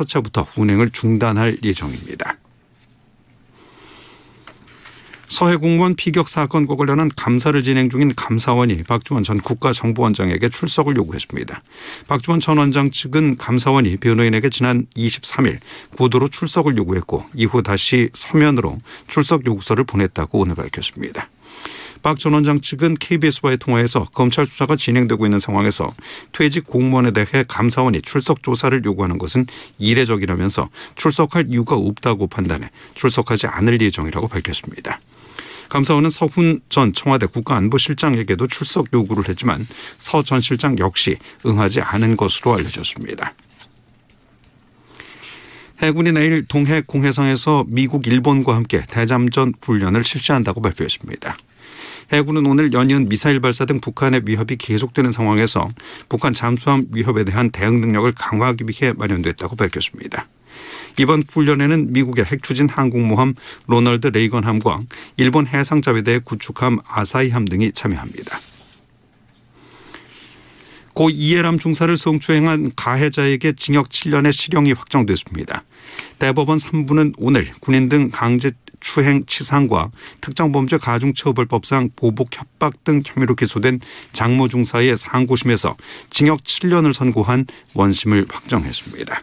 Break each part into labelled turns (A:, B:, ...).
A: 초차부터 운행을 중단할 예정입니다. 서해 공무원 피격 사건과 관련한 감사를 진행 중인 감사원이 박주원 전 국가정보원장에게 출석을 요구했습니다. 박주원 전 원장 측은 감사원이 변호인에게 지난 23일 구도로 출석을 요구했고 이후 다시 서면으로 출석 요구서를 보냈다고 오늘 밝혔습니다. 박 전 원장 측은 KBS와의 통화에서 검찰 수사가 진행되고 있는 상황에서 퇴직 공무원에 대해 감사원이 출석 조사를 요구하는 것은 이례적이라면서 출석할 이유가 없다고 판단해 출석하지 않을 예정이라고 밝혔습니다. 감사원은 서훈 전 청와대 국가안보실장에게도 출석 요구를 했지만 서 전 실장 역시 응하지 않은 것으로 알려졌습니다. 해군이 내일 동해 공해상에서 미국, 일본과 함께 대잠전 훈련을 실시한다고 발표했습니다. 해군은 오늘 연이은 미사일 발사 등 북한의 위협이 계속되는 상황에서 북한 잠수함 위협에 대한 대응 능력을 강화하기 위해 마련됐다고 밝혔습니다. 이번 훈련에는 미국의 핵추진 항공모함 로널드 레이건함과 일본 해상자위대의 구축함 아사히함 등이 참여합니다. 고 이해람 중사를 성추행한 가해자에게 징역 7년의 실형이 확정됐습니다. 대법원 3부는 오늘 군인 등 강제 추행 치상과 특정범죄 가중처벌법상 보복 협박 등 혐의로 기소된 장모 중사의 상고심에서 징역 7년을 선고한 원심을 확정했습니다.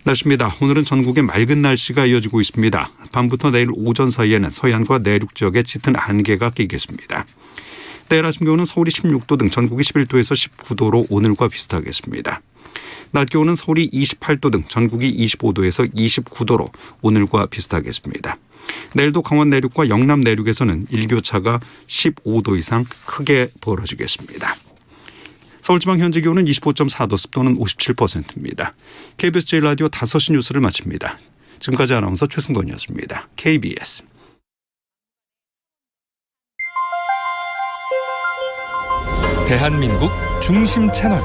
A: 날씨입니다. 오늘은 전국에 맑은 날씨가 이어지고 있습니다. 밤부터 내일 오전 사이에는 서해안과 내륙 지역에 짙은 안개가 끼겠습니다. 내일 아침 기온은 서울이 16도 등 전국이 11도에서 19도로 오늘과 비슷하겠습니다. 낮 기온은 서울이 28도 등 전국이 25도에서 29도로 오늘과 비슷하겠습니다. 내일도 강원 내륙과 영남 내륙에서는 일교차가 15도 이상 크게 벌어지겠습니다. 서울지방 현재 기온은 25.4도, 습도는 57%입니다. KBS 제1라디오 5시 뉴스를 마칩니다. 지금까지 아나운서 최승돈이었습니다. KBS.
B: 대한민국 중심 채널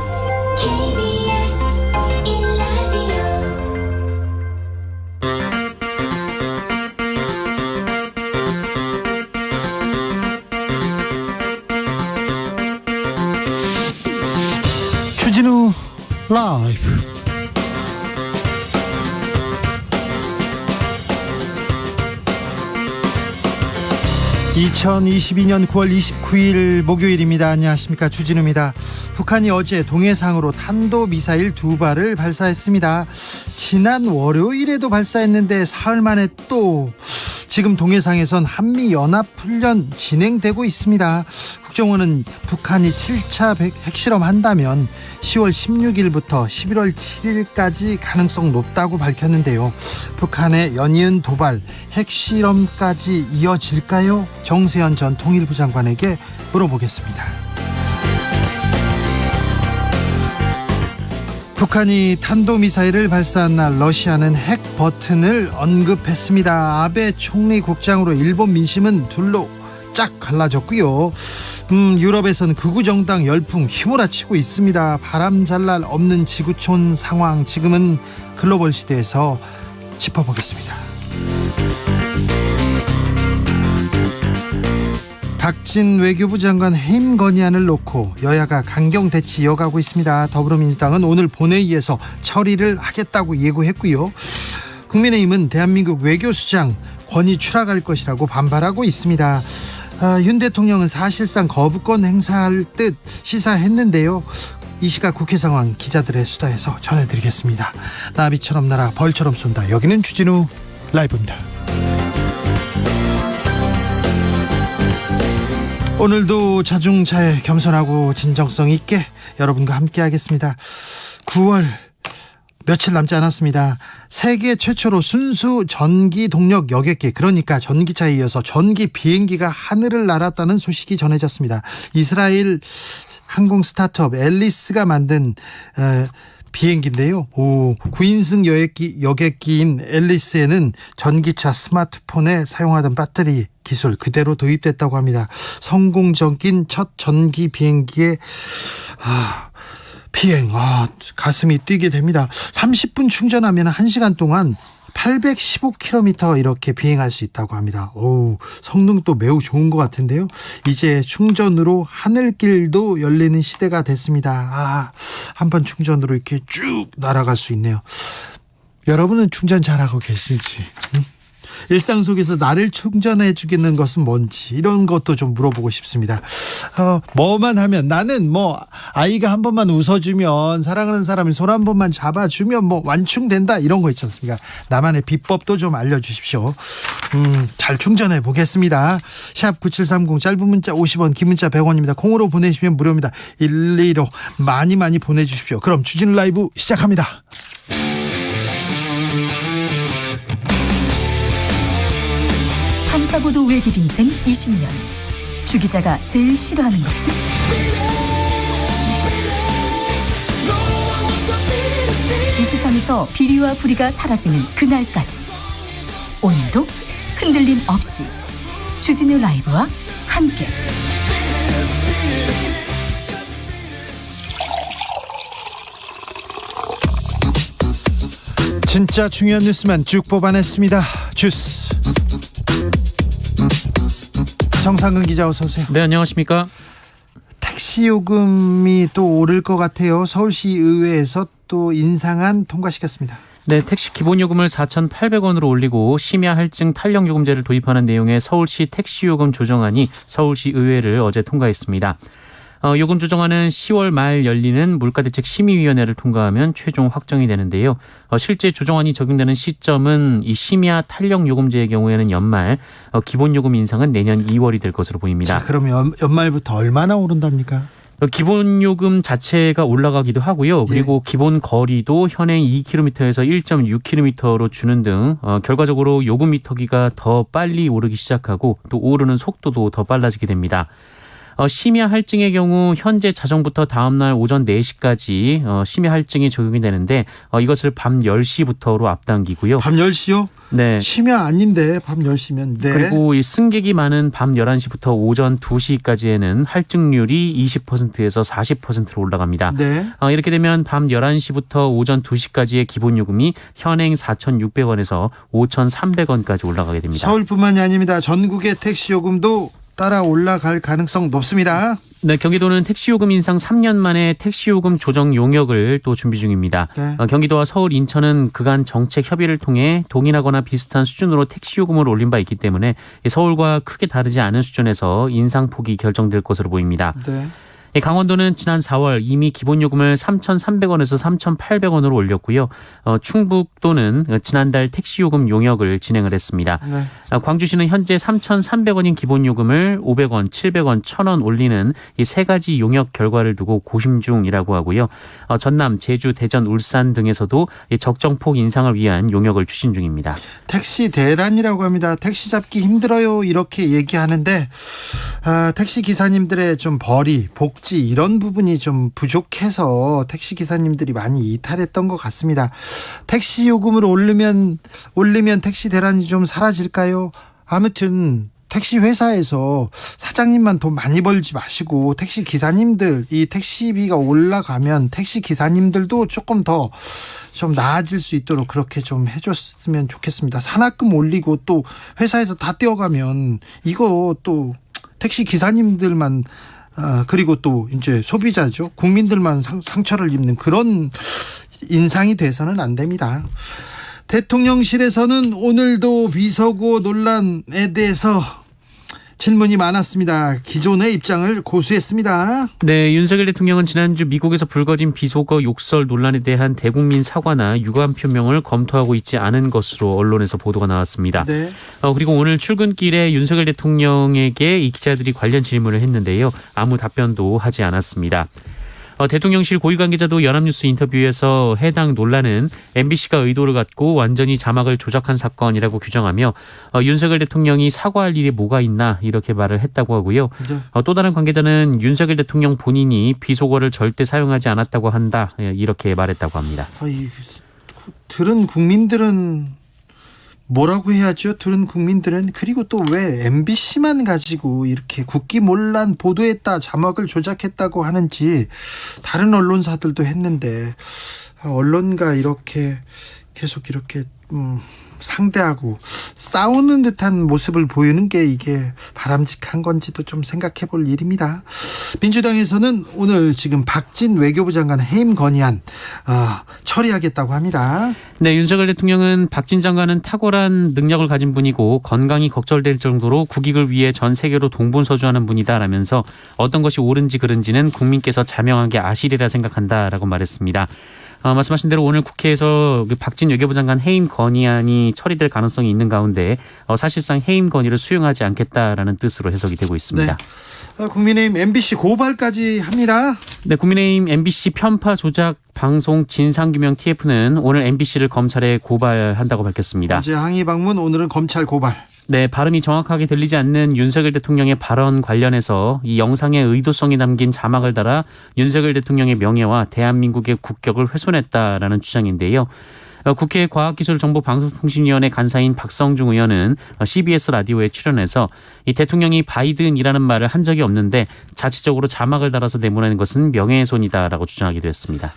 C: 주진우 라이브. (2022년 9월 29일) 목요일입니다. 안녕하십니까, 주진우입니다. 북한이 어제 동해상으로 탄도미사일 2발을 발사했습니다. 지난 월요일에도 발사했는데 사흘 만에 또 지금 동해상에선 한미연합훈련 진행되고 있습니다. 국정원은 북한이 7차 핵실험한다면 10월 16일부터 11월 7일까지 가능성 높다고 밝혔는데요. 북한의 연이은 도발, 핵실험까지 이어질까요? 정세현 전 통일부 장관에게 물어보겠습니다. 북한이 탄도미사일을 발사한 날 러시아는 핵 버튼을 언급했습니다. 아베 총리 국장으로 일본 민심은 둘로 쫙 갈라졌고요. 유럽에서는 극우 정당 열풍 휘몰아치고 있습니다. 바람잘 날 없는 지구촌 상황, 지금은 글로벌 시대에서 짚어보겠습니다. 박진 외교부 장관 해임 건의안을 놓고 여야가 강경 대치 이어가고 있습니다. 더불어민주당은 오늘 본회의에서 처리를 하겠다고 예고했고요. 국민의힘은 대한민국 외교수장 권위 추락할 것이라고 반발하고 있습니다. 윤 대통령은 사실상 거부권 행사할 듯 시사했는데요. 이 시각 국회 상황 기자들의 수다에서 전해드리겠습니다. 나비처럼 날아 벌처럼 쏜다. 여기는 주진우 라이브입니다. 오늘도 자중차에 겸손하고 진정성 있게 여러분과 함께 하겠습니다. 9월 며칠 남지 않았습니다. 세계 최초로 순수 전기 동력 여객기, 그러니까 전기차에 이어서 전기 비행기가 하늘을 날았다는 소식이 전해졌습니다. 이스라엘 항공 스타트업 앨리스가 만든 비행기인데요. 9인승 여객기인 앨리스에는 전기차 스마트폰에 사용하던 배터리 기술 그대로 도입됐다고 합니다. 성공적인 첫 전기 비행기의 비행, 가슴이 뛰게 됩니다. 30분 충전하면 1시간 동안 815km 이렇게 비행할 수 있다고 합니다. 오, 성능도 매우 좋은 것 같은데요. 이제 충전으로 하늘길도 열리는 시대가 됐습니다. 한번 충전으로 이렇게 쭉 날아갈 수 있네요. 여러분은 충전 잘하고 계신지? 일상 속에서 나를 충전해 주겠는 것은 뭔지 이런 것도 좀 물어보고 싶습니다. 뭐만 하면 나는 아이가 한 번만 웃어주면 사랑하는 사람이 손 한 번만 잡아주면 완충된다 이런 거 있지 않습니까? 나만의 비법도 좀 알려주십시오. 잘 충전해 보겠습니다. 샵 9730 짧은 문자 50원 긴 문자 100원입니다. 콩으로 보내시면 무료입니다. 115 많이 보내주십시오. 그럼 주진우 라이브 시작합니다.
B: 탐사보도 외길 인생 20년. 주 기자가 제일 싫어하는 것은? 이 세상에서 비리와 부리가 사라지는 그날까지. 오늘도 흔들림 없이 주진우 라이브와 함께.
C: 진짜 중요한 뉴스만 쭉 뽑아냈습니다. 주스 정상근 기자 어서 오세요.
D: 네, 안녕하십니까.
C: 택시 요금이 또 오를 것 같아요. 서울시 의회에서 또 인상안 통과시켰습니다.
D: 네, 택시 기본요금을 4,800원으로 올리고 심야 할증 탄력요금제를 도입하는 내용의 서울시 택시요금 조정안이 서울시 의회를 어제 통과했습니다. 요금 조정안은 10월 말 열리는 물가대책 심의위원회를 통과하면 최종 확정이 되는데요. 실제 조정안이 적용되는 시점은 이 심야 탄력요금제의 경우에는 연말, 기본요금 인상은 내년 2월이 될 것으로 보입니다.
C: 자, 그럼 연말부터 얼마나 오른답니까?
D: 기본요금 자체가 올라가기도 하고요. 그리고 기본 거리도 현행 2km에서 1.6km로 주는 등 결과적으로 요금 미터기가 더 빨리 오르기 시작하고 또 오르는 속도도 더 빨라지게 됩니다. 심야 할증의 경우 현재 자정부터 다음날 오전 4시까지 심야 할증이 적용이 되는데 이것을 밤 10시부터로 앞당기고요.
C: 밤 10시요?
D: 네.
C: 심야 아닌데 밤 10시면. 네.
D: 그리고 이 승객이 많은 밤 11시부터 오전 2시까지에는 할증률이 20%에서 40%로 올라갑니다.
C: 네.
D: 이렇게 되면 밤 11시부터 오전 2시까지의 기본요금이 현행 4,600원에서 5,300원까지 올라가게 됩니다.
C: 서울뿐만이 아닙니다. 전국의 택시 요금도 따라 올라갈 가능성 높습니다.
D: 네, 경기도는 택시요금 인상 3년 만에 택시요금 조정 용역을 또 준비 중입니다.
C: 네.
D: 경기도와 서울, 인천은 그간 정책 협의를 통해 동일하거나 비슷한 수준으로 택시요금을 올린 바 있기 때문에 서울과 크게 다르지 않은 수준에서 인상폭이 결정될 것으로 보입니다.
C: 네.
D: 강원도는 지난 4월 이미 기본요금을 3,300원에서 3,800원으로 올렸고요. 충북도는 지난달 택시요금 용역을 진행을 했습니다.
C: 네.
D: 광주시는 현재 3,300원인 기본요금을 500원, 700원, 1,000원 올리는 이 세 가지 용역 결과를 두고 고심 중이라고 하고요. 전남, 제주, 대전, 울산 등에서도 적정폭 인상을 위한 용역을 추진 중입니다.
C: 택시 대란이라고 합니다. 택시 잡기 힘들어요 이렇게 얘기하는데 택시 기사님들의 좀 벌이 복지 이런 부분이 좀 부족해서 택시 기사님들이 많이 이탈했던 것 같습니다. 택시 요금을 올리면 택시 대란이 좀 사라질까요? 아무튼 택시 회사에서 사장님만 돈 많이 벌지 마시고 택시 기사님들 이 택시비가 올라가면 택시 기사님들도 조금 더 좀 나아질 수 있도록 그렇게 좀 해줬으면 좋겠습니다. 산학금 올리고 또 회사에서 다 떼어가면 이거 또 택시 기사님들만 그리고 또 이제 소비자죠. 국민들만 상처를 입는 그런 인상이 돼서는 안 됩니다. 대통령실에서는 오늘도 비서고 논란에 대해서 질문이 많았습니다. 기존의 입장을 고수했습니다.
D: 네, 윤석열 대통령은 지난주 미국에서 불거진 비속어 욕설 논란에 대한 대국민 사과나 유감 표명을 검토하고 있지 않은 것으로 언론에서 보도가 나왔습니다.
C: 네.
D: 그리고 오늘 출근길에 윤석열 대통령에게 이 기자들이 관련 질문을 했는데요. 아무 답변도 하지 않았습니다. 대통령실 고위 관계자도 연합뉴스 인터뷰에서 해당 논란은 MBC가 의도를 갖고 완전히 자막을 조작한 사건이라고 규정하며 윤석열 대통령이 사과할 일이 뭐가 있나 이렇게 말을 했다고 하고요.
C: 네.
D: 또 다른 관계자는 윤석열 대통령 본인이 비속어를 절대 사용하지 않았다고 한다 이렇게 말했다고 합니다.
C: 들은 국민들은 뭐라고 해야죠? 들은 국민들은. 그리고 또 왜 MBC만 가지고 이렇게 국기몰란 보도했다 자막을 조작했다고 하는지 다른 언론사들도 했는데 언론과 이렇게 계속 이렇게 상대하고 싸우는 듯한 모습을 보이는 게 이게 바람직한 건지도 좀 생각해 볼 일입니다. 민주당에서는 오늘 지금 박진 외교부 장관 해임 건의안 처리하겠다고 합니다.
D: 네, 윤석열 대통령은 박진 장관은 탁월한 능력을 가진 분이고 건강이 걱정될 정도로 국익을 위해 전 세계로 동분서주하는 분이다라면서 어떤 것이 옳은지 그른지는 국민께서 자명하게 아시리라 생각한다라고 말했습니다. 말씀하신 대로 오늘 국회에서 박진 외교부 장관 해임 건의안이 처리될 가능성이 있는 가운데 사실상 해임 건의를 수용하지 않겠다라는 뜻으로 해석이 되고 있습니다.
C: 네. 국민의힘 MBC 고발까지 합니다.
D: 네, 국민의힘 MBC 편파 조작 방송 진상규명 TF는 오늘 MBC를 검찰에 고발한다고 밝혔습니다.
C: 어제 항의 방문, 오늘은 검찰 고발.
D: 네, 발음이 정확하게 들리지 않는 윤석열 대통령의 발언 관련해서 이 영상에 의도성이 담긴 자막을 달아 윤석열 대통령의 명예와 대한민국의 국격을 훼손했다라는 주장인데요. 국회 과학기술정보방송통신위원회 간사인 박성중 의원은 CBS 라디오에 출연해서 이 대통령이 바이든이라는 말을 한 적이 없는데 자체적으로 자막을 달아서 내보내는 것은 명예훼손이다라고 주장하기도 했습니다.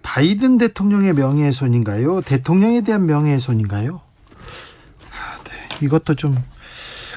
C: 바이든 대통령의 명예훼손인가요? 대통령에 대한 명예훼손인가요? 이것도 좀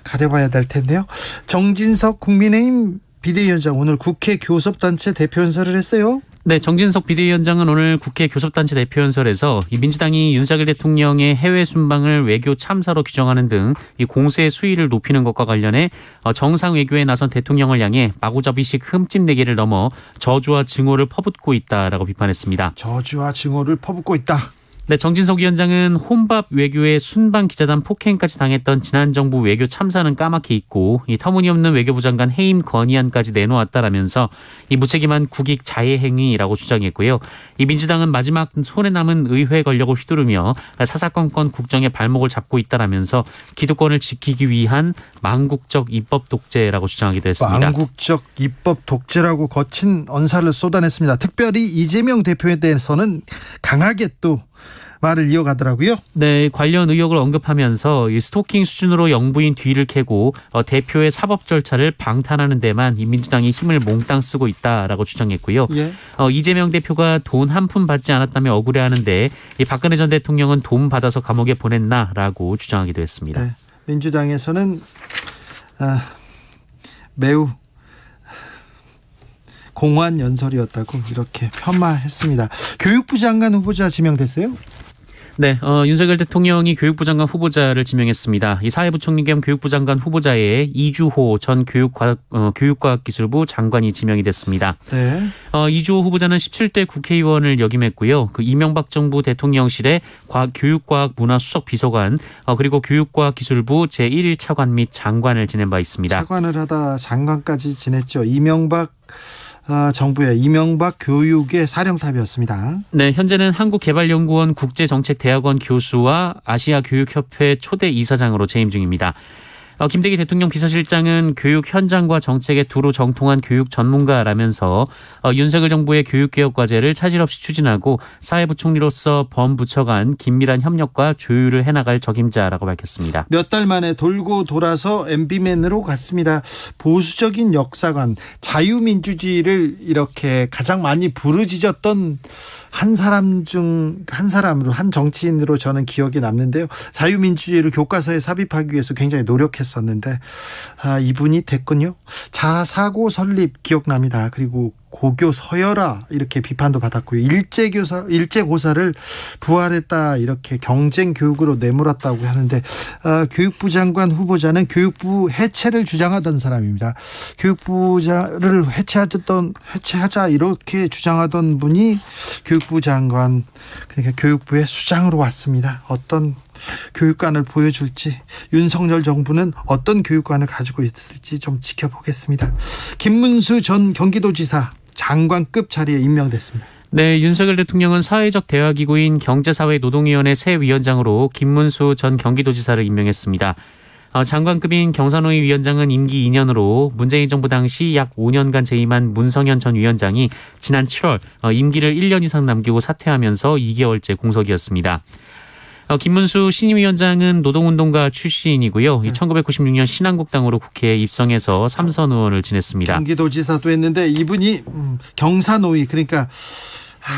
C: 가려봐야 될 텐데요. 정진석 국민의힘 비대위원장 오늘 국회 교섭단체 대표연설을 했어요.
D: 네, 정진석 비대위원장은 오늘 국회 교섭단체 대표연설에서 이 민주당이 윤석열 대통령의 해외 순방을 외교 참사로 규정하는 등 이 공세의 수위를 높이는 것과 관련해 정상 외교에 나선 대통령을 향해 마구잡이식 흠집내기를 넘어 저주와 증오를 퍼붓고 있다라고 비판했습니다.
C: 저주와 증오를 퍼붓고 있다.
D: 네, 정진석 위원장은 혼밥 외교에 순방 기자단 폭행까지 당했던 지난 정부 외교 참사는 까맣게 잊고 이 터무니없는 외교부 장관 해임 건의안까지 내놓았다라면서 이 무책임한 국익 자해 행위라고 주장했고요. 이 민주당은 마지막 손에 남은 의회 권력을 휘두르며 사사건건 국정에 발목을 잡고 있다라면서 기득권을 지키기 위한 망국적 입법 독재라고 주장하기도 했습니다.
C: 망국적 입법 독재라고 거친 언사를 쏟아냈습니다. 특별히 이재명 대표에 대해서는 강하게 또 말을 이어가더라고요.
D: 네, 관련 의혹을 언급하면서 이 스토킹 수준으로 영부인 뒤를 캐고 대표의 사법 절차를 방탄하는 데만 이 민주당이 힘을 몽땅 쓰고 있다라고 주장했고요.
C: 예.
D: 이재명 대표가 돈 한 푼 받지 않았다며 억울해하는데 이 박근혜 전 대통령은 돈 받아서 감옥에 보냈나라고 주장하기도 했습니다.
C: 네, 민주당에서는 매우 공허한 연설이었다고 이렇게 폄하했습니다. 교육부 장관 후보자 지명됐어요?
D: 네, 윤석열 대통령이 교육부 장관 후보자를 지명했습니다. 이 사회부총리 겸 교육부 장관 후보자에 이주호 전 교육과학기술부 장관이 지명이 됐습니다.
C: 네.
D: 이주호 후보자는 17대 국회의원을 역임했고요. 그 이명박 정부 대통령실의 교육과학문화수석 비서관 그리고 교육과학기술부 제1일 차관 및 장관을 지낸 바 있습니다.
C: 차관을 하다 장관까지 지냈죠. 이명박 정부의 이명박 교육의 사령탑이었습니다.
D: 네, 현재는 한국개발연구원 국제정책대학원 교수와 아시아교육협회 초대 이사장으로 재임 중입니다. 김대기 대통령 비서실장은 교육 현장과 정책에 두루 정통한 교육 전문가라면서 윤석열 정부의 교육개혁 과제를 차질 없이 추진하고 사회부총리로서 범부처 간 긴밀한 협력과 조율을 해나갈 적임자라고 밝혔습니다.
C: 몇 달 만에 돌고 돌아서 MB맨으로 갔습니다. 보수적인 역사관, 자유민주주의를 이렇게 가장 많이 부르짖었던 한 사람으로, 한 정치인으로 저는 기억에 남는데요. 자유민주주의를 교과서에 삽입하기 위해서 굉장히 노력했습니다. 했었는데 이분이 됐군요. 자사고 설립 기억납니다. 그리고 고교 서열화 이렇게 비판도 받았고요. 일제고사를 부활했다 이렇게 경쟁 교육으로 내몰았다고 하는데 교육부 장관 후보자는 교육부 해체를 주장하던 사람입니다. 교육부를 해체하자 이렇게 주장하던 분이 교육부 장관, 그러니까 교육부의 수장으로 왔습니다. 어떤 교육관을 보여줄지, 윤석열 정부는 어떤 교육관을 가지고 있을지 좀 지켜보겠습니다. 김문수 전 경기도지사 장관급 자리에 임명됐습니다.
D: 네, 윤석열 대통령은 사회적 대화기구인 경제사회노동위원회 새 위원장으로 김문수 전 경기도지사를 임명했습니다. 장관급인 경사노위 위원장은 임기 2년으로 문재인 정부 당시 약 5년간 재임한 문성현 전 위원장이 지난 7월 임기를 1년 이상 남기고 사퇴하면서 2개월째 공석이었습니다. 김문수 신임위원장은 노동운동가 출신이고요. 1996년 신한국당으로 국회에 입성해서 삼선 의원을 지냈습니다.
C: 경기도지사도 했는데 이분이 경사노위, 그러니까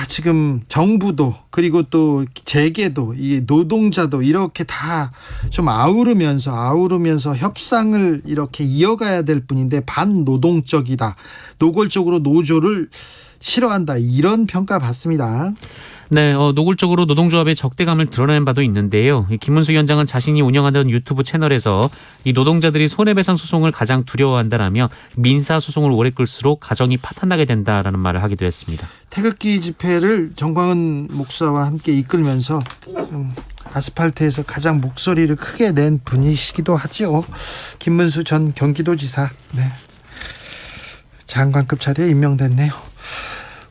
C: 지금 정부도 그리고 또 재계도 이 노동자도 이렇게 다 좀 아우르면서 협상을 이렇게 이어가야 될 뿐인데 반노동적이다, 노골적으로 노조를 싫어한다, 이런 평가 받습니다.
D: 네, 노골적으로 노동조합의 적대감을 드러낸 바도 있는데요. 이 김문수 위원장은 자신이 운영하던 유튜브 채널에서 이 노동자들이 손해배상 소송을 가장 두려워한다라며 민사 소송을 오래 끌수록 가정이 파탄나게 된다라는 말을 하기도 했습니다.
C: 태극기 집회를 정광훈 목사와 함께 이끌면서 좀 아스팔트에서 가장 목소리를 크게 낸 분이시기도 하죠. 김문수 전 경기도지사, 네, 장관급 자리에 임명됐네요.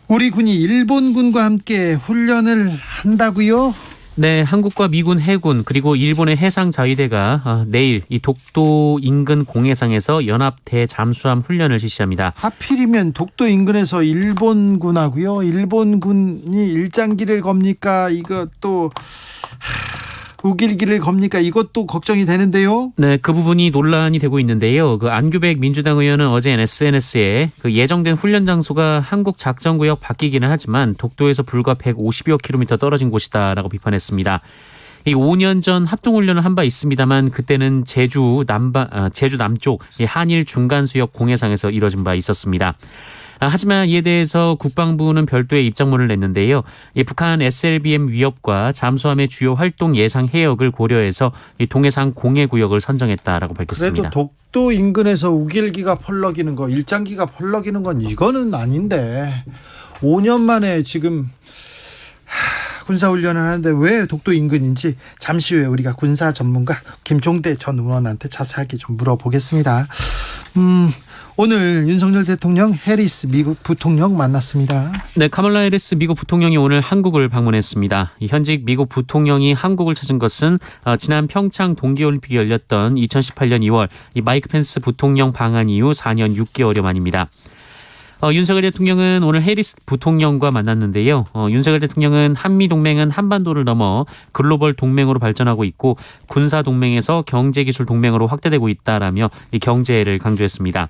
C: 우리 군이 일본군과 함께 훈련을 한다고요?
D: 네, 한국과 미군 해군 그리고 일본의 해상자위대가 내일 이 독도 인근 공해상에서 연합 대잠수함 훈련을 실시합니다.
C: 하필이면 독도 인근에서 일본군하고요. 일본군이 일장기를 겁니까? 이것도 우길기를 겁니까? 이것도 걱정이 되는데요.
D: 네, 그 부분이 논란이 되고 있는데요. 그 안규백 민주당 의원은 어제 SNS에 그 예정된 훈련 장소가 한국 작전구역 바뀌기는 하지만 독도에서 불과 150여 킬로미터 떨어진 곳이다라고 비판했습니다. 이 5년 전 합동훈련을 한 바 있습니다만 그때는 제주 남쪽 한일 중간수역 공해상에서 이뤄진 바 있었습니다. 하지만 이에 대해서 국방부는 별도의 입장문을 냈는데요. 북한 SLBM 위협과 잠수함의 주요 활동 예상 해역을 고려해서 동해상 공해구역을 선정했다라고 밝혔습니다.
C: 그래도 독도 인근에서 우길기가 펄럭이는 거, 일장기가 펄럭이는 건 이거는 아닌데 5년 만에 지금 군사훈련을 하는데 왜 독도 인근인지 잠시 후에 우리가 군사 전문가 김종대 전 의원한테 자세하게 좀 물어보겠습니다. 오늘 윤석열 대통령 해리스 미국 부통령 만났습니다.
D: 네, 카멀라 해리스 미국 부통령이 오늘 한국을 방문했습니다. 현직 미국 부통령이 한국을 찾은 것은 지난 평창 동계올림픽이 열렸던 2018년 2월 이 마이크 펜스 부통령 방한 이후 4년 6개월여 만입니다. 윤석열 대통령은 오늘 해리스 부통령과 만났는데요. 윤석열 대통령은 한미동맹은 한반도를 넘어 글로벌 동맹으로 발전하고 있고 군사동맹에서 경제기술 동맹으로 확대되고 있다라며 이 경제를 강조했습니다.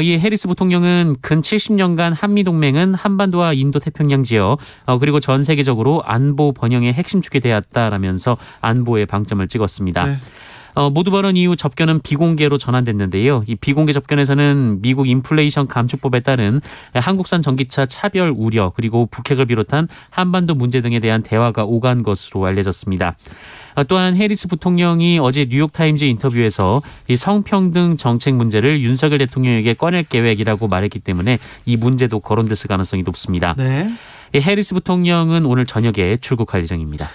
D: 이 해리스 부통령은 근 70년간 한미동맹은 한반도와 인도 태평양 지역 그리고 전 세계적으로 안보 번영의 핵심 축이 되었다라면서 안보에 방점을 찍었습니다. 네. 모두 발언 이후 접견은 비공개로 전환됐는데요. 이 비공개 접견에서는 미국 인플레이션 감축법에 따른 한국산 전기차 차별 우려 그리고 북핵을 비롯한 한반도 문제 등에 대한 대화가 오간 것으로 알려졌습니다. 또한 해리스 부통령이 어제 뉴욕타임즈 인터뷰에서 이 성평등 정책 문제를 윤석열 대통령에게 꺼낼 계획이라고 말했기 때문에 이 문제도 거론됐을 가능성이 높습니다.
C: 네.
D: 해리스 부통령은 오늘 저녁에 출국할 예정입니다.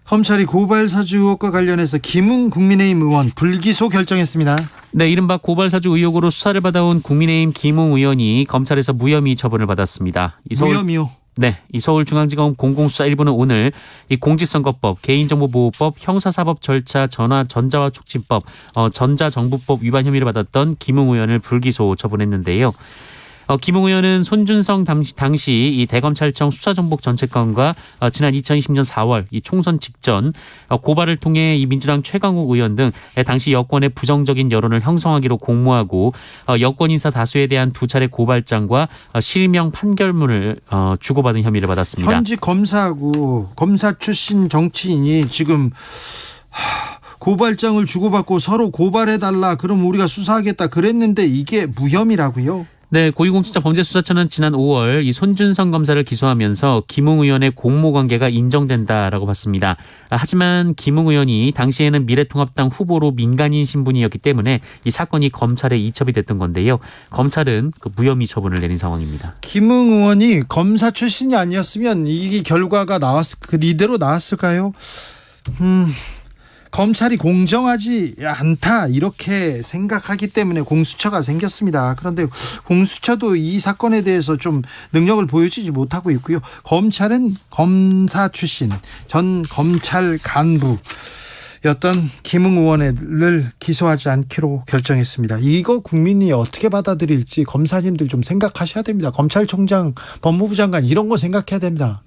C: 검찰이 고발 사주 의혹과 관련해서 김웅 국민의힘 의원 불기소 결정했습니다.
D: 네, 이른바 고발 사주 의혹으로 수사를 받아온 국민의힘 김웅 의원이 검찰에서 무혐의 처분을 받았습니다.
C: 무혐의요?
D: 네, 이 서울중앙지검 공공수사 1부는 오늘 이 공직선거법, 개인정보보호법, 형사사법 절차 전자화 촉진법, 전자정부법 위반 혐의를 받았던 김웅 의원을 불기소 처분했는데요. 김웅 의원은 손준성 당시 이 대검찰청 수사정보전체권과 지난 2020년 4월 이 총선 직전 고발을 통해 이 민주당 최강욱 의원 등 당시 여권의 부정적인 여론을 형성하기로 공모하고 여권 인사 다수에 대한 두 차례 고발장과 실명 판결문을 주고받은 혐의를 받았습니다.
C: 현직 검사하고 검사 출신 정치인이 지금 고발장을 주고받고 서로 고발해달라, 그럼 우리가 수사하겠다 그랬는데 이게 무혐의라고요?
D: 네, 고위공직자범죄수사처는 지난 5월 이 손준성 검사를 기소하면서 김웅 의원의 공모관계가 인정된다라고 봤습니다. 하지만 김웅 의원이 당시에는 미래통합당 후보로 민간인 신분이었기 때문에 이 사건이 검찰에 이첩이 됐던 건데요. 검찰은 그 무혐의 처분을 내린 상황입니다.
C: 김웅 의원이 검사 출신이 아니었으면 이 결과가 이대로 나왔을까요? 검찰이 공정하지 않다 이렇게 생각하기 때문에 공수처가 생겼습니다. 그런데 공수처도 이 사건에 대해서 좀 능력을 보여주지 못하고 있고요. 검찰은 검사 출신 전 검찰 간부였던 김웅 의원을 기소하지 않기로 결정했습니다. 이거 국민이 어떻게 받아들일지 검사님들 좀 생각하셔야 됩니다. 검찰총장, 법무부 장관 이런 거 생각해야 됩니다.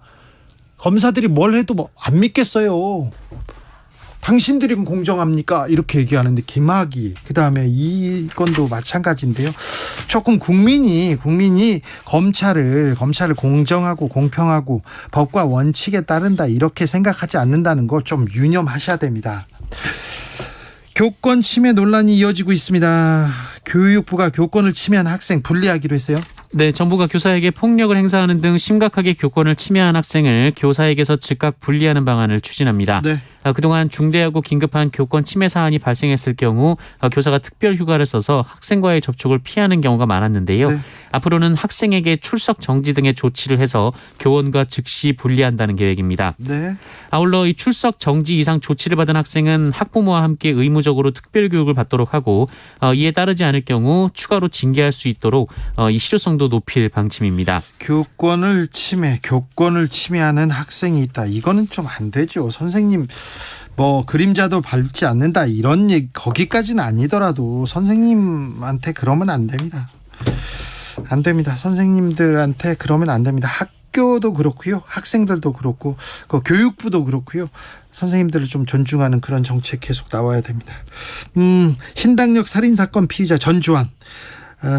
C: 검사들이 뭘 해도 안 믿겠어요. 당신들이 공정합니까? 이렇게 얘기하는데 김학의 그다음에 이 건도 마찬가지인데요. 조금 국민이 검찰을 공정하고 공평하고 법과 원칙에 따른다 이렇게 생각하지 않는다는 거 좀 유념하셔야 됩니다. 교권 침해 논란이 이어지고 있습니다. 교육부가 교권을 침해한 학생 분리하기로 했어요.
D: 네, 정부가 교사에게 폭력을 행사하는 등 심각하게 교권을 침해한 학생을 교사에게서 즉각 분리하는 방안을 추진합니다.
C: 네.
D: 그동안 중대하고 긴급한 교권 침해 사안이 발생했을 경우 교사가 특별 휴가를 써서 학생과의 접촉을 피하는 경우가 많았는데요.
C: 네.
D: 앞으로는 학생에게 출석 정지 등의 조치를 해서 교원과 즉시 분리한다는 계획입니다.
C: 네.
D: 아울러 이 출석 정지 이상 조치를 받은 학생은 학부모와 함께 의무적으로 특별 교육을 받도록 하고 이에 따르지 않을 경우 추가로 징계할 수 있도록 이 실효성도 높일 방침입니다.
C: 교권을 침해하는 학생이 있다. 이거는 좀 안 되죠. 선생님 뭐 그림자도 밟지 않는다 이런 얘기 거기까지는 아니더라도 선생님한테 그러면 안 됩니다. 안 됩니다. 선생님들한테 그러면 안 됩니다. 학교도 그렇고요. 학생들도 그렇고 그 교육부도 그렇고요. 선생님들을 좀 존중하는 그런 정책 계속 나와야 됩니다. 신당역 살인사건 피의자 전주환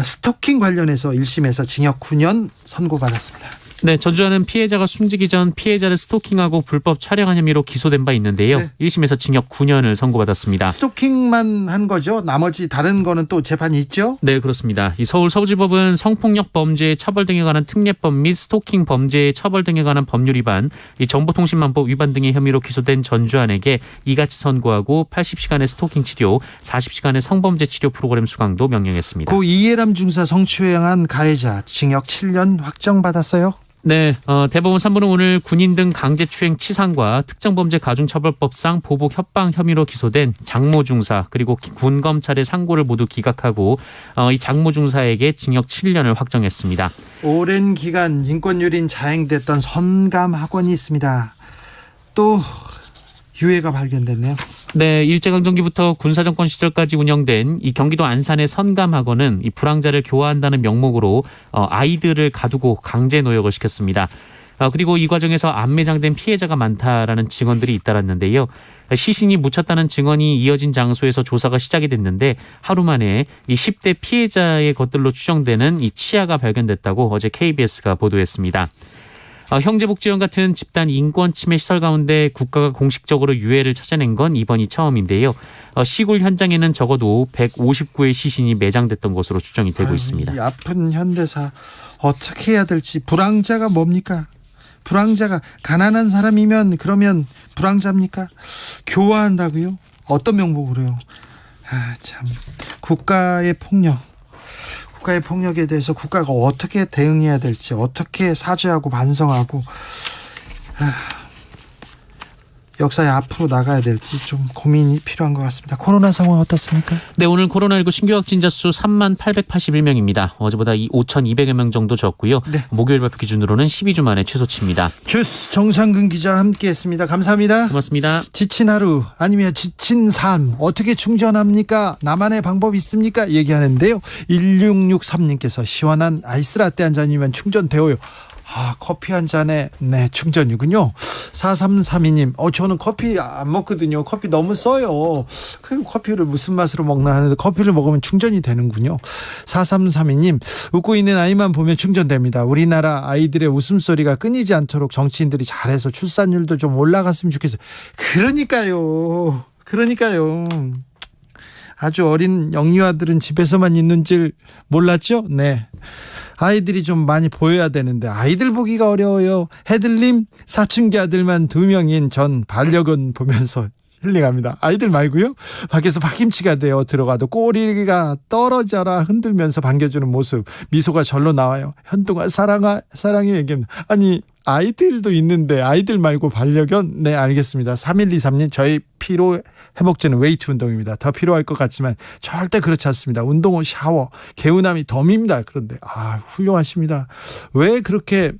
C: 스토킹 관련해서 1심에서 징역 9년 선고받았습니다.
D: 네, 전주환은 피해자가 숨지기 전 피해자를 스토킹하고 불법 촬영한 혐의로 기소된 바 있는데요.
C: 네.
D: 1심에서 징역 9년을 선고받았습니다.
C: 스토킹만 한 거죠? 나머지 다른 거는 또 재판이 있죠?
D: 네, 그렇습니다. 이 서울 서부지법은 성폭력 범죄의 처벌 등에 관한 특례법 및 스토킹 범죄의 처벌 등에 관한 법률 위반, 이 정보통신망법 위반 등의 혐의로 기소된 전주환에게 이같이 선고하고 80시간의 스토킹 치료, 40시간의 성범죄 치료 프로그램 수강도 명령했습니다.
C: 고 이해람 중사 성추행한 가해자 징역 7년 확정받았어요?
D: 네, 대법원 3부는 오늘 군인 등 강제추행 치상과 특정범죄 가중처벌법상 보복 협박 혐의로 기소된 장모 중사 그리고 군 검찰의 상고를 모두 기각하고 이 장모 중사에게 징역 7년을 확정했습니다.
C: 오랜 기간 인권유린 자행됐던 선감학원이 있습니다. 또 유해가 발견됐네요.
D: 네, 일제강점기부터 군사정권 시절까지 운영된 이 경기도 안산의 선감학원은 이 불황자를 교화한다는 명목으로 아이들을 가두고 강제 노역을 시켰습니다. 그리고 이 과정에서 안매장된 피해자가 많다라는 증언들이 잇따랐는데요. 시신이 묻혔다는 증언이 이어진 장소에서 조사가 시작이 됐는데 하루 만에 이 10대 피해자의 것들로 추정되는 이 치아가 발견됐다고 어제 KBS가 보도했습니다. 형제복지원 같은 집단 인권 침해 시설 가운데 국가가 공식적으로 유해를 찾아낸 건 이번이 처음인데요. 시골 현장에는 적어도 159의 시신이 매장됐던 것으로 추정이 되고 있습니다.
C: 이 아픈 현대사 어떻게 해야 될지. 불황자가 뭡니까? 불황자가 가난한 사람이면 그러면 불황자입니까? 교화한다고요? 어떤 명목으로요? 참 국가의 폭력에 대해서 국가가 어떻게 대응해야 될지, 어떻게 사죄하고 반성하고 역사에 앞으로 나가야 될지 좀 고민이 필요한 것 같습니다. 코로나 상황 어떻습니까?
D: 네, 오늘 코로나19 신규 확진자 수 3881명입니다. 어제보다 5,200여 명 정도 적고요.
C: 네.
D: 목요일 발표 기준으로는 12주 만에 최소치입니다.
C: 주스 정상근 기자 함께했습니다. 감사합니다.
D: 고맙습니다.
C: 지친 하루 아니면 지친 삶 어떻게 충전합니까? 나만의 방법 있습니까? 얘기하는데요. 1663님께서 시원한 아이스라떼 한 잔이면 충전되어요. 커피 한 잔에 충전이군요. 4332님 저는 커피 안 먹거든요. 커피 너무 써요. 그 커피를 무슨 맛으로 먹나 하는데 커피를 먹으면 충전이 되는군요. 4332님 웃고 있는 아이만 보면 충전됩니다. 우리나라 아이들의 웃음소리가 끊이지 않도록 정치인들이 잘해서 출산율도 좀 올라갔으면 좋겠어요. 그러니까요. 아주 어린 영유아들은 집에서만 있는 줄 몰랐죠? 네. 아이들이 좀 많이 보여야 되는데 아이들 보기가 어려워요. 해들님 사춘기 아들만 2명인 전 반려견 보면서 힐링합니다. 아이들 말고요. 밖에서 박김치가 되어 들어가도 꼬리가 떨어져라 흔들면서 반겨주는 모습, 미소가 절로 나와요. 현동아 사랑해 얘기합니다. 아니 아이들도 있는데 아이들 말고 반려견? 네, 알겠습니다. 3123님 저희 피로 회복제는 웨이트 운동입니다. 더 필요할 것 같지만 절대 그렇지 않습니다. 운동 후 샤워, 개운함이 덤입니다. 그런데 훌륭하십니다. 왜 그렇게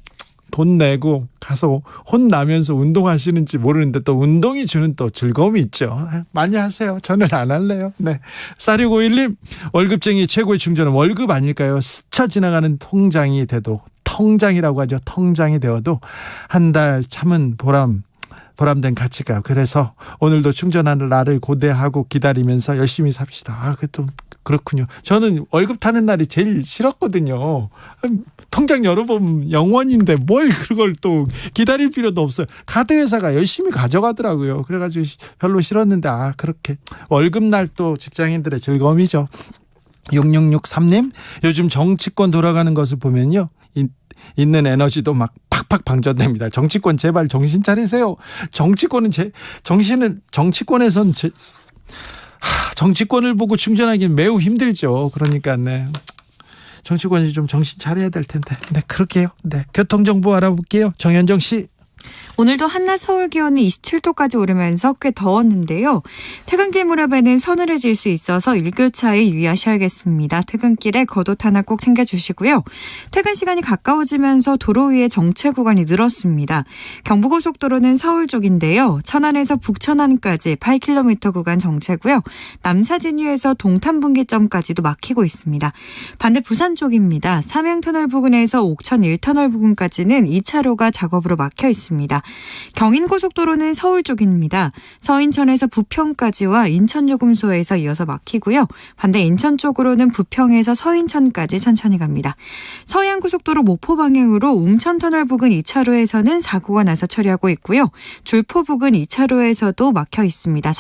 C: 돈 내고 가서 혼나면서 운동하시는지 모르는데 또 운동이 주는 또 즐거움이 있죠. 많이 하세요. 저는 안 할래요. 네. 4651님 월급쟁이 최고의 충전은 월급 아닐까요? 스쳐 지나가는 통장이 돼도 텅장이라고 하죠. 텅장이 되어도 한 달 참은 보람 보람된 가치가. 그래서 오늘도 충전하는 날을 고대하고 기다리면서 열심히 삽시다. 그것도 그렇군요. 저는 월급 타는 날이 제일 싫었거든요. 통장 열어보면 영원인데 뭘 그걸 또 기다릴 필요도 없어요. 카드 회사가 열심히 가져가더라고요. 그래가지고 별로 싫었는데 그렇게 월급날 또 직장인들의 즐거움이죠. 6663님, 요즘 정치권 돌아가는 것을 보면요, 있는 에너지도 막 팍팍 방전됩니다. 정치권 제발 정신 차리세요. 정치권에선 정치권을 보고 충전하기는 매우 힘들죠. 그러니까 네, 정치권이 좀 정신 차려야 될 텐데. 네, 그렇게요. 네, 교통정보 알아볼게요. 정현정 씨.
E: 오늘도 한낮 서울 기온이 27도까지 오르면서 꽤 더웠는데요. 퇴근길 무렵에는 서늘해질 수 있어서 일교차에 유의하셔야겠습니다. 퇴근길에 겉옷 하나 꼭 챙겨주시고요. 퇴근 시간이 가까워지면서 도로 위에 정체 구간이 늘었습니다. 경부고속도로는 서울 쪽인데요. 천안에서 북천안까지 8km 구간 정체고요. 남사진유에서 동탄분기점까지도 막히고 있습니다. 반대 부산 쪽입니다. 삼양터널 부근에서 옥천 1터널 부근까지는 2차로가 작업으로 막혀 있습니다. 경인고속도로는 서울 쪽입니다. 서인천에서 부평까지와 인천요금소에서 이어서 막히고요. 반대 인천 쪽으로는 부평에서 서인천까지 천천히 갑니다. 서해안고속도로 목포 방향으로 웅천터널 부근 2차로에서는 사고가 나서 처리하고 있고요. 줄포 부근 2차로에서도 막혀 있습니다.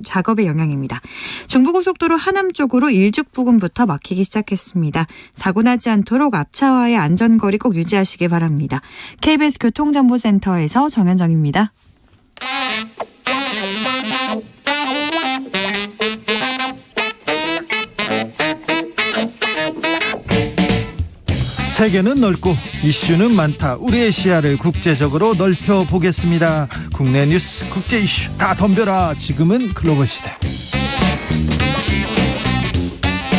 E: 작업의 영향입니다. 중부고속도로 하남 쪽으로 일죽 부근부터 막히기 시작했습니다. 사고 나지 않도록 앞차와의 안전거리 꼭 유지하시기 바랍니다. KBS 교통정보센터에서 정현정입니다.
C: 세계는 넓고 이슈는 많다. 우리의 시야를 국제적으로 넓혀보겠습니다. 국내 뉴스, 국제 이슈 다 덤벼라. 지금은 글로벌 시대.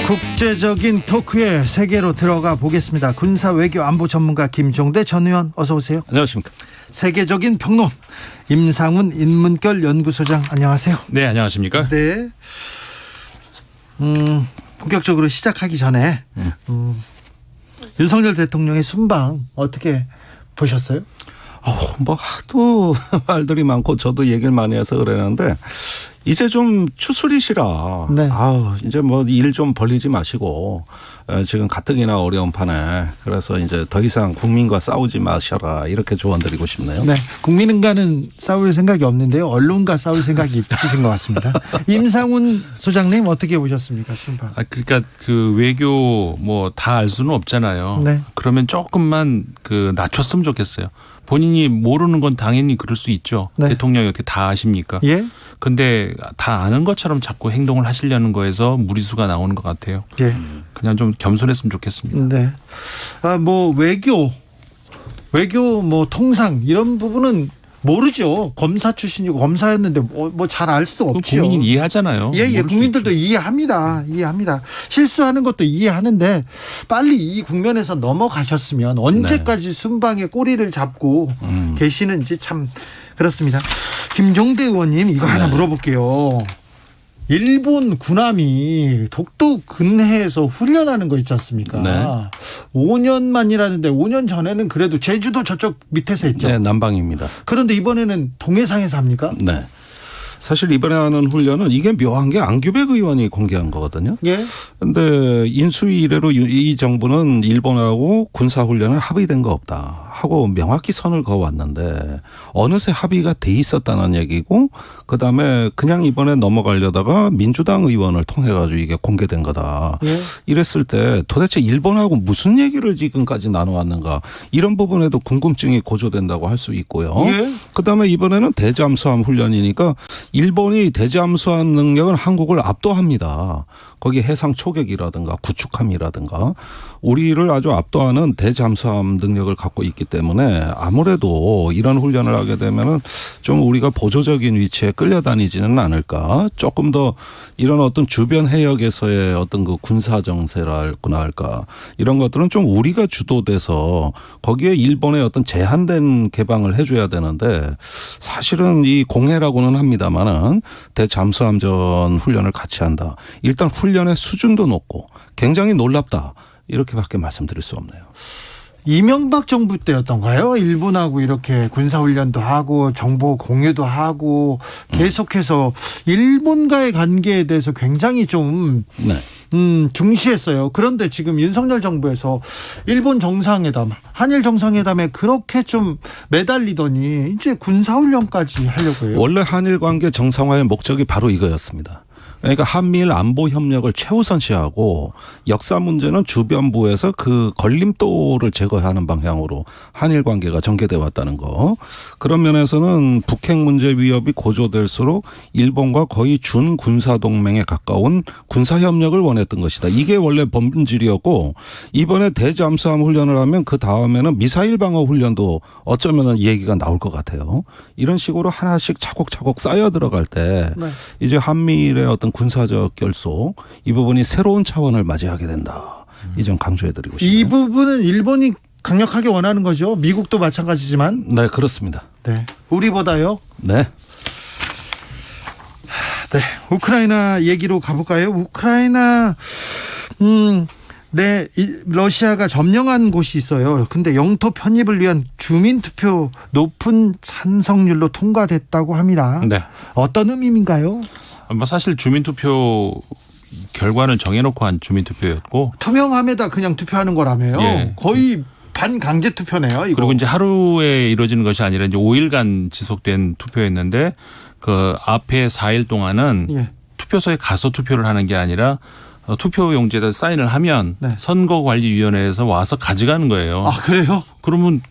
C: 국제적인 토크의 세계로 들어가 보겠습니다. 군사 외교 안보 전문가 김종대 전 의원 어서 오세요.
F: 안녕하십니까.
C: 세계적인 평론 임상훈 인문결 연구소장 안녕하세요.
F: 네, 안녕하십니까.
C: 네. 본격적으로 시작하기 전에 윤석열 대통령의 순방 어떻게 보셨어요?
F: 뭐 하도 말들이 많고 저도 얘기를 많이 해서 그러는데 이제 좀 추스리시라.
C: 네.
F: 이제 뭐 일 좀 벌리지 마시고 지금 가뜩이나 어려운 판에 그래서 이제 더 이상 국민과 싸우지 마셔라 이렇게 조언드리고 싶네요.
C: 네, 국민과는 싸울 생각이 없는데요. 언론과 싸울 생각이 있으신 것 같습니다. 임상훈 소장님 어떻게 보셨습니까? 순방.
G: 그러니까 그 외교 뭐 다 알 수는 없잖아요.
C: 네.
G: 그러면 조금만 그 낮췄으면 좋겠어요. 본인이 모르는 건 당연히 그럴 수 있죠.
C: 네.
G: 대통령이 어떻게 다 아십니까?
C: 예.
G: 근데 다 아는 것처럼 자꾸 행동을 하시려는 거에서 무리수가 나오는 것 같아요.
C: 예.
G: 그냥 좀 겸손했으면 좋겠습니다.
C: 네. 뭐 외교 뭐 통상 이런 부분은 모르죠. 검사 출신이고 검사였는데 뭐 잘 알 수 없죠.
G: 국민이 이해하잖아요.
C: 예,
G: 모를 수
C: 국민들도
G: 있죠.
C: 이해합니다. 실수하는 것도 이해하는데 빨리 이 국면에서 넘어가셨으면 언제까지 순방에 꼬리를 잡고 계시는지 참 그렇습니다. 김종대 의원님 이거 하나 물어볼게요. 일본 군함이 독도 근해에서 훈련하는 거 있지 않습니까?
F: 네.
C: 5년만이라는데 5년 전에는 그래도 제주도 저쪽 밑에서 했죠.
F: 네, 남방입니다.
C: 그런데 이번에는 동해상에서 합니까?
F: 네. 사실 이번에 하는 훈련은 이게 묘한 게 안규백 의원이 공개한 거거든요.
C: 예.
F: 근데 인수위 이래로 이 정부는 일본하고 군사훈련을 합의된 거 없다 하고 명확히 선을 그어왔는데 어느새 합의가 돼 있었다는 얘기고 그다음에 그냥 이번에 넘어가려다가 민주당 의원을 통해 가지고 이게 공개된 거다.
C: 예.
F: 이랬을 때 도대체 일본하고 무슨 얘기를 지금까지 나눠왔는가 이런 부분에도 궁금증이 고조된다고 할 수 있고요.
C: 예.
F: 그다음에 이번에는 대잠수함 훈련이니까 일본이 대잠수함 능력은 한국을 압도합니다. 거기 해상 초격이라든가 구축함이라든가 우리를 아주 압도하는 대잠수함 능력을 갖고 있기 때문에 아무래도 이런 훈련을 하게 되면은 좀 우리가 보조적인 위치에 끌려다니지는 않을까. 조금 더 이런 어떤 주변 해역에서의 어떤 그 군사 정세랄거나 할까 이런 것들은 좀 우리가 주도돼서 거기에 일본의 어떤 제한된 개방을 해줘야 되는데 사실은 이 공해라고는 합니다만은 대잠수함전 훈련을 같이 한다. 일단 훈련의 수준도 높고 굉장히 놀랍다. 이렇게밖에 말씀드릴 수 없네요.
C: 이명박 정부 때였던가요? 일본하고 이렇게 군사훈련도 하고 정보 공유도 하고 계속해서 일본과의 관계에 대해서 굉장히 좀
F: 네.
C: 중시했어요. 그런데 지금 윤석열 정부에서 일본 정상회담, 한일 정상회담에 그렇게 좀 매달리더니 이제 군사훈련까지 하려고 해요.
F: 원래 한일 관계 정상화의 목적이 바로 이거였습니다. 그러니까 한미일 안보 협력을 최우선시하고 역사 문제는 주변부에서 그 걸림돌을 제거하는 방향으로 한일 관계가 전개돼 왔다는 거. 그런 면에서는 북핵 문제 위협이 고조될수록 일본과 거의 준군사 동맹에 가까운 군사 협력을 원했던 것이다. 이게 원래 본질이었고 이번에 대잠수함 훈련을 하면 그 다음에는 미사일 방어 훈련도 어쩌면은 얘기가 나올 것 같아요. 이런 식으로 하나씩 차곡차곡 쌓여 들어갈 때
C: 네.
F: 이제 한미일의 어떤 군사적 결속 이 부분이 새로운 차원을 맞이하게 된다. 이 점 강조해드리고 싶습니다.
C: 이 부분은 일본이 강력하게 원하는 거죠. 미국도 마찬가지지만.
F: 네, 그렇습니다.
C: 네. 우리보다요.
F: 네.
C: 네. 우크라이나 얘기로 가볼까요? 우크라이나 네, 러시아가 점령한 곳이 있어요. 근데 영토 편입을 위한 주민투표 높은 찬성률로 통과됐다고 합니다.
G: 네.
C: 어떤 의미인가요?
G: 뭐 사실 주민투표 결과를 정해놓고 한 주민투표였고
C: 투명함에다 그냥 투표하는 거라며요.
G: 예.
C: 거의 반강제 투표네요. 이거.
G: 그리고 이제 하루에 이루어지는 것이 아니라 이제 5일간 지속된 투표였는데 그 앞에 4일 동안은
C: 예.
G: 투표소에 가서 투표를 하는 게 아니라 투표용지에다 사인을 하면
C: 네.
G: 선거관리위원회에서 와서 가져가는 거예요.
C: 아, 그래요?
G: 그러면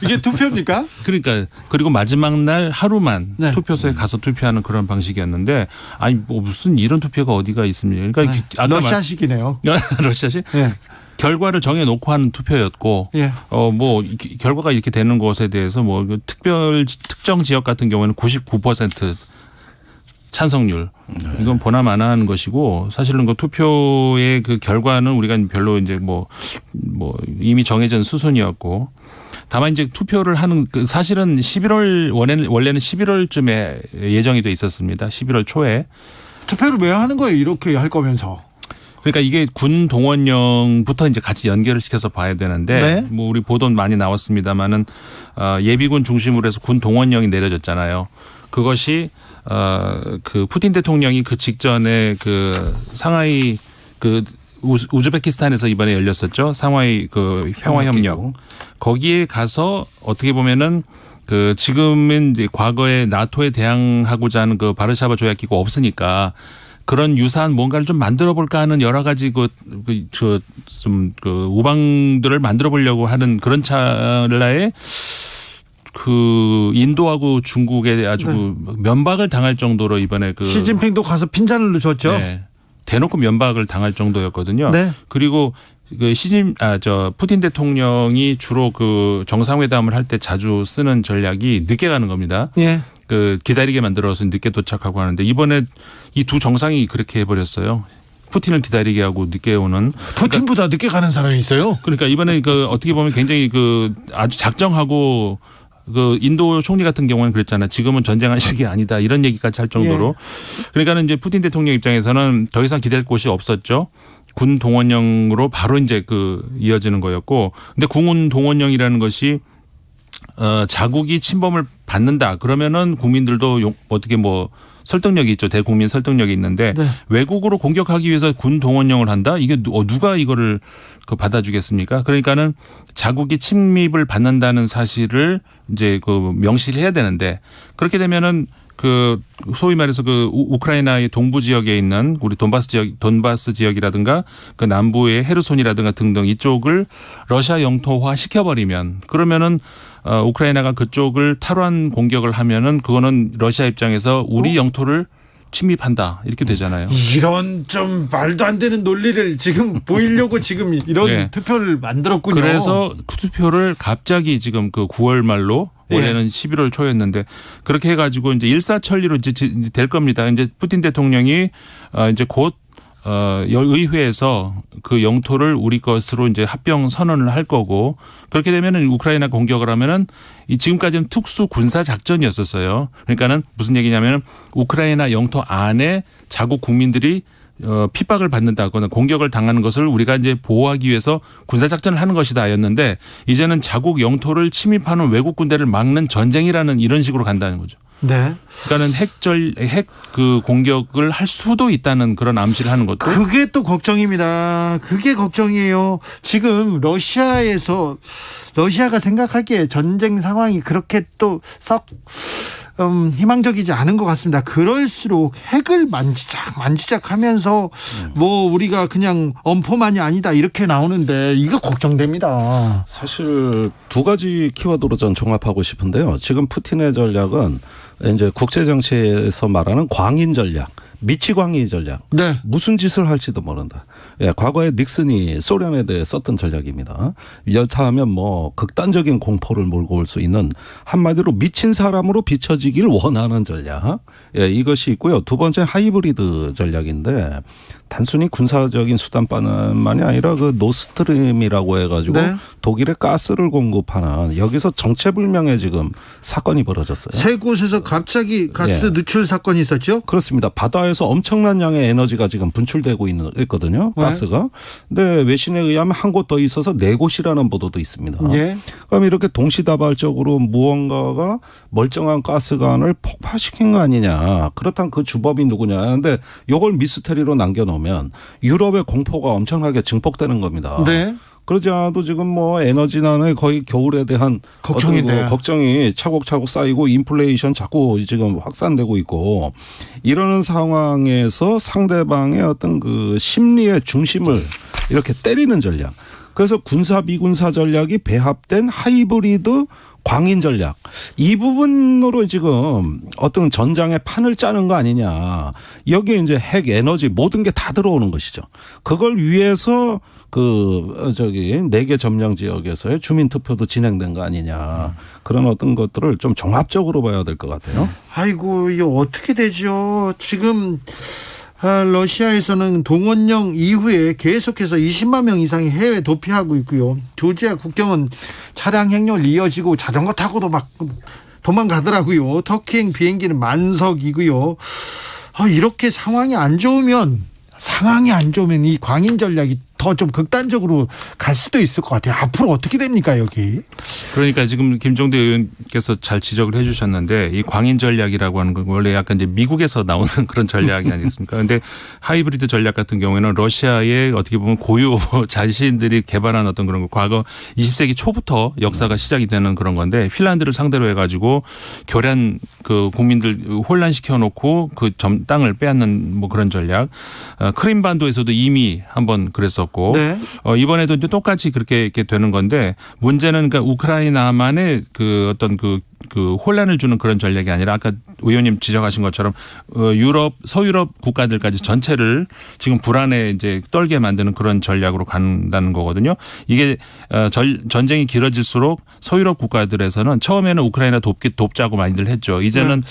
C: 이게 투표입니까?
G: 그러니까 그리고 마지막 날 하루만
C: 네.
G: 투표소에 가서 투표하는 그런 방식이었는데 아니 뭐 무슨 이런 투표가 어디가 있습니까? 그러니까
C: 네.
G: 아까
C: 러시아식이네요.
G: 러시아식
C: 예.
G: 결과를 정해놓고 하는 투표였고
C: 예.
G: 뭐 결과가 이렇게 되는 것에 대해서 뭐 특정 지역 같은 경우에는 99% 찬성률 이건 보나마나한 것이고 사실은 그 투표의 그 결과는 우리가 별로 이제 뭐 이미 정해진 수순이었고 다만 이제 투표를 하는 그 사실은 11월 원래는 11월쯤에 예정이 돼 있었습니다. 11월 초에.
C: 투표를 왜 하는 거예요? 이렇게 할 거면서.
G: 그러니까 이게 군 동원령부터 이제 같이 연결을 시켜서 봐야 되는데
C: 네.
G: 뭐 우리 보도는 많이 나왔습니다만은 예비군 중심으로 해서 군 동원령이 내려졌잖아요. 그것이 그 푸틴 대통령이 그 직전에 그 상하이 그 우즈베키스탄에서 이번에 열렸었죠. 상하이 그 평화협력. 거기에 가서 어떻게 보면은 그 지금은 이제 과거에 나토에 대항하고자 하는 그 바르샤바 조약 기구 없으니까 그런 유사한 뭔가를 좀 만들어 볼까 하는 여러 가지 그 우방들을 만들어 보려고 하는 그런 찰나에 그 인도하고 중국에 아주 그 면박을 당할 정도로 이번에 그
C: 시진핑도 가서 핀잔을 줬죠.
G: 네, 대놓고 면박을 당할 정도였거든요.
C: 네.
G: 그리고 그 푸틴 대통령이 주로 그 정상회담을 할 때 자주 쓰는 전략이 늦게 가는 겁니다.
C: 예.
G: 그 기다리게 만들어서 늦게 도착하고 하는데 이번에 이 두 정상이 그렇게 해버렸어요. 푸틴을 기다리게 하고 늦게 오는.
C: 푸틴보다 늦게 가는 사람이 있어요.
G: 그러니까 이번에 그 어떻게 보면 굉장히 그 아주 작정하고 그 인도 총리 같은 경우는 그랬잖아요. 지금은 전쟁할 시기 아니다 이런 얘기까지 할 정도로. 그러니까는 이제 푸틴 대통령 입장에서는 더 이상 기댈 곳이 없었죠. 군 동원령으로 바로 이제 그 이어지는 거였고, 근데 군 동원령이라는 것이 자국이 침범을 받는다 그러면은 국민들도 어떻게 뭐 설득력이 있죠. 대국민 설득력이 있는데
C: 네.
G: 외국으로 공격하기 위해서 군 동원령을 한다? 이게 누가 이거를 그 받아주겠습니까? 그러니까는 자국이 침입을 받는다는 사실을 이제 그 명시를 해야 되는데 그렇게 되면은 그 소위 말해서 그 우크라이나의 동부 지역에 있는 우리 돈바스 지역이라든가 그 남부의 헤르손이라든가 등등 이쪽을 러시아 영토화 시켜버리면 그러면은 우크라이나가 그쪽을 탈환 공격을 하면은 그거는 러시아 입장에서 우리 영토를 침입한다 이렇게 되잖아요.
C: 이런 좀 말도 안 되는 논리를 지금 보이려고 지금 이런
G: 네.
C: 투표를 만들었군요.
G: 그래서 투표를 갑자기 지금 그 9월 말로 원래는 11월 초였는데 그렇게 해가지고 이제 일사천리로 이제 될 겁니다. 이제 푸틴 대통령이 이제 곧 의회에서 그 영토를 우리 것으로 이제 합병 선언을 할 거고 그렇게 되면은 우크라이나 공격을 하면은 이 지금까지는 특수 군사 작전이었었어요. 그러니까는 무슨 얘기냐면은 우크라이나 영토 안에 자국 국민들이 핍박을 받는다거나 공격을 당하는 것을 우리가 이제 보호하기 위해서 군사작전을 하는 것이다였는데 이제는 자국 영토를 침입하는 외국 군대를 막는 전쟁이라는 이런 식으로 간다는 거죠.
C: 네.
G: 그러니까는 핵 그 공격을 할 수도 있다는 그런 암시를 하는 것도.
C: 그게 또 걱정입니다. 그게 걱정이에요. 지금 러시아가 생각하기에 전쟁 상황이 그렇게 또 썩 희망적이지 않은 것 같습니다. 그럴수록 핵을 만지작하면서 뭐 우리가 그냥 엄포만이 아니다 이렇게 나오는데 이거 걱정됩니다.
F: 사실 두 가지 키워드로 전 종합하고 싶은데요. 지금 푸틴의 전략은 이제 국제 정치에서 말하는 광인 전략, 미치광이 전략.
C: 네.
F: 무슨 짓을 할지도 모른다. 예, 과거에 닉슨이 소련에 대해 썼던 전략입니다. 여차하면 뭐 극단적인 공포를 몰고 올 수 있는 한마디로 미친 사람으로 비춰지길 원하는 전략. 예, 이것이 있고요. 두 번째 하이브리드 전략인데 단순히 군사적인 수단만이 아니라 그 노스트림이라고 해가지고
C: 네.
F: 독일에 가스를 공급하는 여기서 정체불명의 지금 사건이 벌어졌어요.
C: 세 곳에서 갑자기 가스
F: 예.
C: 누출 사건이 있었죠?
F: 그렇습니다. 바다에서 엄청난 양의 에너지가 지금 분출되고 있거든요.
C: 네.
F: 가스가. 근데 외신에 의하면 한 곳 더 있어서 네 곳이라는 보도도 있습니다.
C: 예.
F: 그럼 이렇게 동시다발적으로 무언가가 멀쩡한 가스관을 폭파시킨 거 아니냐. 그렇다면 그 주범이 누구냐. 근데 이걸 미스테리로 남겨놓으면 유럽의 공포가 엄청나게 증폭되는 겁니다.
C: 네.
F: 그러지 않아도 지금 뭐 에너지난에 거의 겨울에 대한
C: 걱정인데.
F: 걱정이 차곡차곡 쌓이고 인플레이션 자꾸 지금 확산되고 있고 이러는 상황에서 상대방의 어떤 그 심리의 중심을 이렇게 때리는 전략. 그래서 군사 비군사 전략이 배합된 하이브리드 광인 전략. 이 부분으로 지금 어떤 전장의 판을 짜는 거 아니냐. 여기에 이제 핵 에너지 모든 게 다 들어오는 것이죠. 그걸 위해서 내개 점령 지역에서의 주민 투표도 진행된 거 아니냐. 그런 어떤 것들을 좀 종합적으로 봐야 될 것 같아요.
C: 아이고 이게 어떻게 되죠? 지금 러시아에서는 동원령 이후에 계속해서 20만 명 이상이 해외 도피하고 있고요. 조지아 국경은 차량 행렬 이어지고 자전거 타고도 막 도망가더라고요. 터키행 비행기는 만석이고요. 이렇게 상황이 안 좋으면 이 광인 전략이 더 좀 극단적으로 갈 수도 있을 것 같아요. 앞으로 어떻게 됩니까 여기?
G: 그러니까 지금 김종대 의원께서 잘 지적을 해 주셨는데 이 광인 전략이라고 하는 건 원래 약간 이제 미국에서 나오는 그런 전략이 아니겠습니까? 그런데 하이브리드 전략 같은 경우에는 러시아의 어떻게 보면 고유 자신들이 개발한 어떤 그런 거 과거 20세기 초부터 역사가 시작이 되는 그런 건데 핀란드를 상대로 해가지고 교란 그 국민들 혼란시켜 놓고 그 땅을 빼앗는 뭐 그런 전략. 크림반도에서도 이미 한번 그랬었고.
C: 네.
G: 이번에도 이제 똑같이 그렇게 이렇게 되는 건데 문제는 그러니까 우크라이나만의 그 어떤 그 혼란을 주는 그런 전략이 아니라 아까 의원님 지적하신 것처럼 서유럽 국가들까지 전체를 지금 불안에 이제 떨게 만드는 그런 전략으로 간다는 거거든요. 이게 전쟁이 길어질수록 서유럽 국가들에서는 처음에는 우크라이나 돕자고 많이들 했죠. 이제는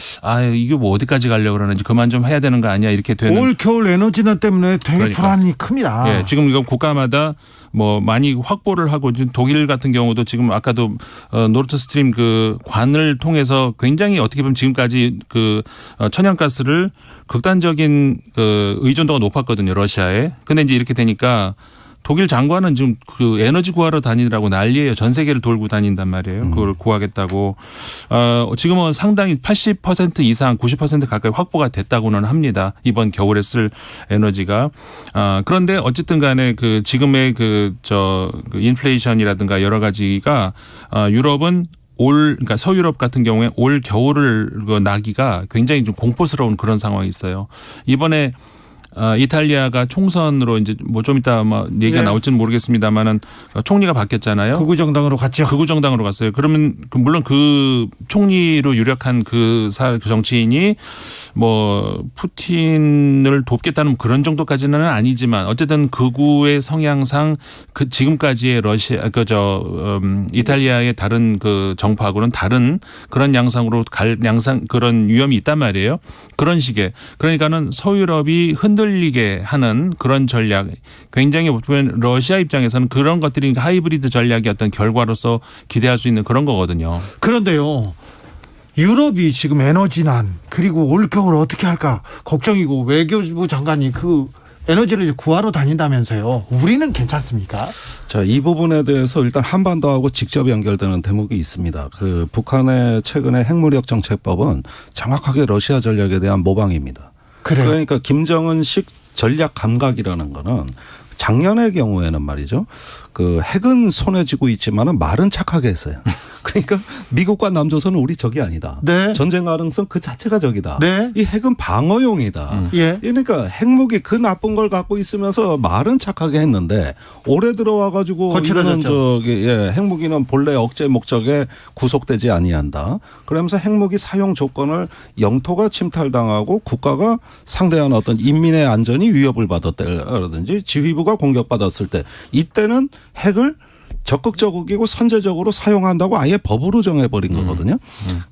G: 이게 뭐 어디까지 가려고 그러는지 그만 좀 해야 되는 거 아니야 이렇게 되는.
C: 올 겨울 에너지난 때문에 되게
G: 그러니까.
C: 불안이 큽니다.
G: 예, 지금 이거 국가마다 뭐 많이 확보를 하고 독일 같은 경우도 지금 아까도 노르트스트림 그 관을 통해서 굉장히 어떻게 보면 지금까지 그 천연가스를 극단적인 그 의존도가 높았거든요 러시아에. 근데 이제 이렇게 되니까 독일 장관은 지금 그 에너지 구하러 다니느라고 난리예요. 전 세계를 돌고 다닌단 말이에요. 그걸 구하겠다고. 지금은 상당히 80% 이상 90% 가까이 확보가 됐다고는 합니다. 이번 겨울에 쓸 에너지가. 그런데 어쨌든 간에 그 지금의 그 인플레이션이라든가 여러 가지가 유럽은 그러니까 서유럽 같은 경우에 올 겨울을 나기가 굉장히 좀 공포스러운 그런 상황이 있어요. 이번에 이탈리아가 총선으로 이제 뭐 좀 이따 뭐 얘기가 나올지는 모르겠습니다만은 총리가 바뀌었잖아요.
C: 극우 정당으로 갔죠.
G: 극우 정당으로 갔어요. 그러면 물론 그 총리로 유력한 그 정치인이 뭐 푸틴을 돕겠다는 그런 정도까지는 아니지만 어쨌든 극우의 성향상 그 지금까지의 이탈리아의 다른 그 정파하고는 다른 그런 양상으로 그런 위험이 있단 말이에요. 그런 식의 그러니까는 서유럽이 흔들리게 하는 그런 전략 굉장히 보면 러시아 입장에서는 그런 것들이 하이브리드 전략의 어떤 결과로서 기대할 수 있는 그런 거거든요.
C: 그런데요. 유럽이 지금 에너지난 그리고 올 겨울 어떻게 할까 걱정이고 외교부 장관이 그 에너지를 구하러 다닌다면서요. 우리는 괜찮습니까?
F: 자, 이 부분에 대해서 일단 한반도하고 직접 연결되는 대목이 있습니다. 그 북한의 최근의 핵무력 정책법은 정확하게 러시아 전략에 대한 모방입니다.
C: 그래요.
F: 그러니까 김정은식 전략 감각이라는 거는 작년의 경우에는 말이죠. 그 핵은 손에 쥐고 있지만은 말은 착하게 했어요. 그러니까 미국과 남조선은 우리 적이 아니다.
C: 네.
F: 전쟁 가능성 그 자체가 적이다.
C: 네.
F: 이 핵은 방어용이다.
C: 예.
F: 그러니까 핵무기 그 나쁜 걸 갖고 있으면서 말은 착하게 했는데 올해 들어와 가지고
C: 거칠어졌죠.
F: 핵무기는 본래 억제 목적에 구속되지 아니한다. 그러면서 핵무기 사용 조건을 영토가 침탈당하고 국가가 상대한 어떤 인민의 안전이 위협을 받았다라든지 지휘부가 공격받았을 때 이때는 핵을 적극적이고 선제적으로 사용한다고 아예 법으로 정해버린 거거든요.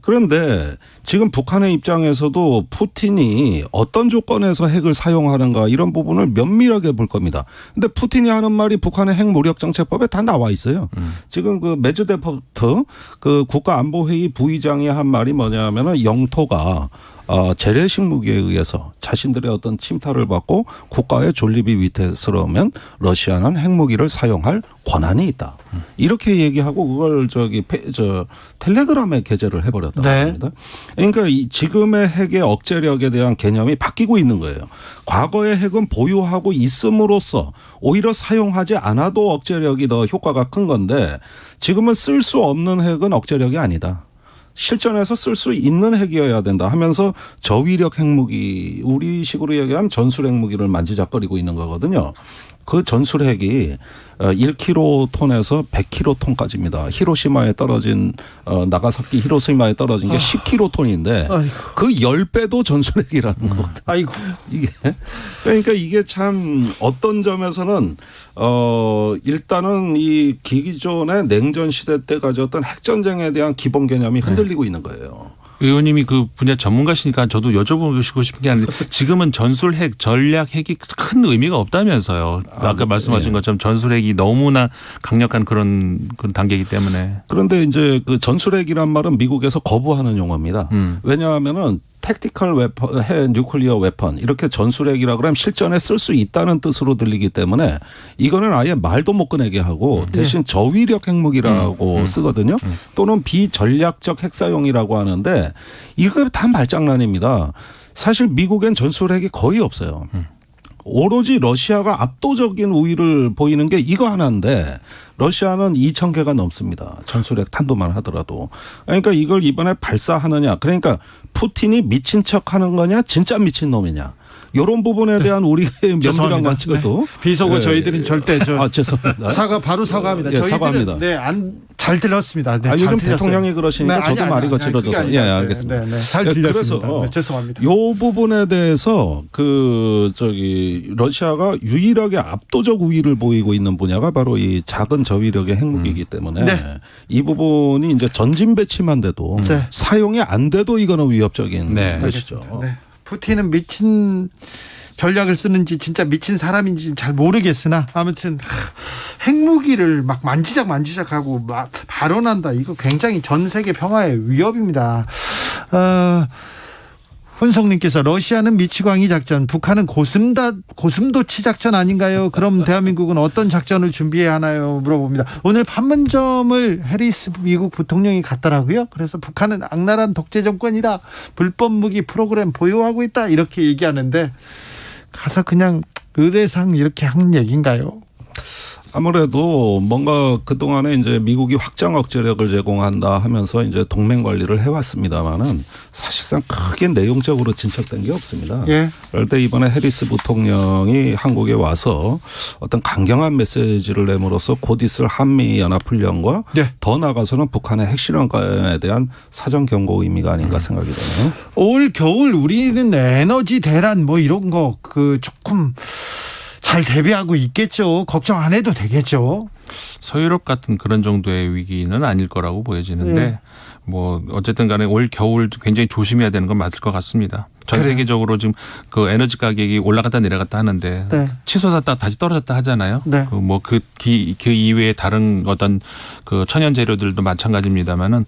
F: 그런데 지금 북한의 입장에서도 푸틴이 어떤 조건에서 핵을 사용하는가 이런 부분을 면밀하게 볼 겁니다. 근데 푸틴이 하는 말이 북한의 핵무력정책법에 다 나와 있어요. 지금 그 메드베토프 그 국가안보회의 부의장이 한 말이 뭐냐면은 영토가 재래식 무기에 의해서 자신들의 어떤 침탈을 받고 국가의 존립이 위태스러우면 러시아는 핵무기를 사용할 권한이 있다. 이렇게 얘기하고 그걸 텔레그램에 게재를 해버렸다고
C: 네.
F: 합니다. 그러니까 지금의 핵의 억제력에 대한 개념이 바뀌고 있는 거예요. 과거의 핵은 보유하고 있음으로써 오히려 사용하지 않아도 억제력이 더 효과가 큰 건데 지금은 쓸 수 없는 핵은 억제력이 아니다. 실전에서 쓸 수 있는 핵이어야 된다 하면서 저위력 핵무기 우리식으로 얘기하면 전술 핵무기를 만지작거리고 있는 거거든요. 그 전술 핵이 1kg톤에서 100kg톤까지입니다. 히로시마에 떨어진 나가사키 히로시마에 떨어진 게 10kg톤인데 그 10배도 전술 핵이라는 거거든요.
C: 아이고.
F: 그러니까 이게 참 어떤 점에서는 일단은 이 기존의 냉전 시대 때 가졌던 핵전쟁에 대한 기본 개념이 흔들리고 있는 거예요.
G: 의원님이 그 분야 전문가시니까 저도 여쭤보고 싶은 게 아닌데 지금은 전술핵, 전략핵이 큰 의미가 없다면서요. 아까 말씀하신 것처럼 전술핵이 너무나 강력한 그런 단계이기 때문에.
F: 그런데 이제 그 전술핵이란 말은 미국에서 거부하는 용어입니다. 왜냐하면은 택티컬 웨펀, 뉴클리어 웨펀 이렇게 전술핵이라 그러면 실전에 쓸 수 있다는 뜻으로 들리기 때문에 이거는 아예 말도 못 꺼내게 하고 대신 저위력 핵무기라고 쓰거든요. 또는 비전략적 핵사용이라고 하는데 이거 다 말장난입니다. 사실 미국엔 전술핵이 거의 없어요. 오로지 러시아가 압도적인 우위를 보이는 게 이거 하나인데 러시아는 2,000개가 넘습니다. 전술핵 탄도만 하더라도. 그러니까 이걸 이번에 발사하느냐. 그러니까 푸틴이 미친 척하는 거냐 진짜 미친 놈이냐. 이런 부분에 대한 우리의 면밀한 관측도.
C: 비속어 저희들은 절대
F: 죄송합니다.
C: 바로 사과합니다. 저희들은
F: 사과합니다.
C: 잘 들었습니다. 네,
F: 요즘
C: 잘
F: 대통령이 그러시니까 저도 말이 거칠어져서.
C: 알겠습니다. 잘 들렸습니다.
F: 그래서
C: 죄송합니다.
F: 이 부분에 대해서 러시아가 유일하게 압도적 우위를 보이고 있는 분야가 바로 이 작은 저위력의 핵무기이기 때문에 이 부분이 이제 전진 배치만 돼도 사용이 안 돼도 이거는 위협적인 것이죠.
C: 네. 푸틴은 미친 전략을 쓰는지 진짜 미친 사람인지 잘 모르겠으나 아무튼 핵무기를 막 만지작하고 막 발언한다. 이거 굉장히 전 세계 평화의 위협입니다. 훈성님께서 러시아는 미치광이 작전, 북한은 고슴도치 작전 아닌가요? 그럼 대한민국은 어떤 작전을 준비해야 하나요? 물어봅니다. 오늘 판문점을 해리스 미국 부통령이 갔더라고요. 그래서 북한은 악랄한 독재 정권이다. 불법 무기 프로그램 보유하고 있다. 이렇게 얘기하는데 가서 그냥 의례상 이렇게 하는 얘기인가요?
F: 아무래도 뭔가 그동안에 이제 미국이 확장 억제력을 제공한다 하면서 이제 동맹 관리를 해왔습니다만은 사실상 크게 내용적으로 진척된 게 없습니다. 그럴 때 이번에 해리스 부통령이 한국에 와서 어떤 강경한 메시지를 내므로써 곧 있을 한미연합훈련과 더 나아가서는 북한의 핵실험에 대한 사전 경고 의미가 아닌가 생각이 되네요.
C: 올 겨울 우리는 에너지 대란 뭐 이런 거 조금 잘 대비하고 있겠죠. 걱정 안 해도 되겠죠.
G: 서유럽 같은 그런 정도의 위기는 아닐 거라고 보여지는데 뭐 어쨌든 간에 올 겨울 굉장히 조심해야 되는 건 맞을 것 같습니다. 전
C: 그래요.
G: 세계적으로 지금 그 에너지 가격이 올라갔다 내려갔다 하는데
C: 네.
G: 치솟았다 다시 떨어졌다 하잖아요.
C: 네.
G: 그 이외에 다른 어떤 그 천연 재료들도 마찬가지입니다만은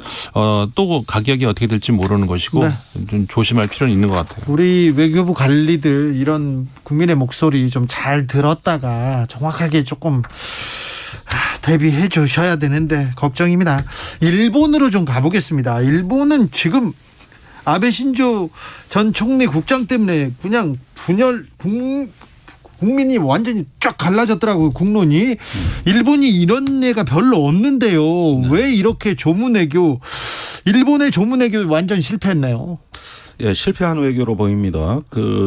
G: 또 가격이 어떻게 될지 모르는 것이고
C: 네.
G: 좀 조심할 필요는 있는 것 같아요.
C: 우리 외교부 관리들 이런 국민의 목소리 좀 잘 들었다가 정확하게 조금 대비해 주셔야 되는데 걱정입니다. 일본으로 좀 가보겠습니다. 일본은 지금 아베 신조 전 총리 국장 때문에 그냥 국민이 완전히 쫙 갈라졌더라고요. 국론이. 일본이 이런 애가 별로 없는데요. 왜 이렇게 일본의 조문외교 완전 실패했네요.
F: 예, 실패한 외교로 보입니다.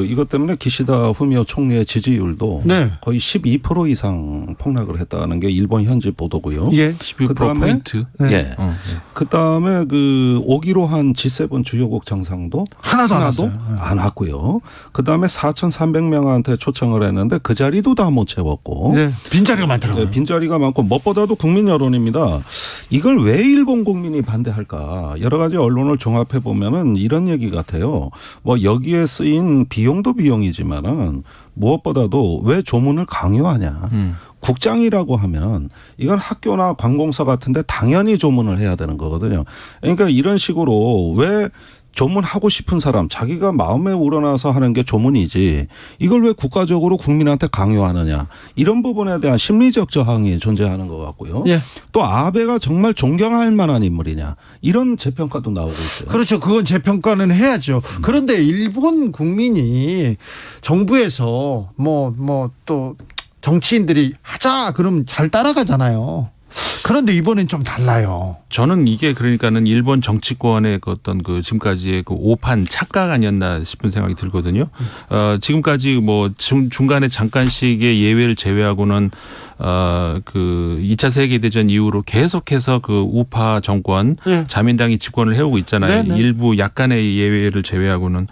F: 이것 때문에 기시다 후미오 총리의 지지율도
C: 네.
F: 거의 12% 이상 폭락을 했다는 게 일본 현지 보도고요.
C: 예.
G: 12%포인트.
F: 예. 그다음에 오기로 한 G7 주요국 정상도
C: 하나도 안 왔어요.
F: 안 왔고요. 그다음에 4,300명한테 초청을 했는데 그 자리도 다 못 채웠고.
C: 네. 빈자리가 많더라고요.
F: 예, 빈자리가 많고 무엇보다도 국민 여론입니다. 이걸 왜 일본 국민이 반대할까? 여러 가지 언론을 종합해 보면은 이런 얘기 같아요. 뭐 여기에 쓰인 비용도 비용이지만은 무엇보다도 왜 조문을 강요하냐. 국장이라고 하면 이건 학교나 관공서 같은데 당연히 조문을 해야 되는 거거든요. 그러니까 이런 식으로 왜 조문하고 싶은 사람 자기가 마음에 우러나서 하는 게 조문이지 이걸 왜 국가적으로 국민한테 강요하느냐 이런 부분에 대한 심리적 저항이 존재하는 것 같고요.
C: 예.
F: 또 아베가 정말 존경할 만한 인물이냐 이런 재평가도 나오고 있어요.
C: 그렇죠. 그건 재평가는 해야죠. 그런데 일본 국민이 정부에서 또 정치인들이 하자 그러면 잘 따라가잖아요. 그런데 이번엔 좀 달라요.
G: 저는 이게 그러니까는 일본 정치권의 어떤 지금까지의 오판 착각 아니었나 싶은 생각이 들거든요. 지금까지 중간에 잠깐씩의 예외를 제외하고는 2차 세계대전 이후로 계속해서 우파 정권
C: 네.
G: 자민당이 집권을 해오고 있잖아요.
C: 네, 네.
G: 일부 약간의 예외를 제외하고는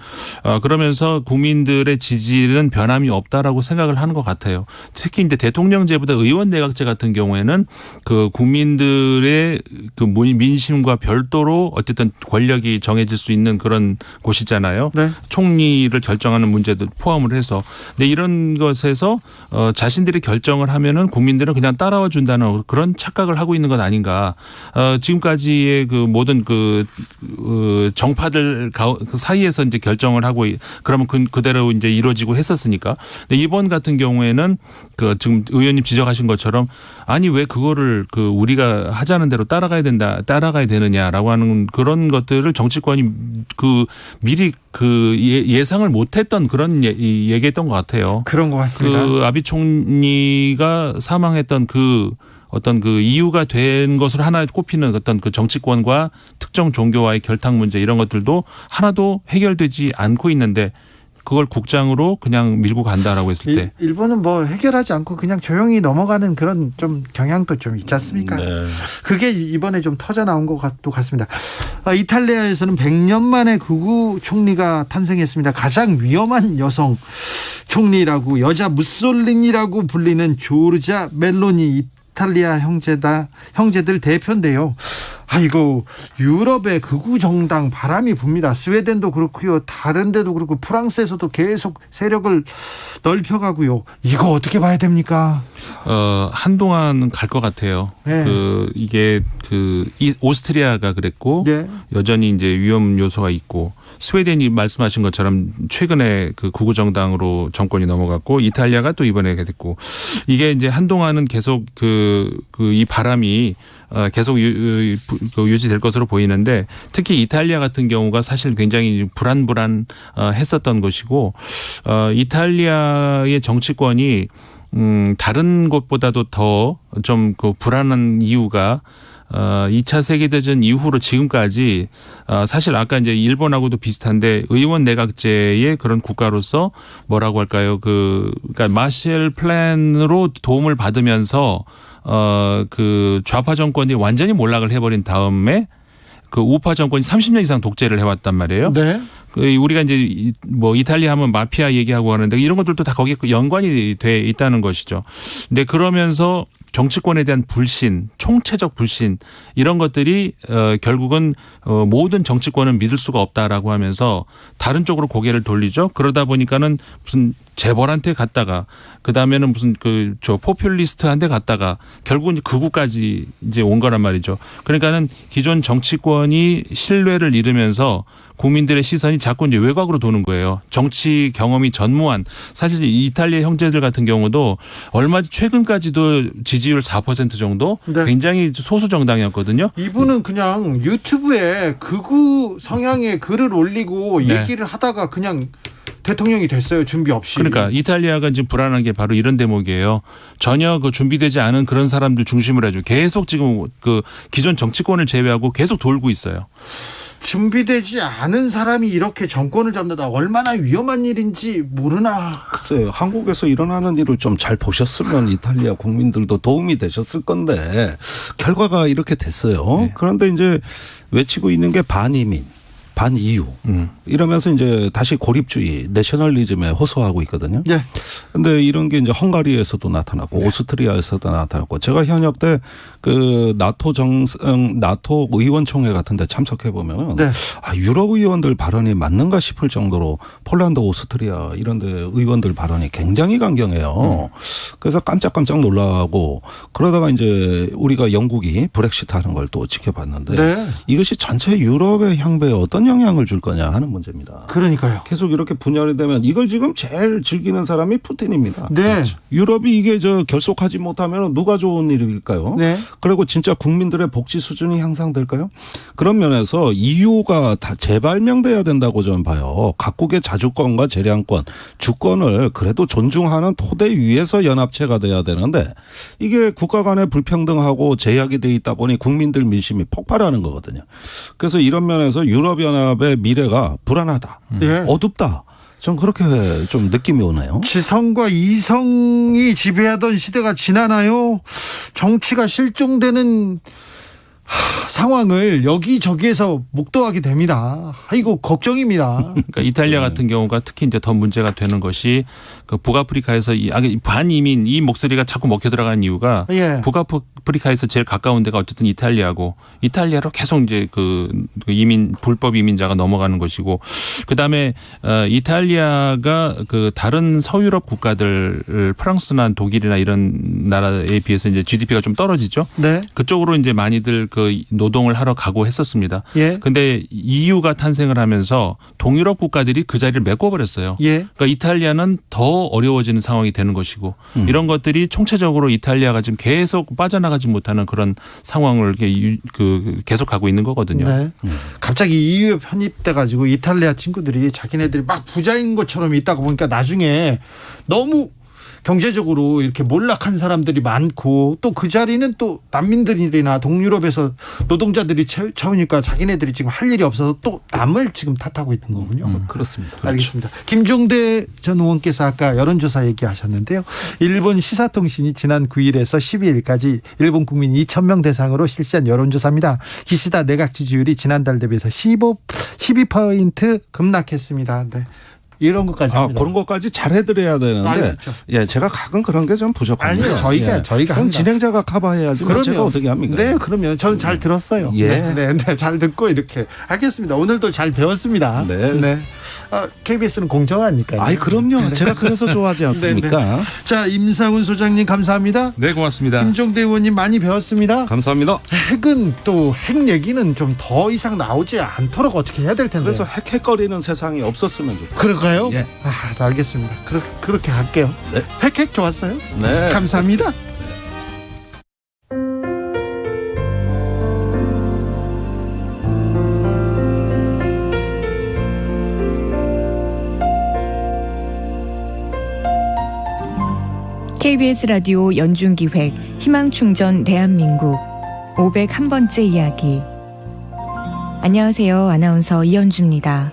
G: 그러면서 국민들의 지지는 변함이 없다라고 생각을 하는 것 같아요. 특히 이제 대통령제보다 의원 내각제 같은 경우에는 국민들의 민심과 별도로 어쨌든 권력이 정해질 수 있는 그런 곳이잖아요.
C: 네.
G: 총리를 결정하는 문제도 포함을 해서. 근데 이런 것에서 자신들이 결정을 하면은 국민들은 그냥 따라와 준다는 그런 착각을 하고 있는 것 아닌가. 지금까지의 모든 정파들 사이에서 이제 결정을 하고 그러면 그대로 이제 이루어지고 했었으니까. 근데 이번 같은 경우에는 지금 의원님 지적하신 것처럼 아니 왜 그거를 우리가 하자는 대로 따라가야 되느냐라고 하는 그런 것들을 정치권이 미리 예상을 못했던 그런 얘기했던 것 같아요.
C: 그런 것 같습니다.
G: 아비 총리가 사망했던 어떤 이유가 된 것을 하나 꼽히는 어떤 정치권과 특정 종교와의 결탁 문제 이런 것들도 하나도 해결되지 않고 있는데 그걸 국장으로 그냥 밀고 간다라고 했을 때
C: 일본은 해결하지 않고 그냥 조용히 넘어가는 그런 좀 경향도 좀 있지 않습니까?
F: 네.
C: 그게 이번에 좀 터져 나온 것 같습니다. 이탈리아에서는 100년 만에 극우 총리가 탄생했습니다. 가장 위험한 여성 총리라고 여자 무솔리니라고 불리는 조르자 멜로니 이탈리아 형제들 대표인데요. 이거 유럽의 극우 정당 바람이 붑니다. 스웨덴도 그렇고요. 다른 데도 그렇고 프랑스에서도 계속 세력을 넓혀가고요. 이거 어떻게 봐야 됩니까?
G: 한동안 갈 것 같아요.
C: 네.
G: 이게 오스트리아가 그랬고
C: 네.
G: 여전히 이제 위험 요소가 있고 스웨덴이 말씀하신 것처럼 최근에 극우 정당으로 정권이 넘어갔고 이탈리아가 또 이번에 됐고 이게 이제 한동안은 계속 이 바람이 계속 유지될 것으로 보이는데 특히 이탈리아 같은 경우가 사실 굉장히 불안했었던 것이고 이탈리아의 정치권이 다른 곳보다도 더 좀 불안한 이유가 2차 세계대전 이후로 지금까지 사실 아까 이제 일본하고도 비슷한데 의원 내각제의 그런 국가로서 뭐라고 할까요? 그러니까 마셜 플랜으로 도움을 받으면서 좌파 정권이 완전히 몰락을 해버린 다음에 우파 정권이 30년 이상 독재를 해왔단 말이에요.
C: 네.
G: 우리가 이제 뭐 이탈리아 하면 마피아 얘기하고 하는데 이런 것들도 다 거기에 연관이 돼 있다는 것이죠. 근데 그러면서 정치권에 대한 불신, 총체적 불신 이런 것들이 결국은 모든 정치권은 믿을 수가 없다라고 하면서 다른 쪽으로 고개를 돌리죠. 그러다 보니까는 무슨 재벌한테 갔다가 그다음에는 무슨 저 포퓰리스트한테 갔다가 결국은 극우까지 이제 온 거란 말이죠. 그러니까는 기존 정치권이 신뢰를 잃으면서 국민들의 시선이 자꾸 이제 외곽으로 도는 거예요. 정치 경험이 전무한 사실 이탈리아 형제들 같은 경우도 얼마 최근까지도 지지율 4% 정도
C: 네.
G: 굉장히 소수 정당이었거든요.
C: 이분은 그냥 유튜브에 극우 성향의 글을 올리고
G: 네.
C: 얘기를 하다가 그냥 대통령이 됐어요. 준비 없이.
G: 그러니까 이탈리아가 지금 불안한 게 바로 이런 대목이에요. 전혀 준비되지 않은 그런 사람들 중심으로 해줘. 계속 지금 기존 정치권을 제외하고 계속 돌고 있어요.
C: 준비되지 않은 사람이 이렇게 정권을 잡는다. 얼마나 위험한 일인지 모르나.
F: 글쎄요. 한국에서 일어나는 일을 좀 잘 보셨으면 이탈리아 국민들도 도움이 되셨을 건데 결과가 이렇게 됐어요.
G: 네.
F: 그런데 이제 외치고 있는 게 반이민. 반이유 이러면서 이제 다시 고립주의 내셔널리즘에 호소하고 있거든요.
C: 네.
F: 근데 이런 게 이제 헝가리에서도 나타났고 오스트리아에서도 나타났고 제가 현역 때 나토 의원총회 같은 데 참석해 보면
C: 네.
F: 유럽 의원들 발언이 맞는가 싶을 정도로 폴란드, 오스트리아 이런 데 의원들 발언이 굉장히 강경해요. 그래서 깜짝깜짝 놀라고 그러다가 이제 우리가 영국이 브렉시트 하는 걸 또 지켜봤는데
C: 네.
F: 이것이 전체 유럽의 향배에 어떤 영향을 줄 거냐 하는 문제입니다.
C: 그러니까요.
F: 계속 이렇게 분열이 되면 이걸 지금 제일 즐기는 사람이 푸틴입니다.
C: 네.
F: 유럽이 이게 결속하지 못하면 누가 좋은 일일까요?
C: 네.
F: 그리고 진짜 국민들의 복지 수준이 향상될까요? 그런 면에서 EU가 다 재발명돼야 된다고 저는 봐요. 각국의 자주권과 재량권, 주권을 그래도 존중하는 토대 위에서 연합체가 돼야 되는데 이게 국가 간의 불평등하고 제약이 돼 있다 보니 국민들 민심이 폭발하는 거거든요. 그래서 이런 면에서 유럽연합의 미래가 불안하다.
C: 네.
F: 어둡다. 전 그렇게 좀 느낌이 오네요.
C: 지성과 이성이 지배하던 시대가 지나나요? 정치가 실종되는 상황을 여기저기에서 목도하게 됩니다. 아이고 걱정입니다.
G: 그러니까 이탈리아 같은 경우가 특히 이제 더 문제가 되는 것이 북아프리카에서 반이민 이 목소리가 자꾸 먹혀 들어가는 이유가
C: 예.
G: 북아프리카에서 제일 가까운 데가 어쨌든 이탈리아고 이탈리아로 계속 이제 불법 이민자가 넘어가는 것이고 그다음에 이탈리아가 다른 서유럽 국가들 프랑스나 독일이나 이런 나라에 비해서 이제 GDP가 좀 떨어지죠.
C: 네.
G: 그쪽으로 이제 많이들 노동을 하러 가고 했었습니다.
C: 예.
G: 근데 EU가 탄생을 하면서 동유럽 국가들이 그 자리를 메꿔버렸어요.
C: 예.
G: 그러니까 이탈리아는 더 어려워지는 상황이 되는 것이고 이런 것들이 총체적으로 이탈리아가 지금 계속 빠져나가지 못하는 그런 상황을 계속하고 있는 거거든요.
C: 네. 갑자기 EU에 편입돼 가지고 이탈리아 친구들이 자기네들이 막 부자인 것처럼 있다고 보니까 나중에 너무 경제적으로 이렇게 몰락한 사람들이 많고 또 그 자리는 또 난민들이나 동유럽에서 노동자들이 채우니까 자기네들이 지금 할 일이 없어서 또 남을 지금 탓하고 있는 거군요.
F: 그렇습니다.
C: 알겠습니다. 김종대 전 의원께서 아까 여론조사 얘기하셨는데요. 일본 시사통신이 지난 9일에서 12일까지 일본 국민 2,000명 대상으로 실시한 여론조사입니다. 기시다 내각 지지율이 지난달 대비해서 12% 급락했습니다. 네. 이런 것까지 합니다.
F: 그런 것까지 잘 해드려야 되는데
C: 그렇죠.
F: 예, 제가 가끔 그런 게 좀 부족합니다.
C: 아니요, 저희가
F: 그럼
C: 합니다.
F: 진행자가 커버해야지.
C: 그럼요.
F: 제가 어떻게 합니까?
C: 네, 그러면 저는 잘 들었어요.
F: 예.
C: 네, 잘 듣고 이렇게 하겠습니다. 오늘도 잘 배웠습니다.
F: 네.
C: KBS는 공정하니까요.
F: 아이 그럼요. 제가 그래서 좋아하지 않습니까?
C: 자, 임상훈 소장님 감사합니다.
G: 네, 고맙습니다.
C: 김종대 의원님 많이 배웠습니다.
F: 감사합니다.
C: 핵은 또 핵 얘기는 좀 더 이상 나오지 않도록 어떻게 해야 될 텐데.
F: 그래서 헥헥거리는 세상이 없었으면 좋겠어요.
C: 그럴까요?
F: 예.
C: 알겠습니다. 그렇게 할게요.
F: 네.
C: 핵 좋았어요?
F: 네.
C: 감사합니다.
B: KBS 라디오 연중기획 희망충전 대한민국 501번째 이야기. 안녕하세요. 아나운서 이현주입니다.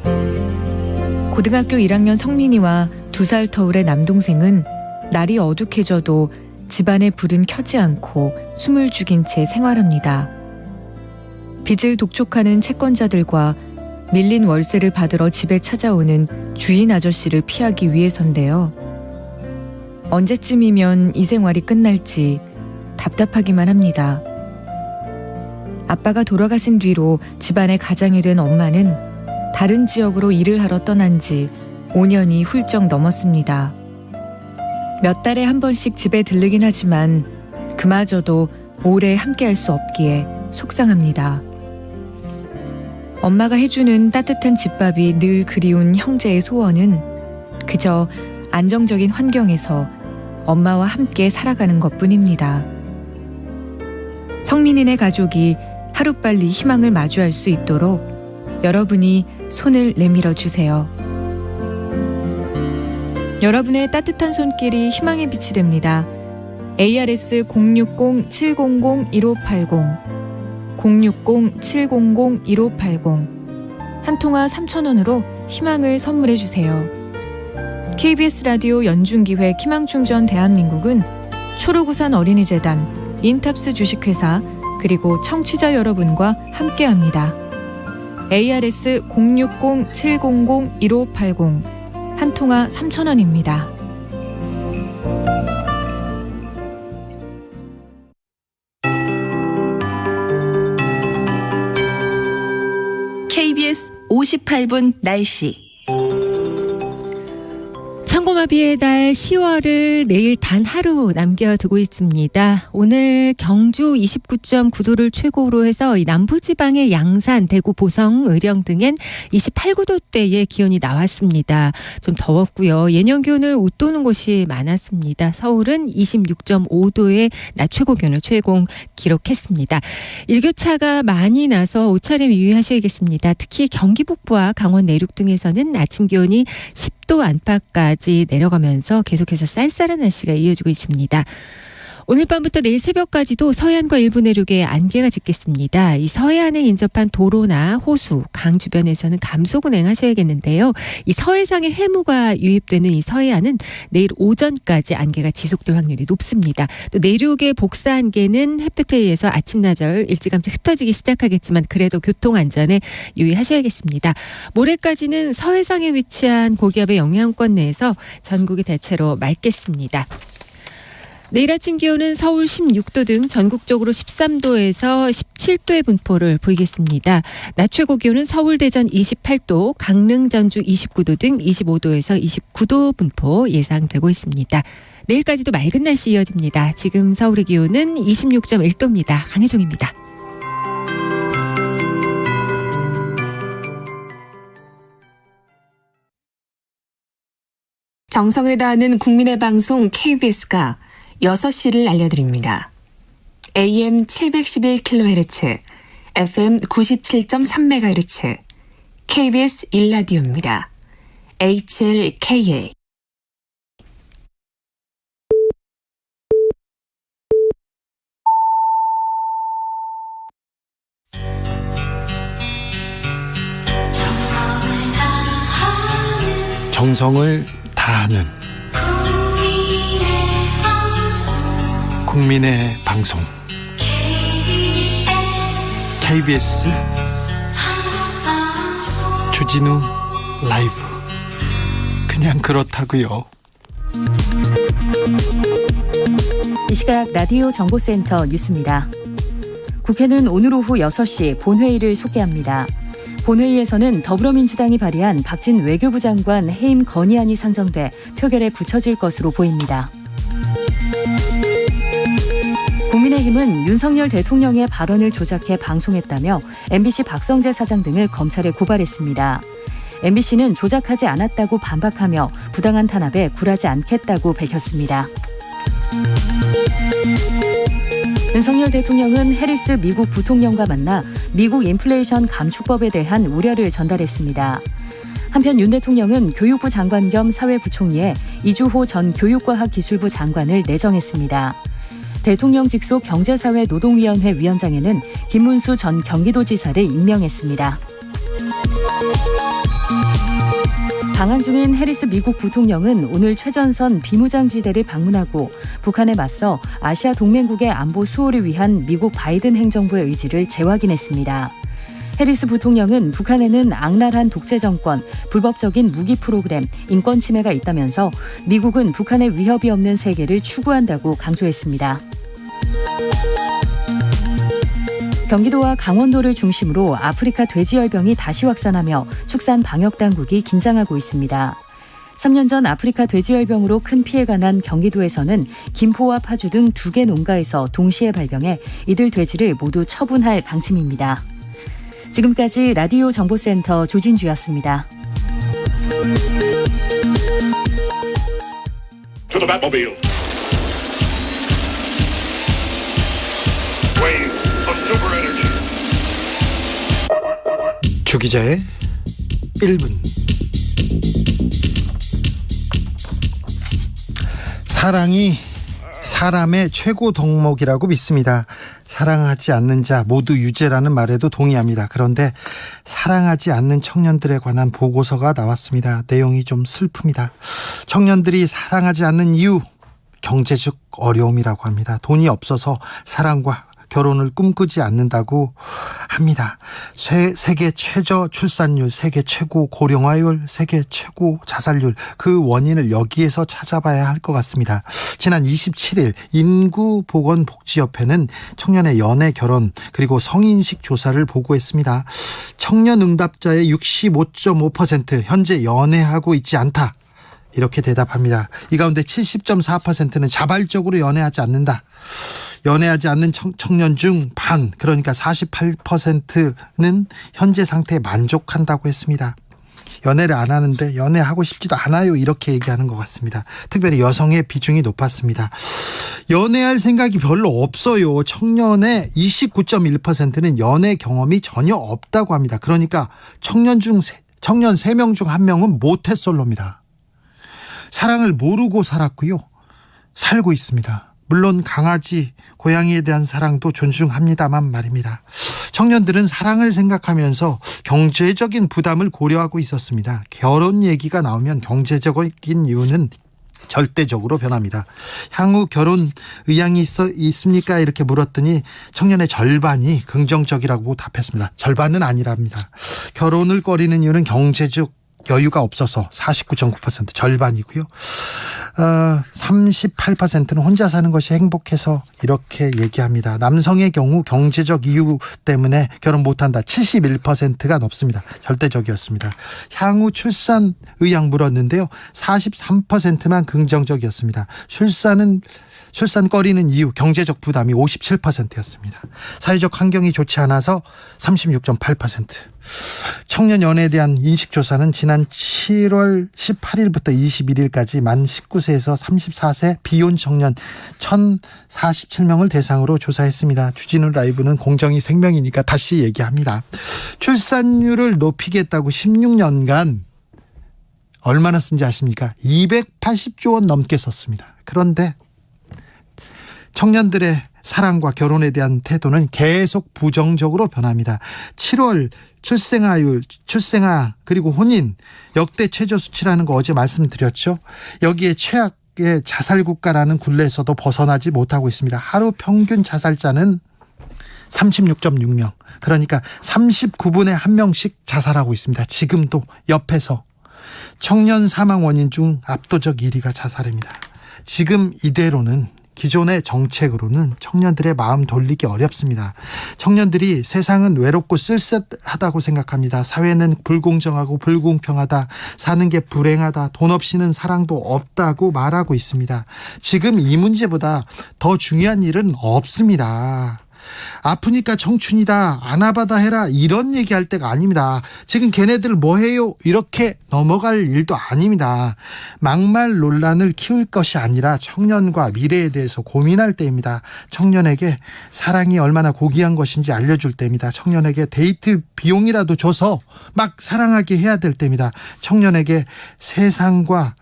B: 고등학교 1학년 성민이와 2살 터울의 남동생은 날이 어둑해져도 집안의 불은 켜지 않고 숨을 죽인 채 생활합니다. 빚을 독촉하는 채권자들과
E: 밀린 월세를 받으러 집에 찾아오는 주인 아저씨를 피하기 위해서인데요. 언제쯤이면 이 생활이 끝날지 답답하기만 합니다. 아빠가 돌아가신 뒤로 집안의 가장이 된 엄마는 다른 지역으로 일을 하러 떠난 지 5년이 훌쩍 넘었습니다. 몇 달에 한 번씩 집에 들르긴 하지만 그마저도 오래 함께할 수 없기에 속상합니다. 엄마가 해주는 따뜻한 집밥이 늘 그리운 형제의 소원은 그저 안정적인 환경에서 엄마와 함께 살아가는 것뿐입니다. 성민이네 가족이 하루빨리 희망을 마주할 수 있도록 여러분이 손을 내밀어 주세요. 여러분의 따뜻한 손길이 희망의 빛이 됩니다. ARS 060-700-1580 060-700-1580 한 통화 3,000원으로 희망을 선물해 주세요. KBS 라디오 연중기획 희망충전 대한민국은 초록우산 어린이재단, 인탑스 주식회사 그리고 청취자 여러분과 함께합니다. ARS 060-700-1580 한 통화 3,000원입니다.
B: KBS 58분 날씨.
H: 천고마비의 달 10월을 내일 단 하루 남겨두고 있습니다. 오늘 경주 29.9도를 최고로 해서 이 남부지방의 양산, 대구, 보성, 의령 등엔 28, 9도대의 기온이 나왔습니다. 좀 더웠고요. 예년 기온을 웃도는 곳이 많았습니다. 서울은 26.5도의 낮 최고 기온을 최고 기록했습니다. 일교차가 많이 나서 옷차림 유의하셔야겠습니다. 특히 경기 북부와 강원 내륙 등에서는 아침 기온이 10도 안팎까지 내려가면서 계속해서 쌀쌀한 날씨가 이어지고 있습니다. 오늘 밤부터 내일 새벽까지도 서해안과 일부 내륙에 안개가 짙겠습니다. 이 서해안에 인접한 도로나 호수, 강 주변에서는 감속 운행하셔야겠는데요. 이 서해상에 해무가 유입되는 이 서해안은 내일 오전까지 안개가 지속될 확률이 높습니다. 또 내륙의 복사 안개는 햇볕에 의해서 아침나절 일찌감치 흩어지기 시작하겠지만 그래도 교통안전에 유의하셔야겠습니다. 모레까지는 서해상에 위치한 고기압의 영향권 내에서 전국이 대체로 맑겠습니다. 내일 아침 기온은 서울 16도 등 전국적으로 13도에서 17도의 분포를 보이겠습니다. 낮 최고 기온은 서울, 대전 28도, 강릉, 전주 29도 등 25도에서 29도 분포 예상되고 있습니다. 내일까지도 맑은 날씨 이어집니다. 지금 서울의 기온은 26.1도입니다. 강혜종입니다.
I: 정성을 다하는 국민의 방송 KBS가 6시를 알려드립니다. AM 711kHz, FM 97.3MHz, KBS 1라디오입니다. HLKA.
C: 정성을 다하는 국민의 방송 KBS 주진우 라이브. 그냥 그렇다고요.
B: 이 시각 라디오 정보센터 뉴스입니다. 국회는 오늘 오후 6시 본회의를 소개합니다. 본회의에서는 더불어민주당이 발의한 박진 외교부 장관 해임 건의안이 상정돼 표결에 붙여질 것으로 보입니다. 국민의힘은 윤석열 대통령의 발언을 조작해 방송했다며 MBC 박성재 사장 등을 검찰에 고발했습니다. MBC는 조작하지 않았다고 반박하며 부당한 탄압에 굴하지 않겠다고 밝혔습니다. 윤석열 대통령은 해리스 미국 부통령과 만나 미국 인플레이션 감축법에 대한 우려를 전달했습니다. 한편 윤 대통령은 교육부 장관 겸 사회부총리에 이주호 전 교육과학기술부 장관을 내정했습니다. 대통령 직속 경제사회노동위원회 위원장에는 김문수 전 경기도지사를 임명했습니다. 방한 중인 해리스 미국 부통령은 오늘 최전선 비무장지대를 방문하고 북한에 맞서 아시아 동맹국의 안보 수호를 위한 미국 바이든 행정부의 의지를 재확인했습니다. 해리스 부통령은 북한에는 악랄한 독재 정권, 불법적인 무기 프로그램, 인권 침해가 있다면서 미국은 북한의 위협이 없는 세계를 추구한다고 강조했습니다. 경기도와 강원도를 중심으로 아프리카 돼지열병이 다시 확산하며 축산 방역 당국이 긴장하고 있습니다. 3년 전 아프리카 돼지열병으로 큰 피해가 난 경기도에서는 김포와 파주 등 2개 농가에서 동시에 발병해 이들 돼지를 모두 처분할 방침입니다. 지금까지 라디오 정보센터 조진주였습니다.
J: To the Batmobile. Wave of super energy.
C: 주 기자의 1분. 사랑이 사람의 최고 덕목이라고 믿습니다. 사랑하지 않는 자 모두 유죄라는 말에도 동의합니다. 그런데 사랑하지 않는 청년들에 관한 보고서가 나왔습니다. 내용이 좀 슬픕니다. 청년들이 사랑하지 않는 이유, 경제적 어려움이라고 합니다. 돈이 없어서 사랑과 결혼을 꿈꾸지 않는다고 합니다. 세계 최저 출산율, 세계 최고 고령화율, 세계 최고 자살률, 그 원인을 여기에서 찾아봐야 할 것 같습니다. 지난 27일 인구보건복지협회는 청년의 연애, 결혼 그리고 성인식 조사를 보고했습니다. 청년 응답자의 65.5% 현재 연애하고 있지 않다, 이렇게 대답합니다. 이 가운데 70.4%는 자발적으로 연애하지 않는다. 연애하지 않는 청년 중 반, 그러니까 48%는 현재 상태에 만족한다고 했습니다. 연애를 안 하는데 연애하고 싶지도 않아요, 이렇게 얘기하는 것 같습니다. 특별히 여성의 비중이 높았습니다. 연애할 생각이 별로 없어요. 청년의 29.1%는 연애 경험이 전혀 없다고 합니다. 그러니까 청년 3명 중 1명은 모태솔로입니다. 사랑을 모르고 살았고요, 살고 있습니다. 물론 강아지, 고양이에 대한 사랑도 존중합니다만 말입니다. 청년들은 사랑을 생각하면서 경제적인 부담을 고려하고 있었습니다. 결혼 얘기가 나오면 경제적인 이유는 절대적으로 변합니다. 향후 결혼 의향이 있습니까? 이렇게 물었더니 청년의 절반이 긍정적이라고 답했습니다. 절반은 아니랍니다. 결혼을 꺼리는 이유는 경제적 여유가 없어서 49.9%, 절반이고요. 38%는 혼자 사는 것이 행복해서, 이렇게 얘기합니다. 남성의 경우 경제적 이유 때문에 결혼 못한다, 71%가 넘습니다. 절대적이었습니다. 향후 출산 의향 물었는데요, 43%만 긍정적이었습니다. 출산 꺼리는 이유, 경제적 부담이 57%였습니다. 사회적 환경이 좋지 않아서 36.8%. 청년 연애에 대한 인식조사는 지난 7월 18일부터 21일까지 만 19세에서 34세 비혼 청년 1,047명을 대상으로 조사했습니다. 주진우 라이브는 공정이 생명이니까 다시 얘기합니다. 출산율을 높이겠다고 16년간 얼마나 쓴지 아십니까? 280조 원 넘게 썼습니다. 그런데 청년들의 사랑과 결혼에 대한 태도는 계속 부정적으로 변합니다. 7월 출생아 그리고 혼인 역대 최저 수치라는 거 어제 말씀드렸죠. 여기에 최악의 자살국가라는 굴레에서도 벗어나지 못하고 있습니다. 하루 평균 자살자는 36.6명, 그러니까 39분에 1명씩 자살하고 있습니다. 지금도 옆에서. 청년 사망 원인 중 압도적 1위가 자살입니다. 지금 이대로는, 기존의 정책으로는 청년들의 마음 돌리기 어렵습니다. 청년들이 세상은 외롭고 쓸쓸하다고 생각합니다. 사회는 불공정하고 불공평하다, 사는 게 불행하다, 돈 없이는 사랑도 없다고 말하고 있습니다. 지금 이 문제보다 더 중요한 일은 없습니다. 아프니까 청춘이다, 안아받아 해라, 이런 얘기할 때가 아닙니다. 지금 걔네들 뭐해요, 이렇게 넘어갈 일도 아닙니다. 막말 논란을 키울 것이 아니라 청년과 미래에 대해서 고민할 때입니다. 청년에게 사랑이 얼마나 고귀한 것인지 알려줄 때입니다. 청년에게 데이트 비용이라도 줘서 막 사랑하게 해야 될 때입니다. 청년에게 세상과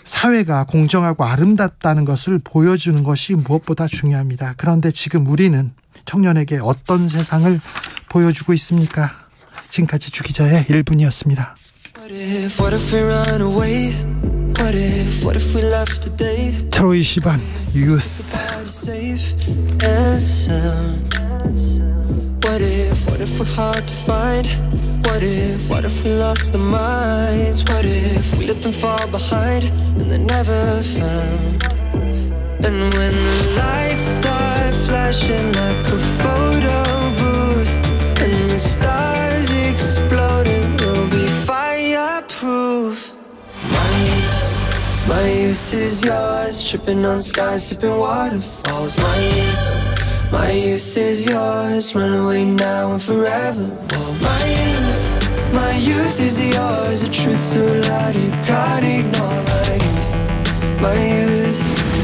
C: 사회가 공정하고 아름답다는 것을 보여주는 것이 무엇보다 중요합니다. 그런데 지금 우리는 청년에게 어떤 세상을 보여주고 있습니까? 지금까지 주 기자의 1분이었습니다. 트로이 시반, 유스.
K: if we're hard to find? What if we lost our minds? What if we let them fall behind and they're never found? And when the lights start flashing like a photo booth and the stars exploding, we'll be fireproof. My youth is yours, tripping on skies, sipping waterfalls. My youth is yours, run away now and forever. My youth is yours, the truth so loud you can't ignore. My youth is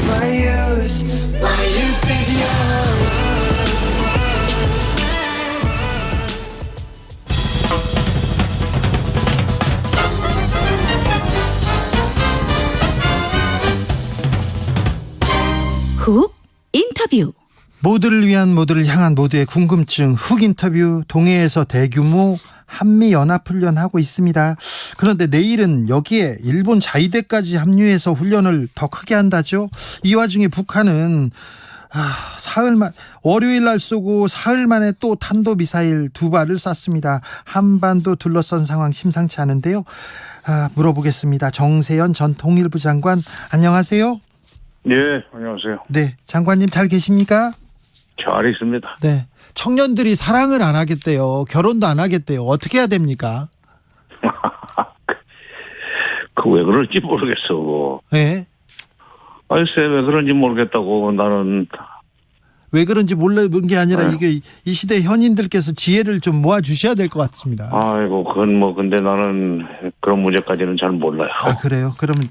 K: yours.
B: 훅 인터뷰.
C: 모두를 위한 모두를 향한 모두의 궁금증 훅 인터뷰. 동해에서 대규모 한미연합훈련 하고 있습니다. 그런데 내일은 여기에 일본 자위대까지 합류해서 훈련을 더 크게 한다죠. 이 와중에 북한은 월요일 날 쏘고 사흘 만에 또 탄도미사일 2발을 쐈습니다. 한반도 둘러싼 상황 심상치 않은데요. 물어보겠습니다. 정세현 전 통일부 장관, 안녕하세요.
L: 네, 안녕하세요.
C: 네, 장관님 잘 계십니까?
L: 잘 있습니다.
C: 네, 청년들이 사랑을 안 하겠대요. 결혼도 안 하겠대요. 어떻게 해야 됩니까?
L: 그 왜 그럴지 모르겠어.
C: 네.
L: 글쎄 왜 그런지 모르겠다고. 나는
C: 왜 그런지 모르는 게 아니라 이게 이 시대 현인들께서 지혜를 좀 모아 주셔야 될 것 같습니다.
L: 아이고 그건 뭐 근데 나는 그런 문제까지는 잘 몰라요.
C: 그래요? 그러면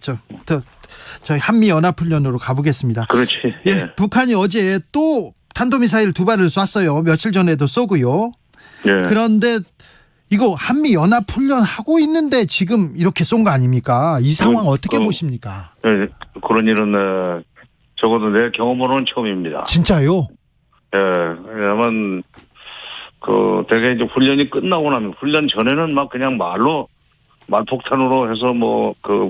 C: 저희 한미연합훈련으로 가보겠습니다.
L: 그렇지.
C: 예, 북한이 어제 또 탄도미사일 2발을 쐈어요. 며칠 전에도 쏘고요.
L: 예.
C: 그런데 이거 한미연합훈련 하고 있는데 지금 이렇게 쏜 거 아닙니까? 이 상황 어떻게 보십니까?
L: 네, 그런 일은 적어도 내 경험으로는 처음입니다.
C: 진짜요?
L: 예, 왜냐면 대개 이제 훈련이 끝나고 나면 훈련 전에는 막 그냥 말폭탄으로 해서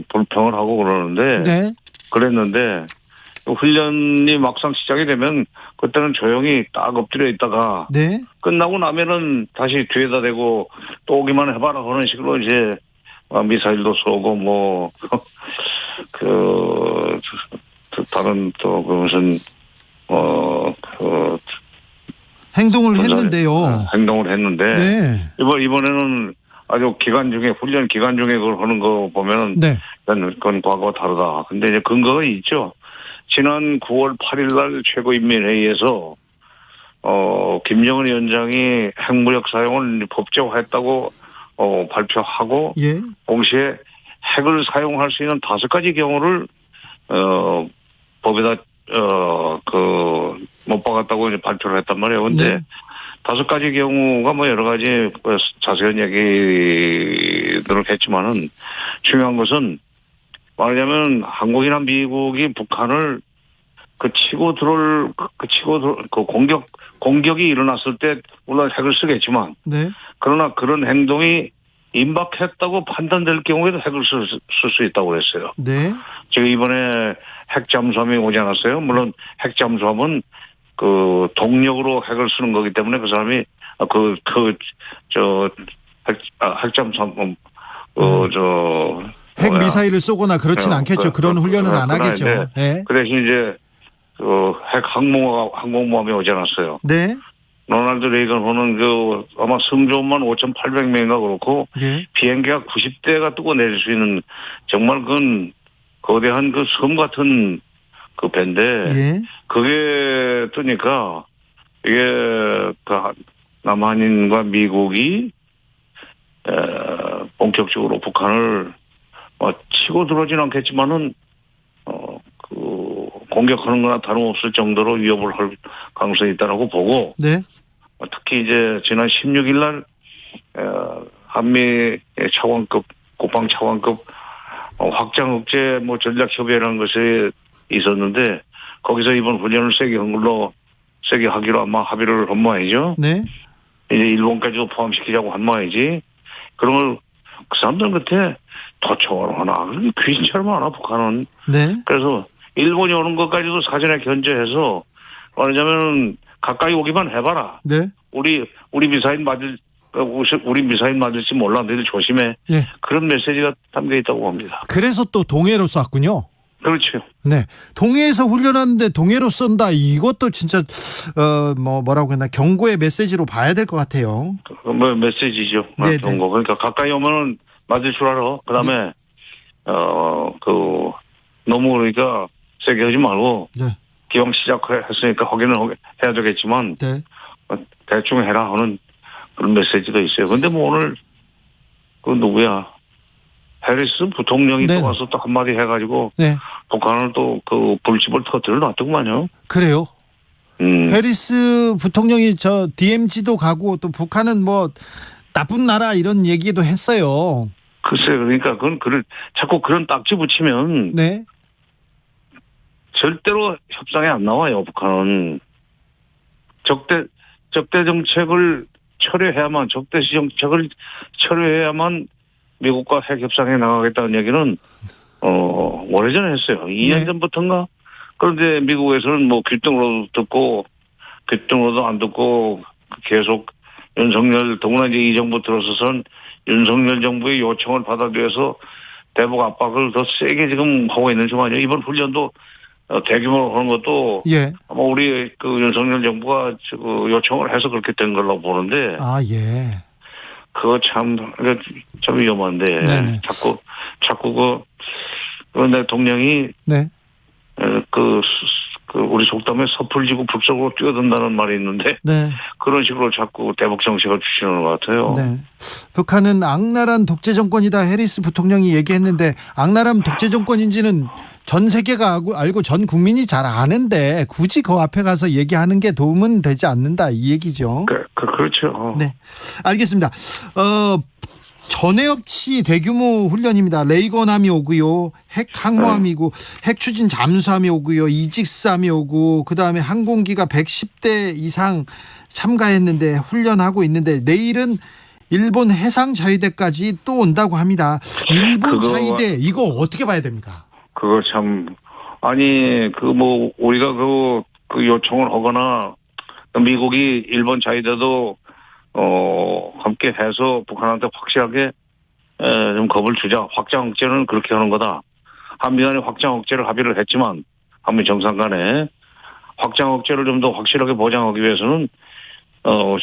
L: 불평을 하고 그러는데.
C: 네.
L: 그랬는데 훈련이 막상 시작이 되면 그때는 조용히 딱 엎드려 있다가
C: 네.
L: 끝나고 나면은 다시 뒤에다 대고 또 오기만 해봐라 그런 식으로 이제 미사일도 쏘고 다른 또 무슨
C: 행동을 했는데요.
L: 행동을 했는데
C: 네.
L: 이번에는 아주 훈련 기간 중에 그걸 하는 거 보면은
C: 네.
L: 그건 과거와 다르다. 근데 이제 근거가 있죠. 지난 9월 8일 날 최고인민회의에서 김정은 위원장이 핵무력 사용을 법제화했다고 발표하고
C: 예.
L: 동시에 핵을 사용할 수 있는 5가지 경우를 법에다 못 박았다고 이제 발표를 했단 말이에요. 근데
C: 네.
L: 5가지 경우가 여러 가지 자세한 얘기들을 했지만은 중요한 것은 말하자면 한국이나 미국이 북한을 공격이 일어났을 때 물론 핵을 쓰겠지만
C: 네.
L: 그러나 그런 행동이 임박했다고 판단될 경우에도 핵을 쓸 수 있다고 그랬어요.
C: 네.
L: 지금 이번에 핵잠수함이 오지 않았어요? 물론 핵잠수함은 동력으로 핵을 쓰는 거기 때문에 그 사람이 핵잠수함
C: 핵 미사일을 쏘거나 그렇진 않겠죠. 그런 훈련은 안 하겠죠. 네.
L: 그 대신 이제 핵 항공모함이 오지 않았어요.
C: 네.
L: 로널드 레이건 호는 아마 승조원만 5,800명인가 그렇고
C: 네.
L: 비행기가 90대가 뜨고 내릴 수 있는 정말 그건 거대한 섬 같은 배인데
C: 예.
L: 그게 뜨니까 이게 남한인과 미국이 본격적으로 북한을 치고 들어오진 않겠지만은 공격하는 거나 다름없을 정도로 위협을 할 가능성이 있다라고 보고
C: 네.
L: 특히 이제 지난 16일 날 한미 차관급 국방 차관급 확장 억제 전략 협의라는 것이 있었는데 거기서 이번 훈련을 세게 하기로 아마 합의를 한 모양이죠.
C: 네.
L: 이제 일본까지도 포함시키자고 한 모양이지. 그런 걸 그 사람들 끝에 도청을 하나 귀신처럼 하나 북한은.
C: 네.
L: 그래서 일본이 오는 것까지도 사전에 견제해서 말하자면 가까이 오기만 해봐라.
C: 네.
L: 우리 미사일 맞을지 몰라. 너희들 조심해.
C: 예.
L: 그런 메시지가 담겨 있다고 봅니다.
C: 그래서 또 동해로 쐈군요.
L: 그렇죠.
C: 네. 동해에서 훈련하는데 동해로 쏜다. 이것도 진짜 뭐라고 했나 경고의 메시지로 봐야 될 것 같아요.
L: 뭐 메시지죠.
C: 네,
L: 경고. 그러니까 가까이 오면은 맞을 줄 알아. 그다음에 너무 그러니까 세게 하지 말고
C: 네.
L: 기왕 시작했으니까 확인을 해야 되겠지만
C: 네.
L: 대충 해라 하는 그런 메시지가 있어요. 근데 뭐 오늘 그 누구야? 해리스 부통령이
C: 네.
L: 또 와서 또 한마디 해가지고
C: 네.
L: 북한을 또 그 불집을 터뜨려 놨더구만요.
C: 그래요. 해리스 부통령이 저 DMZ도 가고 또 북한은 뭐 나쁜 나라 이런 얘기도 했어요.
L: 글쎄, 그러니까 자꾸 그런 딱지 붙이면
C: 네.
L: 절대로 협상에 안 나와요. 북한은 적대 정책을 철회해야만 적대시 정책을 철회해야만 미국과 핵 협상에 나가겠다는 얘기는 오래전에 했어요. 2년 전부터인가. 그런데 미국에서는 뭐 귀등으로도 듣고 귀등으로도 안 듣고 계속 윤석열 더구나 이제 이 정부 들어서선 윤석열 정부의 요청을 받아들여서 대북 압박을 더 세게 지금 하고 있는 중이에요. 이번 훈련도 대규모로 하는 것도
C: 예.
L: 아마 우리 그 윤석열 정부가 요청을 해서 그렇게 된 걸로 보는데.
C: 아, 예.
L: 그거 참 위험한데.
C: 네네.
L: 자꾸 그 대통령이
C: 네.
L: 우리 속담에 섣불지고 불속으로 뛰어든다는 말이 있는데.
C: 네.
L: 그런 식으로 자꾸 대북 정책을 주시는 것 같아요.
C: 네. 북한은 악랄한 독재 정권이다. 해리스 부통령이 얘기했는데 악랄한 독재 정권인지는 전 세계가 알고 전 국민이 잘 아는데 굳이 그 앞에 가서 얘기하는 게 도움은 되지 않는다 이 얘기죠.
L: 그렇죠.
C: 네, 알겠습니다. 전에 없이 대규모 훈련입니다. 레이건함이 오고요, 핵 항모함이고, 핵 추진 잠수함이 오고요, 이직스함이 오고, 그 다음에 항공기가 110대 이상 참가했는데 훈련하고 있는데 내일은 일본 해상 자위대까지 또 온다고 합니다. 일본 자위대 이거 어떻게 봐야 됩니까?
L: 그거 참 아니 우리가 그 요청을 하거나 미국이 일본 자위대도 함께 해서 북한한테 확실하게 좀 겁을 주자. 확장 억제는 그렇게 하는 거다. 한미 간에 확장 억제를 합의를 했지만 한미 정상 간에 확장 억제를 좀 더 확실하게 보장하기 위해서는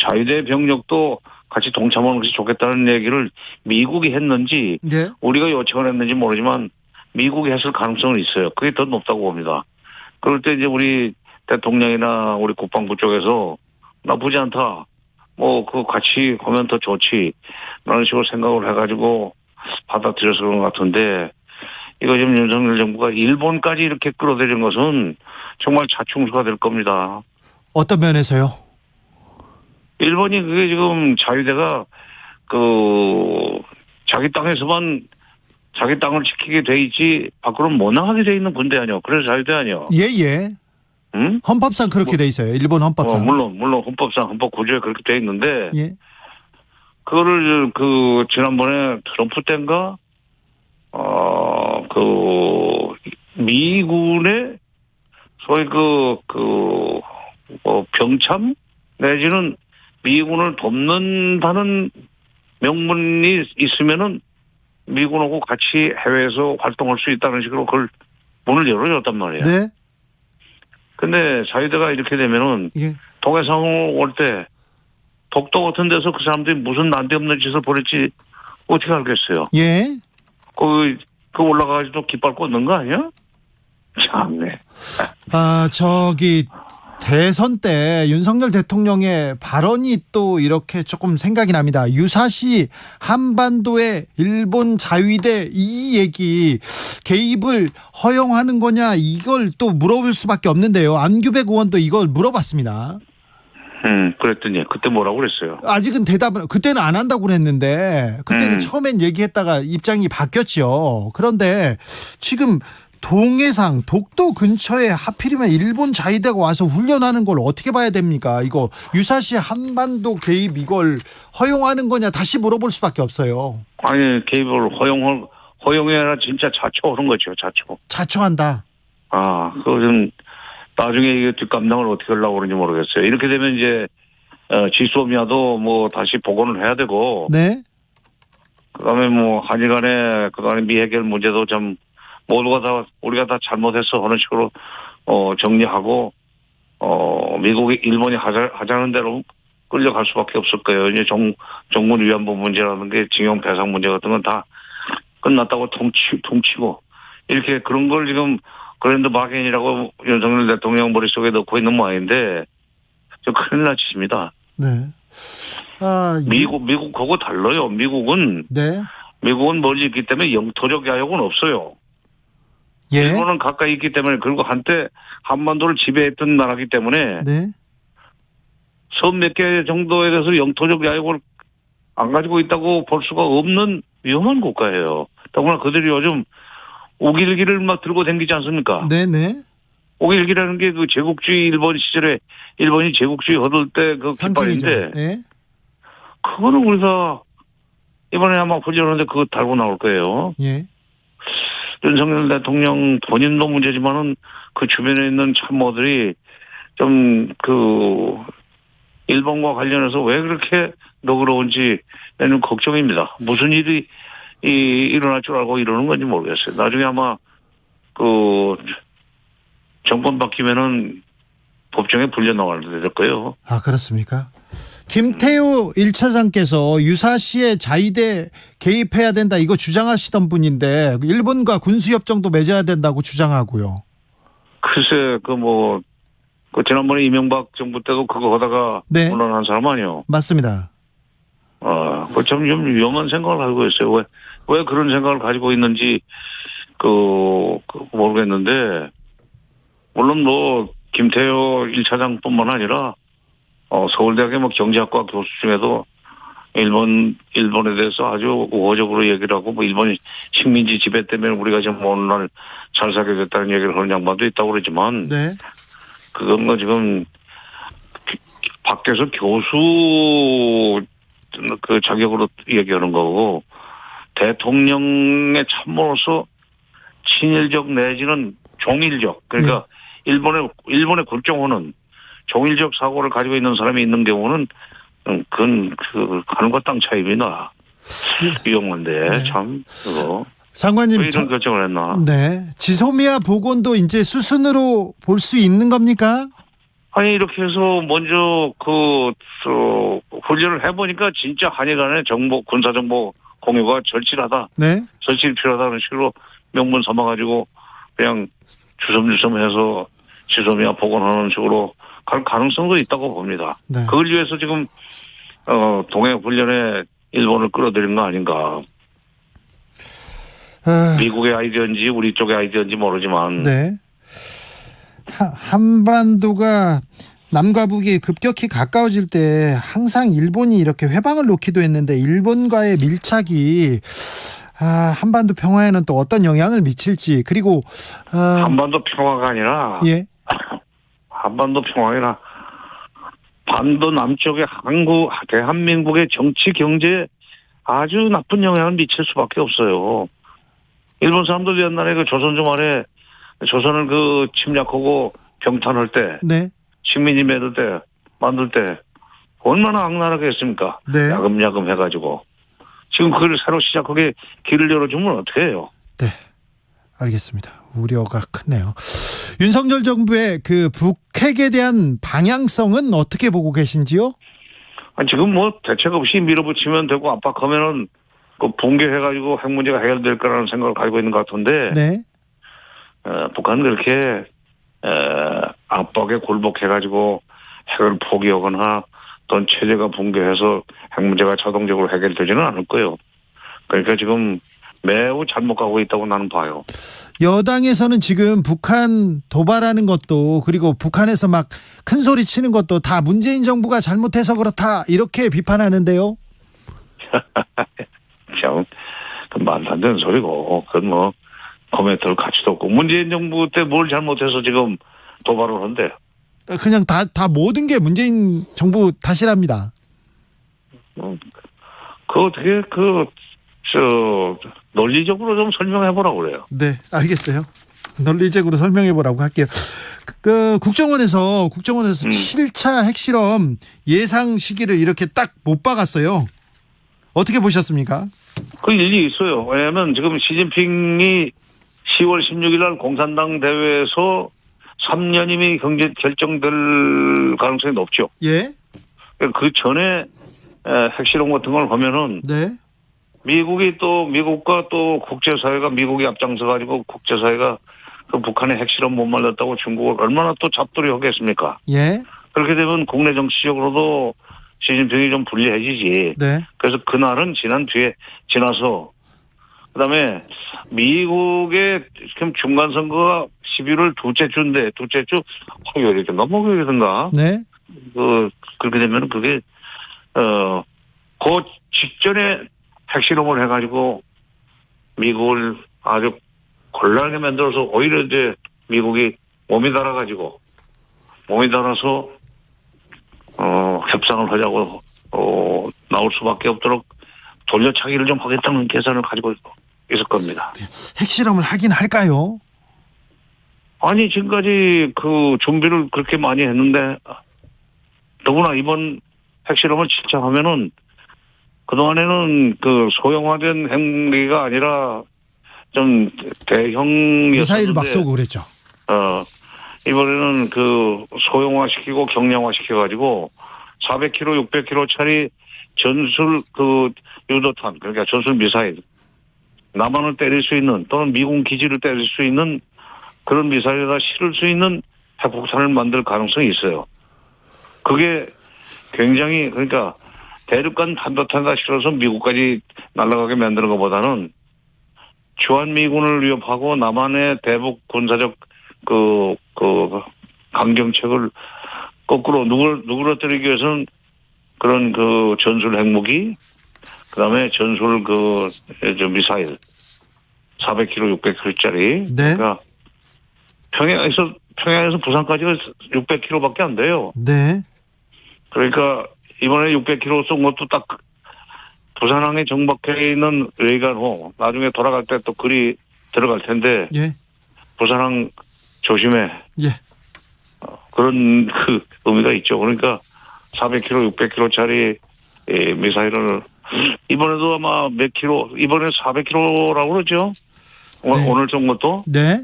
L: 자위대 병력도 같이 동참하는 것이 좋겠다는 얘기를 미국이 했는지
C: 네.
L: 우리가 요청을 했는지 모르지만 미국이 했을 가능성은 있어요. 그게 더 높다고 봅니다. 그럴 때 이제 우리 대통령이나 우리 국방부 쪽에서 나쁘지 않다. 그거 같이 하면 더 좋지. 라는 식으로 생각을 해가지고 받아들여서 그런 것 같은데 이거 지금 윤석열 정부가 일본까지 이렇게 끌어들인 것은 정말 자충수가 될 겁니다.
C: 어떤 면에서요?
L: 일본이 그게 지금 자위대가 자기 땅에서만 자기 땅을 지키게 돼 있지 밖으로는 못 나가게 돼 있는 군대 아니요. 그래서 자위대 아니요.
C: 예.
L: 응?
C: 헌법상 그렇게 돼 있어요. 일본 헌법상.
L: 물론 헌법상 헌법 구조에 그렇게 돼 있는데.
C: 예.
L: 그거를 지난번에 트럼프 때인가 미군의 소위 병참 내지는 미군을 돕는다는 명분이 있으면은 미군하고 같이 해외에서 활동할 수 있다는 식으로 그걸 문을 열어줬단 말이에요.
C: 네.
L: 근데 자위대가 이렇게 되면은
C: 예.
L: 동해상으로 올 때 독도 같은 데서 그 사람들이 무슨 난데없는 짓을 벌일지 어떻게 알겠어요?
C: 예.
L: 그 올라가가지고 깃발 꽂는 거 아니야? 참네.
C: 대선 때 윤석열 대통령의 발언이 또 이렇게 조금 생각이 납니다. 유사시 한반도의 일본 자위대 이 얘기 개입을 허용하는 거냐 이걸 또 물어볼 수밖에 없는데요. 안규백 의원도 이걸 물어봤습니다.
L: 그랬더니 그때 뭐라고 그랬어요?
C: 아직은 대답을 그때는 안 한다고 그랬는데 그때는 처음엔 얘기했다가 입장이 바뀌었죠. 그런데 지금 동해상 독도 근처에 하필이면 일본 자위대가 와서 훈련하는 걸 어떻게 봐야 됩니까? 이거 유사시 한반도 개입 이걸 허용하는 거냐 다시 물어볼 수밖에 없어요.
L: 아니 개입을 허용해라 진짜 자초하는 거죠.
C: 자초한다.
L: 그거 좀 나중에 이게 뒷감당을 어떻게 하려고 그러는지 모르겠어요. 이렇게 되면 이제 지소미아도 뭐 다시 복원을 해야 되고,
C: 네.
L: 그다음에 뭐 한일 간의 그간의 미해결 문제도 좀 모두가 다 우리가 다 잘못했어 하는 식으로 정리하고 미국이 일본이 하자는 대로 끌려갈 수밖에 없을 거예요. 이제 정군 위안부 문제라는 게 징용 배상 문제 같은 건 다 끝났다고 퉁치고 이렇게 그런 걸 지금 그랜드 바겐이라고 윤석열 대통령 머릿속에 넣고 있는 모양인데 좀 큰일 날 짓입니다.
C: 네.
L: 미국하고 달라요. 미국은 멀리 있기 때문에 영토적 야욕은 없어요.
C: 예.
L: 일본은 가까이 있기 때문에 그리고 한때 한반도를 지배했던 나라이기 때문에
C: 네.
L: 섬 몇 개 정도에 대해서 영토적 야욕을 안 가지고 있다고 볼 수가 없는 위험한 국가예요. 더구나 그들이 요즘 오길기를 막 들고 다니지 않습니까?
C: 네네.
L: 오길기라는 게 그 제국주의 일본 시절에 일본이 제국주의 얻을 때 그 깃발인데
C: 네.
L: 그거는 우리가 이번에 아마 훈련하는데 그거 달고 나올 거예요.
C: 예.
L: 윤석열 대통령 본인도 문제지만은 그 주변에 있는 참모들이 좀 일본과 관련해서 왜 그렇게 너그러운지 내는 걱정입니다. 무슨 일이 일어날 줄 알고 이러는 건지 모르겠어요. 나중에 아마 정권 바뀌면은 법정에 불려 나와야 될 거예요.
C: 아, 그렇습니까? 김태우 1차장께서 유사시에 자위대 개입해야 된다 이거 주장하시던 분인데 일본과 군수협정도 맺어야 된다고 주장하고요.
L: 글쎄 지난번에 이명박 정부 때도 그거 하다가 물러난 사람 아니요.
C: 맞습니다.
L: 그거 참 위험한 생각을 가지고 있어요. 왜 그런 생각을 가지고 있는지 모르겠는데 물론 김태효 1차장뿐만 아니라 서울대학의 경제학과 교수 중에도 일본에 대해서 아주 우호적으로 얘기를 하고 일본 식민지 지배 때문에 우리가 지금 오늘날 잘 살게 됐다는 얘기를 하는 양반도 있다고 그러지만 그건 지금 밖에서 교수 자격으로 얘기하는 거고 대통령의 참모로서 친일적 내지는 종일적 그러니까 일본의 국정원은 종일적 사고를 가지고 있는 사람이 있는 경우는 그건 하늘과 땅 차이입니다. 위험한데 참 그거.
C: 장관님
L: 왜 이런 결정을 했나?
C: 네. 지소미아 복원도 이제 수순으로 볼 수 있는 겁니까?
L: 아니 이렇게 해서 먼저 훈련을 해보니까 진짜 한일 간의 군사 정보 공유가 절실하다.
C: 네.
L: 절실히 필요하다는 식으로 명분 삼아가지고 그냥 주섬주섬해서 지소미아 복원하는 식으로 갈 가능성도 있다고 봅니다.
C: 네.
L: 그걸 위해서 지금 동해 훈련에 일본을 끌어들인 거 아닌가. 미국의 아이디어인지 우리 쪽의 아이디어인지 모르지만.
C: 네. 한반도가 남과 북이 급격히 가까워질 때 항상 일본이 이렇게 회방을 놓기도 했는데 일본과의 밀착이 한반도 평화에는 또 어떤 영향을 미칠지 그리고
L: 한반도 평화가 아니라 한반도 평화가 아니라 반도 남쪽의 대한민국의 정치 경제에 아주 나쁜 영향을 미칠 수밖에 없어요. 일본 사람들 옛날에 조선조 말에 조선을 침략하고 병탄할 때 식민지 만들 때 얼마나 악랄하게 했습니까? 야금야금 해가지고 지금 그걸 새로 시작하게 길을 열어주면 어떻게 해요?
C: 네, 알겠습니다. 우려가 크네요. 윤석열 정부의 북핵에 대한 방향성은 어떻게 보고 계신지요?
L: 지금 대책 없이 밀어붙이면 되고 압박하면은 붕괴해가지고 핵 문제가 해결될 거라는 생각을 가지고 있는 것 같은데 북한은 그렇게 압박에 굴복해가지고 핵을 포기하거나 또는 체제가 붕괴해서 핵 문제가 자동적으로 해결되지는 않을 거예요. 그러니까 지금 매우 잘못 가고 있다고 나는 봐요.
C: 여당에서는 지금 북한 도발하는 것도 그리고 북한에서 막 큰 소리 치는 것도 다 문재인 정부가 잘못해서 그렇다 이렇게 비판하는데요.
L: 참, 말도 안 되는 소리고 그건 코멘트할 가치도 없고 문재인 정부 때 뭘 잘못해서 지금 도발을 하는데
C: 그냥 다 모든 게 문재인 정부 탓이랍니다.
L: 어떻게 논리적으로 좀 설명해 보라고 그래요.
C: 네, 알겠어요. 논리적으로 설명해 보라고 할게요. 그 국정원에서 7차 핵실험 예상 시기를 이렇게 딱 못 박았어요. 어떻게 보셨습니까?
L: 그 일리 있어요. 왜냐하면 지금 시진핑이 10월 16일 날 공산당 대회에서 3년임이 결정될 가능성이 높죠.
C: 예.
L: 그 전에 핵실험 같은 걸 보면은
C: 네.
L: 미국과 또 국제사회가 미국이 앞장서 가지고 국제사회가 그 북한의 핵실험 못 말렸다고 중국을 얼마나 또 잡돌이 하겠습니까?
C: 예.
L: 그렇게 되면 국내 정치적으로도 시진핑이 좀 불리해지지.
C: 네.
L: 그래서 그날은 지나서 그다음에 미국의 지금 중간 선거가 11월 둘째 주인데 둘째 주 화요일 이렇게 넘어가겠던가.
C: 네.
L: 그렇게 되면 그게 그 직전에 핵실험을 해가지고 미국을 아주 곤란하게 만들어서 오히려 이제 미국이 몸이 달아서 협상을 하자고 나올 수밖에 없도록 돌려차기를 좀 하겠다는 계산을 가지고 있을 겁니다.
C: 핵실험을 하긴 할까요?
L: 아니 지금까지 그 준비를 그렇게 많이 했는데 더구나 이번 핵실험을 진짜 하면은 그동안에는 그 소형화된 핵무기가 아니라 좀 대형이었는데
C: 미사일 막 쏘고 그랬죠.
L: 이번에는 그 소형화시키고 경량화시켜가지고 400km, 600km짜리 전술 그 유도탄, 그러니까 전술 미사일, 남한을 때릴 수 있는 또는 미군 기지를 때릴 수 있는 그런 미사일에다 실을 수 있는 핵폭탄을 만들 가능성이 있어요. 그게 굉장히 그러니까 대륙간 탄도탄에다 실어서 미국까지 날아가게 만드는 것보다는 주한미군을 위협하고 남한의 대북 군사적 그 강경책을 거꾸로 누그러뜨리기 위해서는 그런 그 전술 핵무기, 그다음에 전술 미사일 400km, 600km짜리.
C: 네.
L: 그러니까 평양에서 부산까지가 600km밖에 안 돼요.
C: 네.
L: 그러니까 이번에 600km 쏜 것도 딱 부산항에 정박해 있는 레이간호 나중에 돌아갈 때 또 글이 들어갈 텐데.
C: 예.
L: 부산항 조심해.
C: 예.
L: 그런 그 의미가 있죠. 그러니까 400km, 600km짜리 미사일을 이번에도 아마 몇 킬로, 이번에 400km라고 그러죠.
C: 네.
L: 오늘 쏜 것도.
C: 네.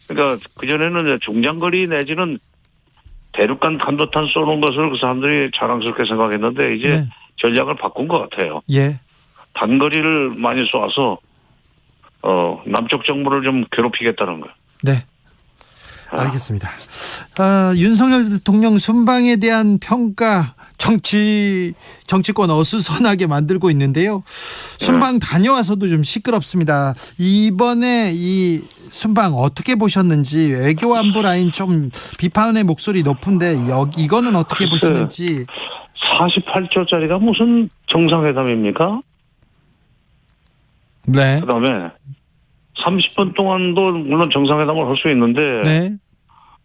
L: 그러니까 그전에는 중장거리 내지는 대륙간 탄도탄 쏘는 것을 그 사람들이 자랑스럽게 생각했는데 이제
C: 네.
L: 전략을 바꾼 것 같아요.
C: 예.
L: 단거리를 많이 쏘아서 남쪽 정부를 좀 괴롭히겠다는 거예요.
C: 네. 알겠습니다. 윤석열 대통령 순방에 대한 평가 정치권 어수선하게 만들고 있는데요. 순방 다녀와서도 좀 시끄럽습니다. 이번에 이 순방 어떻게 보셨는지 외교 안보 라인 좀 비판의 목소리 높은데 이거는 어떻게 보시는지.
L: 48초짜리가 무슨 정상회담입니까?
C: 네.
L: 그다음에 30분 동안도 물론 정상회담을 할 수 있는데
C: 네.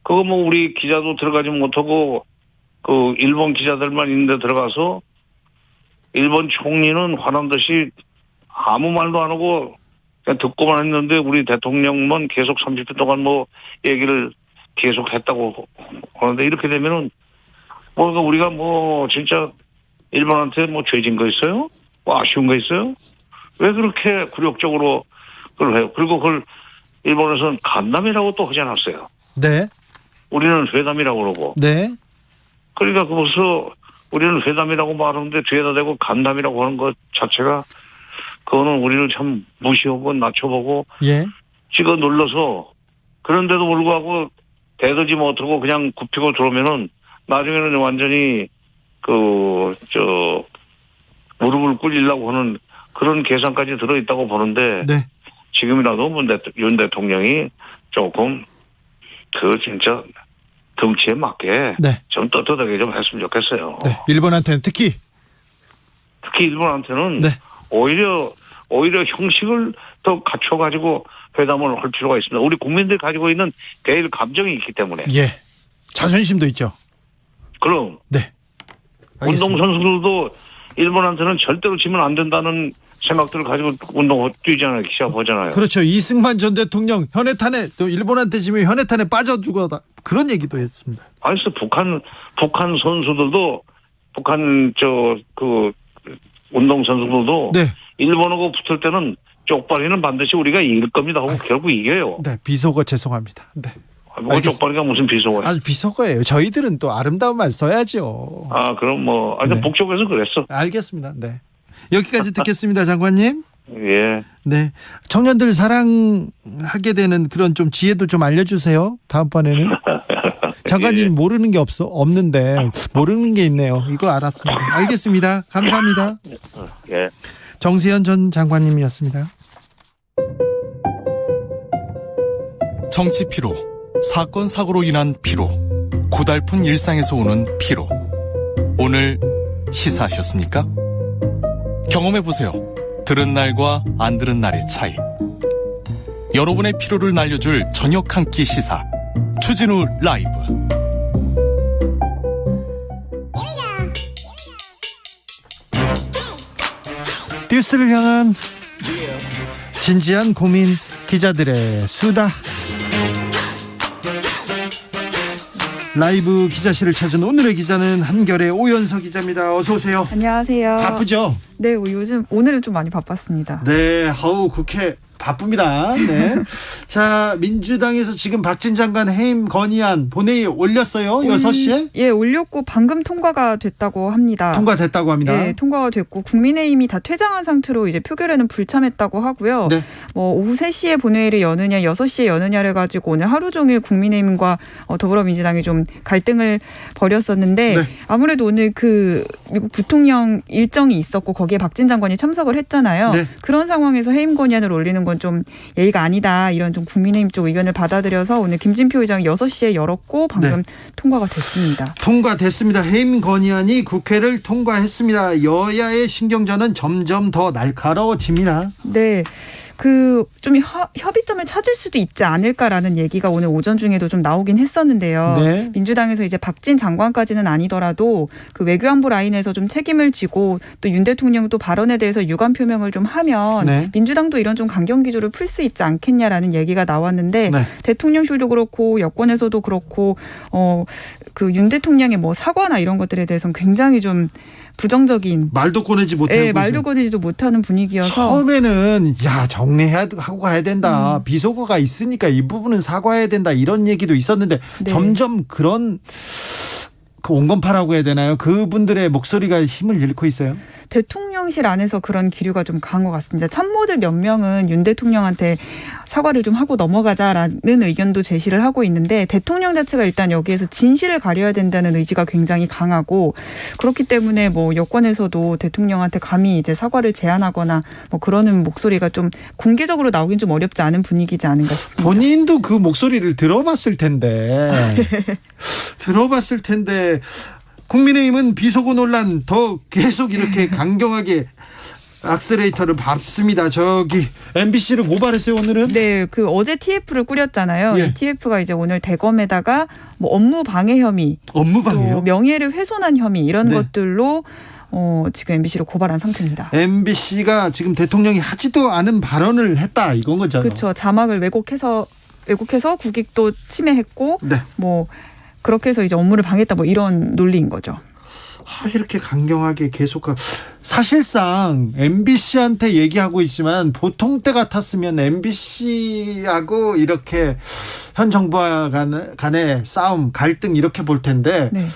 L: 그거 뭐 우리 기자도 들어가지 못하고 그 일본 기자들만 있는데 들어가서 일본 총리는 화난 듯이 아무 말도 안 하고 그냥 듣고만 했는데 우리 대통령만 계속 30분 동안 뭐 얘기를 계속 했다고 하는데 이렇게 되면은 뭐 우리가 뭐 진짜 일본한테 뭐 죄진 거 있어요? 뭐 아쉬운 거 있어요? 왜 그렇게 굴욕적으로 그걸 해요? 그리고 그걸 일본에서는 간담회라고 또 하지 않았어요.
C: 네.
L: 우리는 회담이라고 그러고.
C: 네.
L: 그러니까 그것을 우리는 회담이라고 말하는데 뒤에다 대고 간담이라고 하는 것 자체가 그거는 우리를 참 무시하고 낮춰보고
C: 예.
L: 찍어 눌러서 그런데도 불구하고 대들지 못하고 그냥 굽히고 들어오면은 나중에는 완전히 무릎을 꿇리려고 하는 그런 계산까지 들어있다고 보는데
C: 네.
L: 지금이라도 윤 대통령이 조금 진짜 덩치에 맞게
C: 네.
L: 좀 떳떳하게 좀 했으면 좋겠어요.
C: 네. 일본한테는 특히
L: 일본한테는
C: 네.
L: 오히려 형식을 더 갖춰가지고 회담을 할 필요가 있습니다. 우리 국민들이 가지고 있는 대일 감정이 있기 때문에.
C: 예. 자존심도 있죠.
L: 그럼.
C: 네. 알겠습니다.
L: 운동선수들도 일본한테는 절대로 지면 안 된다는 생각들을 가지고 운동 뛰잖아요. 기사 보잖아요.
C: 그렇죠. 이승만 전 대통령 현해탄에 또 일본한테 지면 현해탄에 빠져 죽어다 그런 얘기도 했습니다.
L: 아니, 북한 선수들도 북한 그 운동 선수들도
C: 네.
L: 일본하고 붙을 때는 쪽발이는 반드시 우리가 이길 겁니다 하고 결국 이겨요.
C: 네, 비속어 죄송합니다. 네.
L: 뭐 쪽발이가 무슨 비속어예요?
C: 아주 비속어예요. 저희들은 또 아름다움만 써야죠.
L: 아, 그럼 뭐 아주
C: 네.
L: 북쪽에서 그랬어.
C: 알겠습니다. 네. 여기까지 듣겠습니다, 장관님.
L: 예.
C: 네. 청년들 사랑하게 되는 그런 좀 지혜도 좀 알려주세요. 다음번에는. 장관님
L: 예.
C: 모르는 게 없는데 모르는 게 있네요. 이거 알았습니다. 알겠습니다. 감사합니다.
L: 예.
C: 정세현 전 장관님이었습니다.
M: 정치 피로, 사건 사고로 인한 피로, 고달픈 일상에서 오는 피로. 오늘 시사하셨습니까? 경험해보세요. 들은 날과 안 들은 날의 차이. 여러분의 피로를 날려줄 저녁 한 끼 시사. 추진우 라이브.
C: 뉴스를 향한 진지한 고민, 기자들의 수다. 라이브 기자실을 찾은 오늘의 기자는 한결의 오연서 기자입니다. 어서 오세요.
N: 안녕하세요.
C: 바쁘죠?
N: 네, 오늘은 좀 많이 바빴습니다.
C: 네, 국회 바쁩니다. 네. 자, 민주당에서 지금 박진 장관 해임 건의안 본회의에 올렸어요. 6시에?
N: 예, 올렸고 방금 통과가 됐다고 합니다.
C: 통과됐다고 합니다.
N: 네, 통과가 됐고 국민의힘이 다 퇴장한 상태로 이제 표결에는 불참했다고 하고요.
C: 네.
N: 오후 3시에 본회의를 여느냐 6시에 여느냐를 가지고 오늘 하루 종일 국민의힘과 더불어민주당이 좀 갈등을 벌였었는데
C: 네.
N: 아무래도 오늘 그 미국 부통령 일정이 있었고 거기에 박진 장관이 참석을 했잖아요.
C: 네.
N: 그런 상황에서 해임 건의안을 올리는 건 좀 예의가 아니다. 이런 좀 국민의힘 쪽 의견을 받아들여서 오늘 김진표 의장이 6시에 열었고 방금 통과가 됐습니다.
C: 통과됐습니다. 해임 건의안이 국회를 통과했습니다. 여야의 신경전은 점점 더 날카로워집니다.
N: 네. 좀 협의점을 찾을 수도 있지 않을까라는 얘기가 오늘 오전 중에도 좀 나오긴 했었는데요.
C: 네.
N: 민주당에서 이제 박진 장관까지는 아니더라도 그 외교안보 라인에서 좀 책임을 지고 또 윤 대통령도 발언에 대해서 유감 표명을 좀 하면
C: 네.
N: 민주당도 이런 좀 강경 기조를 풀 수 있지 않겠냐라는 얘기가 나왔는데
C: 네.
N: 대통령실도 그렇고 여권에서도 그렇고 그 윤 대통령의 뭐 사과나 이런 것들에 대해서는 굉장히 좀 부정적인
C: 말도 꺼내지 못하고
N: 네, 말도 꺼내지도 못하는 분위기여서
C: 처음에는 정리하고 가야 된다. 비속어가 있으니까 이 부분은 사과해야 된다. 이런 얘기도 있었는데
N: 네.
C: 점점 그런 그 온건파라고 해야 되나요? 그분들의 목소리가 힘을 잃고 있어요.
N: 대통령실 안에서 그런 기류가 좀 강한 것 같습니다. 참모들 몇 명은 윤 대통령한테 사과를 좀 하고 넘어가자라는 의견도 제시를 하고 있는데 대통령 자체가 일단 여기에서 진실을 가려야 된다는 의지가 굉장히 강하고 그렇기 때문에 뭐 여권에서도 대통령한테 감히 이제 사과를 제안하거나 뭐 그러는 목소리가 좀 공개적으로 나오긴 좀 어렵지 않은 분위기지 않은가 싶습니다.
C: 본인도 그 목소리를 들어봤을 텐데. 들어봤을 텐데 국민의힘은 비속어 논란 더 계속 이렇게 강경하게 악셀레이터를 밟습니다. 저기 MBC를 고발했어요 오늘은.
N: 네, 그 어제 TF를 꾸렸잖아요.
C: 예.
N: 이 TF가 이제 오늘 대검에다가 뭐 업무 방해 혐의,
C: 업무 방해요?
N: 또 명예를 훼손한 혐의 이런
C: 네.
N: 것들로 지금 MBC를 고발한 상태입니다.
C: MBC가 지금 대통령이 하지도 않은 발언을 했다 이건 거죠.
N: 그렇죠. 자막을 왜곡해서 국익도 침해했고,
C: 네.
N: 뭐 그렇게 해서 이제 업무를 방해했다 뭐 이런 논리인 거죠.
C: 이렇게 강경하게 계속 사실상 MBC한테 얘기하고 있지만 보통 때 같았으면 MBC하고 이렇게 현 정부와 간의 싸움, 갈등 이렇게 볼 텐데
N: 네.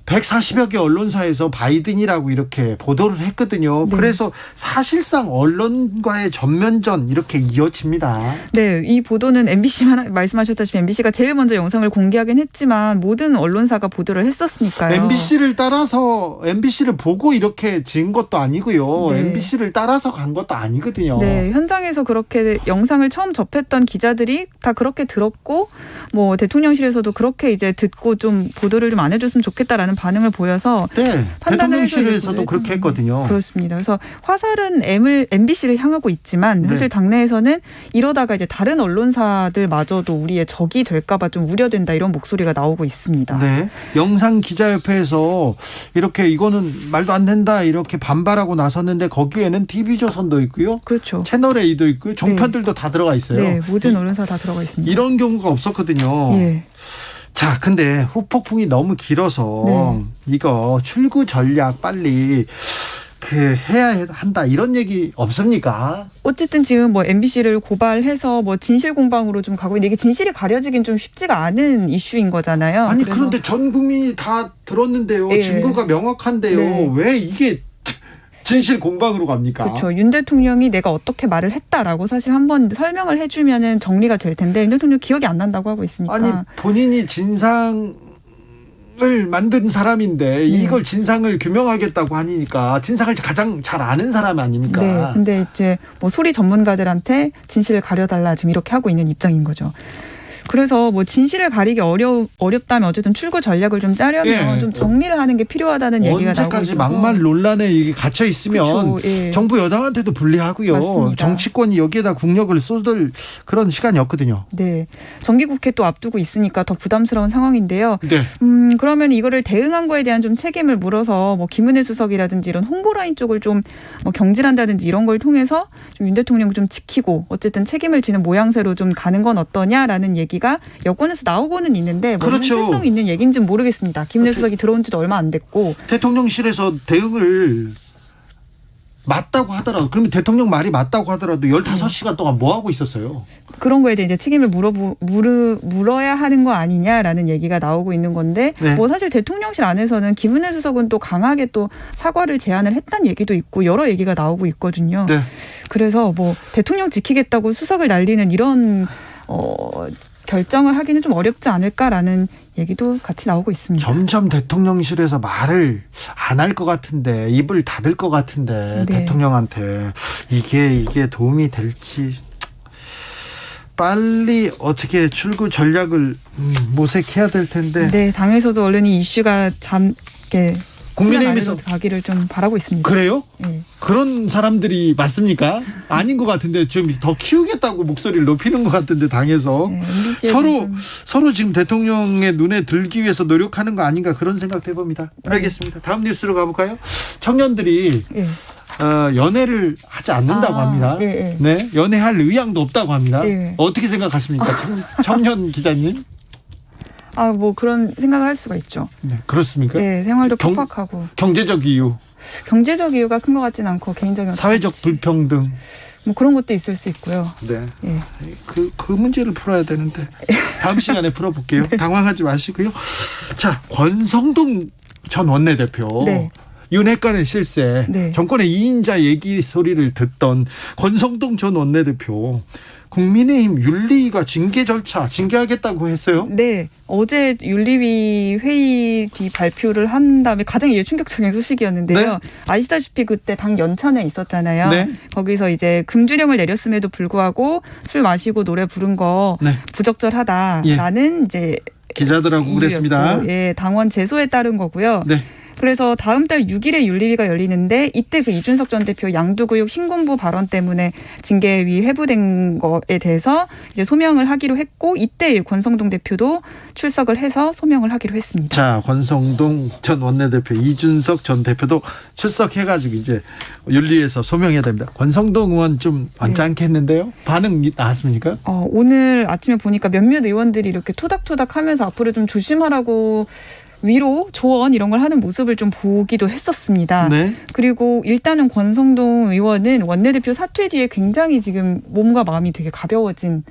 C: 140여 개 언론사에서 바이든이라고 이렇게 보도를 했거든요.
N: 네.
C: 그래서 사실상 언론과의 전면전 이렇게 이어집니다.
N: 네, 이 보도는 MBC만 말씀하셨다시피 MBC가 제일 먼저 영상을 공개하긴 했지만 모든 언론사가 보도를 했었으니까요.
C: MBC를 따라서 MBC를 보고 이렇게 지은 것도 아니고요.
N: 네.
C: MBC를 따라서 간 것도 아니거든요.
N: 네, 현장에서 그렇게 영상을 처음 접했던 기자들이 다 그렇게 들었고 뭐 대통령실에서도 그렇게 이제 듣고 좀 보도를 좀 안 해줬으면 좋겠다라는 반응을 보여서
C: 네,
N: 판단을
C: 대통령실에서도 그렇게 했거든요.
N: 그렇습니다. 그래서 화살은 MBC를 향하고 있지만 사실 당내에서는 이러다가 이제 다른 언론사들마저도 우리의 적이 될까봐 좀 우려된다 이런 목소리가 나오고 있습니다.
C: 네, 영상기자협회에서 이렇게 이거는 말도 안 된다 이렇게 반발하고 나섰는데 거기에는 TV조선도 있고요.
N: 그렇죠.
C: 채널A도 있고요. 종편들도 다 들어가 있어요.
N: 네, 모든 언론사 다 들어가 있습니다.
C: 이런 경우가 없었거든요.
N: 예.
C: 자, 근데 후폭풍이 너무 길어서 이거 출구 전략 빨리 해야 한다 이런 얘기 없습니까?
N: 어쨌든 지금 뭐 MBC를 고발해서 뭐 진실 공방으로 좀 가고 있는데 이게 진실이 가려지긴 좀 쉽지가 않은 이슈인 거잖아요.
C: 아니 그런데 전 국민이 다 들었는데요.
N: 예.
C: 증거가 명확한데요.
N: 네.
C: 왜 이게 진실 공방으로 갑니까?
N: 그렇죠. 윤 대통령이 내가 어떻게 말을 했다라고 사실 한번 설명을 해주면은 정리가 될 텐데 윤 대통령 기억이 안 난다고 하고 있으니까.
C: 아니 본인이 진상을 만든 사람인데 이걸 진상을 규명하겠다고 하니까 진상을 가장 잘 아는 사람 아닙니까?
N: 네. 근데 이제 뭐 소리 전문가들한테 진실을 가려달라 지금 이렇게 하고 있는 입장인 거죠. 그래서 뭐 진실을 가리기 어렵다면 어쨌든 출구 전략을 좀 짜려면 좀 정리를 하는 게 필요하다는 얘기가 나오고 있어서.
C: 언제까지 막말 논란에 이게 갇혀 있으면
N: 그렇죠.
C: 정부 여당한테도 불리하고요.
N: 맞습니다.
C: 정치권이 여기에다 국력을 쏟을 그런 시간이었거든요.
N: 네. 정기국회 또 앞두고 있으니까 더 부담스러운 상황인데요.
C: 네.
N: 그러면 이거를 대응한 거에 대한 좀 책임을 물어서 뭐 김은혜 수석이라든지 이런 홍보라인 쪽을 좀 뭐 경질한다든지 이런 걸 통해서 좀 윤 대통령 좀 지키고 어쨌든 책임을 지는 모양새로 좀 가는 건 어떠냐라는 얘기가 여권에서 나오고는 있는데 뭐
C: 그렇죠.
N: 현실성 있는 얘기인지는 모르겠습니다. 김은혜 수석이 들어온 지도 얼마 안 됐고.
C: 대통령실에서 대응을 맞다고 하더라도 그러면 대통령 말이 맞다고 하더라도 15시간 동안 뭐 하고 있었어요?
N: 그런 거에 대해 이제 책임을 물어야 하는 거 아니냐라는 얘기가 나오고 있는 건데 뭐 사실 대통령실 안에서는 김은혜 수석은 또 강하게 또 사과를 제안을 했다는 얘기도 있고 여러 얘기가 나오고 있거든요.
C: 네.
N: 그래서 뭐 대통령 지키겠다고 수석을 날리는 이런 결정을 하기는 좀 어렵지 않을까라는 얘기도 같이 나오고 있습니다.
C: 점점 대통령실에서 말을 안 할 것 같은데 입을 닫을 것 같은데 대통령한테 이게 도움이 될지 빨리 어떻게 출구 전략을 모색해야 될 텐데.
N: 네, 당에서도 얼른 이 이슈가
C: 국민의힘에서
N: 가기를 좀 바라고 있습니다.
C: 그래요?
N: 네.
C: 그런 사람들이 맞습니까? 아닌 것 같은데 좀 더 키우겠다고 목소리를 높이는 것 같은데 당에서 서로 지금 대통령의 눈에 들기 위해서 노력하는 거 아닌가 그런 생각도 해봅니다. 알겠습니다. 다음 뉴스로 가볼까요? 청년들이 연애를 하지 않는다고 합니다. 네, 연애할 의향도 없다고 합니다. 어떻게 생각하십니까, 청년 기자님?
N: 뭐 그런 생각을 할 수가 있죠.
C: 네, 그렇습니까?
N: 네, 생활도 팍팍하고.
C: 경제적 이유.
N: 경제적 이유가 큰 것 같지는 않고 개인적인
C: 사회적 불평등.
N: 뭐 그런 것도 있을 수 있고요.
C: 네. 그 문제를 풀어야 되는데 다음 시간에 풀어볼게요. 당황하지 마시고요. 자, 권성동 전 원내대표. 윤핵관의 실세, 정권의 2인자 얘기 소리를 듣던 권성동 전 원내대표, 국민의힘 윤리위가 징계 절차 징계하겠다고 했어요?
N: 네, 어제 윤리위 회의 뒤 발표를 한 다음에 가장 충격적인 소식이었는데요. 아시다시피 그때 당 연찬회 있었잖아요. 거기서 이제 금주령을 내렸음에도 불구하고 술 마시고 노래 부른 거 부적절하다라는 이제
C: 기자들하고 그랬습니다.
N: 당원 제소에 따른 거고요. 그래서 다음 달 6일에 윤리위가 열리는데 이때 그 이준석 전 대표 양두구육 신군부 발언 때문에 징계위 회부된 거에 대해서 이제 소명을 하기로 했고 이때 권성동 대표도 출석을 해서 소명을 하기로 했습니다.
C: 자, 권성동 전 원내대표, 이준석 전 대표도 출석해가지고 이제 윤리위에서 소명해야 됩니다. 권성동 의원 좀 언짢게 했는데요. 반응 나왔습니까?
N: 오늘 아침에 보니까 몇몇 의원들이 이렇게 토닥토닥하면서 앞으로 좀 조심하라고 위로, 조언 이런 걸 하는 모습을 좀 보기도 했었습니다. 그리고 일단은 권성동 의원은 원내대표 사퇴 뒤에 굉장히 지금 몸과 마음이 되게 가벼워진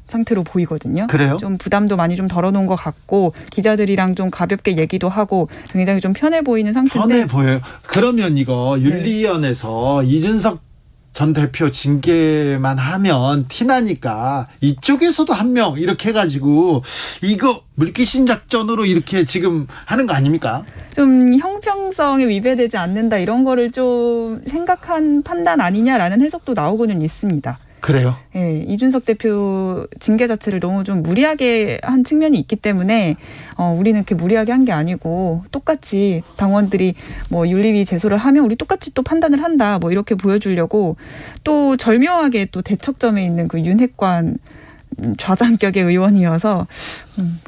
N: 상태로 보이거든요.
C: 그래요?
N: 좀 부담도 많이 좀 덜어놓은 것 같고 기자들이랑 좀 가볍게 얘기도 하고 굉장히 좀 편해 보이는 상태인데.
C: 편해 보여요. 그러면 이거 윤리위원회에서 이준석 전 대표 징계만 하면 티나니까 이쪽에서도 한 명 이렇게 해가지고 이거 물귀신 작전으로 이렇게 지금 하는 거 아닙니까?
N: 좀 형평성에 위배되지 않는다 이런 거를 좀 생각한 판단 아니냐라는 해석도 나오고는 있습니다.
C: 그래요?
N: 예, 이준석 대표 징계 자체를 너무 좀 무리하게 한 측면이 있기 때문에 우리는 이렇게 무리하게 한 게 아니고 똑같이 당원들이 뭐 윤리위 제소를 하면 우리 똑같이 또 판단을 한다 뭐 이렇게 보여주려고 또 절묘하게 또 대척점에 있는 그 윤핵관 좌장격의 의원이어서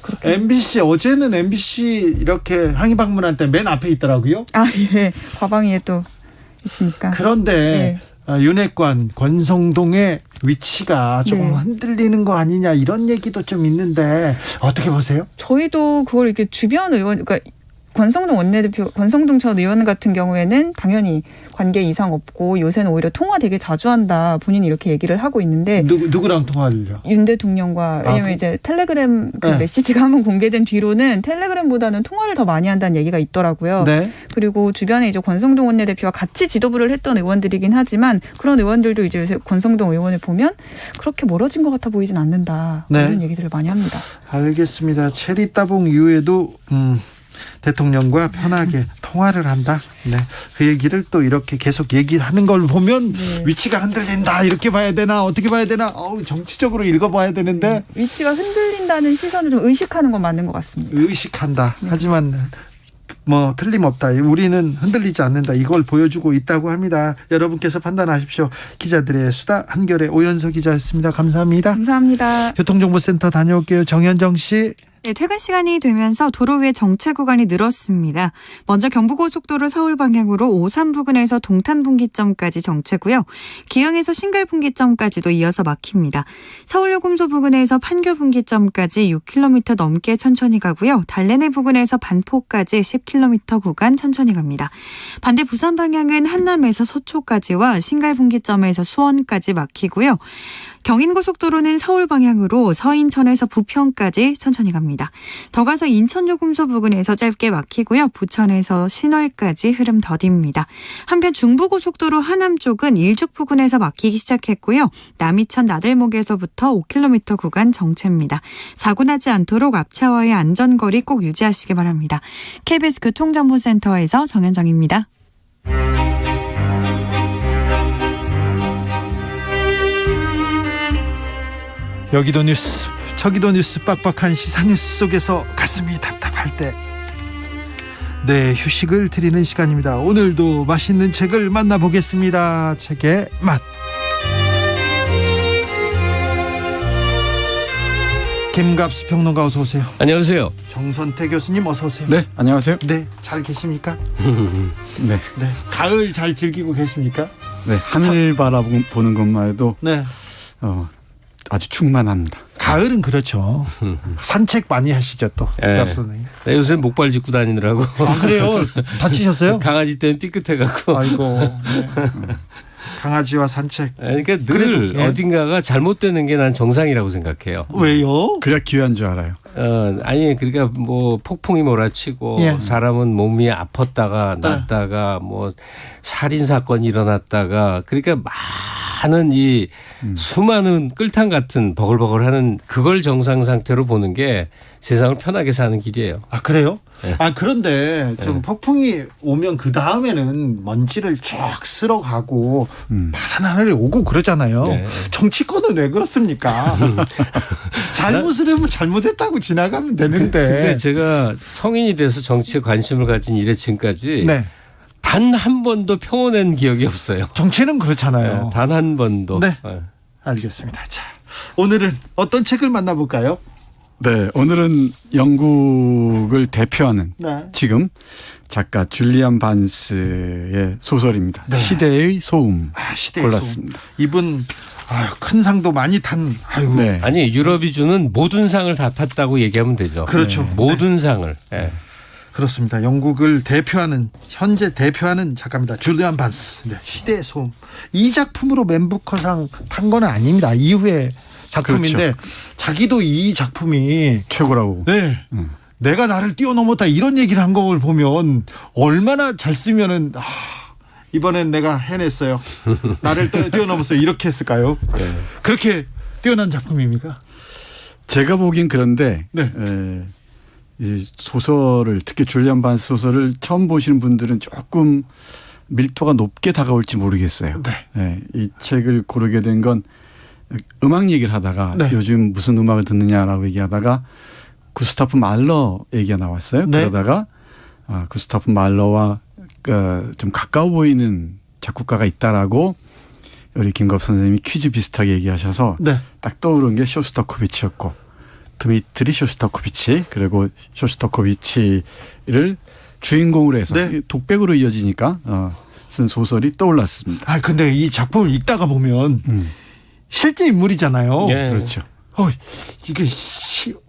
N: 그렇게.
C: MBC 어제는 MBC 이렇게 항의 방문할 때 맨 앞에 있더라고요.
N: 아, 예. 과방위에 또 있으니까.
C: 그런데 윤핵관 권성동의 위치가 조금
N: 네.
C: 흔들리는 거 아니냐 이런 얘기도 좀 있는데 어떻게 보세요?
N: 저희도 그걸 이렇게 주변 의원, 그러니까 권성동 원내대표, 권성동 전 의원 같은 경우에는 당연히 관계 이상 없고 요새는 오히려 통화 되게 자주 한다. 본인이 이렇게 얘기를 하고 있는데.
C: 누구랑 통화를요?
N: 윤 대통령과. 왜냐면 이제 텔레그램 그 메시지가 한번 공개된 뒤로는 텔레그램보다는 통화를 더 많이 한다는 얘기가 있더라고요.
C: 네.
N: 그리고 주변에 이제 권성동 원내대표와 같이 지도부를 했던 의원들이긴 하지만 그런 의원들도 이제 요새 권성동 의원을 보면 그렇게 멀어진 것 같아 보이진 않는다.
C: 네.
N: 이런 얘기들을 많이 합니다.
C: 알겠습니다. 체리 따봉 이후에도 대통령과 편하게 통화를 한다. 네, 그 얘기를 또 이렇게 계속 얘기하는 걸 보면 위치가 흔들린다 이렇게 봐야 되나 어떻게 봐야 되나 정치적으로 읽어봐야 되는데
N: 위치가 흔들린다는 시선을 좀 의식하는 건 맞는 것 같습니다.
C: 의식한다. 하지만 뭐 틀림없다. 우리는 흔들리지 않는다. 이걸 보여주고 있다고 합니다. 여러분께서 판단하십시오. 기자들의 수다 한결의 오연서 기자였습니다. 감사합니다.
N: 감사합니다.
C: 교통정보센터 다녀올게요. 정현정 씨.
E: 네, 퇴근 시간이 되면서 도로 위에 정체 구간이 늘었습니다. 먼저 경부고속도로 서울 방향으로 오산 부근에서 동탄 분기점까지 정체고요. 기흥에서 신갈 분기점까지도 이어서 막힙니다. 서울 요금소 부근에서 판교 분기점까지 6km 넘게 천천히 가고요. 달래내 부근에서 반포까지 10km 구간 천천히 갑니다. 반대 부산 방향은 한남에서 서초까지와 신갈 분기점에서 수원까지 막히고요. 경인고속도로는 서울 방향으로 서인천에서 부평까지 천천히 갑니다. 더 가서 인천요금소 부근에서 짧게 막히고요. 부천에서 신월까지 흐름 더딥니다. 한편 중부고속도로 하남 쪽은 일죽 부근에서 막히기 시작했고요. 남이천 나들목에서부터 5km 구간 정체입니다. 사고 나지 않도록 앞차와의 안전거리 꼭 유지하시기 바랍니다. KBS 교통정보센터에서 정현정입니다.
C: 여기도 뉴스 저기도 뉴스 빡빡한 시사 뉴스 속에서 가슴이 답답할 때 휴식을 드리는 시간입니다. 오늘도 맛있는 책을 만나보겠습니다. 책의 맛. 김갑수 평론가 어서 오세요.
O: 안녕하세요.
C: 정선태 교수님 어서 오세요.
P: 네, 안녕하세요.
C: 네, 잘 계십니까?
P: 네.
C: 가을 잘 즐기고 계십니까?
P: 네, 하늘 바라보는 것만 해도 아주 충만합니다.
C: 가을은 그렇죠. 산책 많이 하시죠 또.
O: 네. 네, 요새 목발 짚고 다니느라고.
C: 아, 그래요? 다치셨어요?
O: 강아지 때문에 삐끗해갖고.
C: 아이고. 네. 강아지와 산책.
O: 그러니까 늘 어딘가가 잘못되는 게 난 정상이라고 생각해요.
C: 왜요?
P: 그래 귀한 줄 알아요.
O: 아니 그러니까 뭐 폭풍이 몰아치고 사람은 몸이 아팠다가 낫다가 뭐 살인 사건이 일어났다가 그러니까 많은 이 수많은 끌탕 같은 버글버글하는 그걸 정상 상태로 보는 게 세상을 편하게 사는 길이에요.
C: 아 그래요?
O: 네.
C: 아 그런데 좀 폭풍이 오면 그 다음에는 먼지를 쫙 쓸어가고 파란 하늘이 오고 그러잖아요.
O: 네.
C: 정치권은 왜 그렇습니까? 잘못을 하면 잘못했다고 지나가면 되는데.
O: 근데 제가 성인이 돼서 정치에 관심을 가진 이래 지금까지 단 한 번도 평온한 기억이 없어요.
C: 정치는 그렇잖아요.
O: 단 한 번도.
C: 네. 알겠습니다. 자, 오늘은 어떤 책을 만나볼까요?
P: 네, 오늘은 영국을 대표하는 지금 작가 줄리안 반스의 소설입니다. 시대의 소음.
C: 시대의
P: 골랐습니다.
C: 소음. 이분 큰 상도 많이 탄.
P: 네.
O: 아니 유럽이 주는 모든 상을 다 탔다고 얘기하면 되죠.
C: 그렇죠.
O: 모든 상을.
C: 그렇습니다. 영국을 대표하는 현재 대표하는 작가입니다. 줄리안 반스. 시대의 소음. 이 작품으로 맨부커상 탄 건 아닙니다. 이후에 작품인데
P: 그렇죠.
C: 자기도 이 작품이
P: 최고라고.
C: 네. 내가 나를 뛰어넘었다 이런 얘기를 한 걸 보면 얼마나 잘 쓰면은 이번엔 내가 해냈어요. 나를 뛰어넘었어요. 이렇게 했을까요? 그렇게 뛰어난 작품입니까?
P: 제가 보기엔 그런데 이 소설을 특히 줄리안 반스 소설을 처음 보시는 분들은 조금 밀도가 높게 다가올지 모르겠어요. 이 책을 고르게 된 건 음악 얘기를 하다가
C: 네.
P: 요즘 무슨 음악을 듣느냐라고 얘기하다가 구스타프 말러 얘기가 나왔어요.
C: 네.
P: 그러다가 구스타프 말러와 좀 가까워 보이는 작곡가가 있다라고 우리 김갑 선생님이 퀴즈 비슷하게 얘기하셔서
C: 네.
P: 딱 떠오른 게 쇼스타코비치였고 드미트리 쇼스타코비치 그리고 쇼스타코비치를 주인공으로 해서
C: 네.
P: 독백으로 이어지니까 쓴 소설이 떠올랐습니다.
C: 근데 이 작품을 읽다가 보면 실제 인물이잖아요.
O: 예.
P: 그렇죠.
C: 이게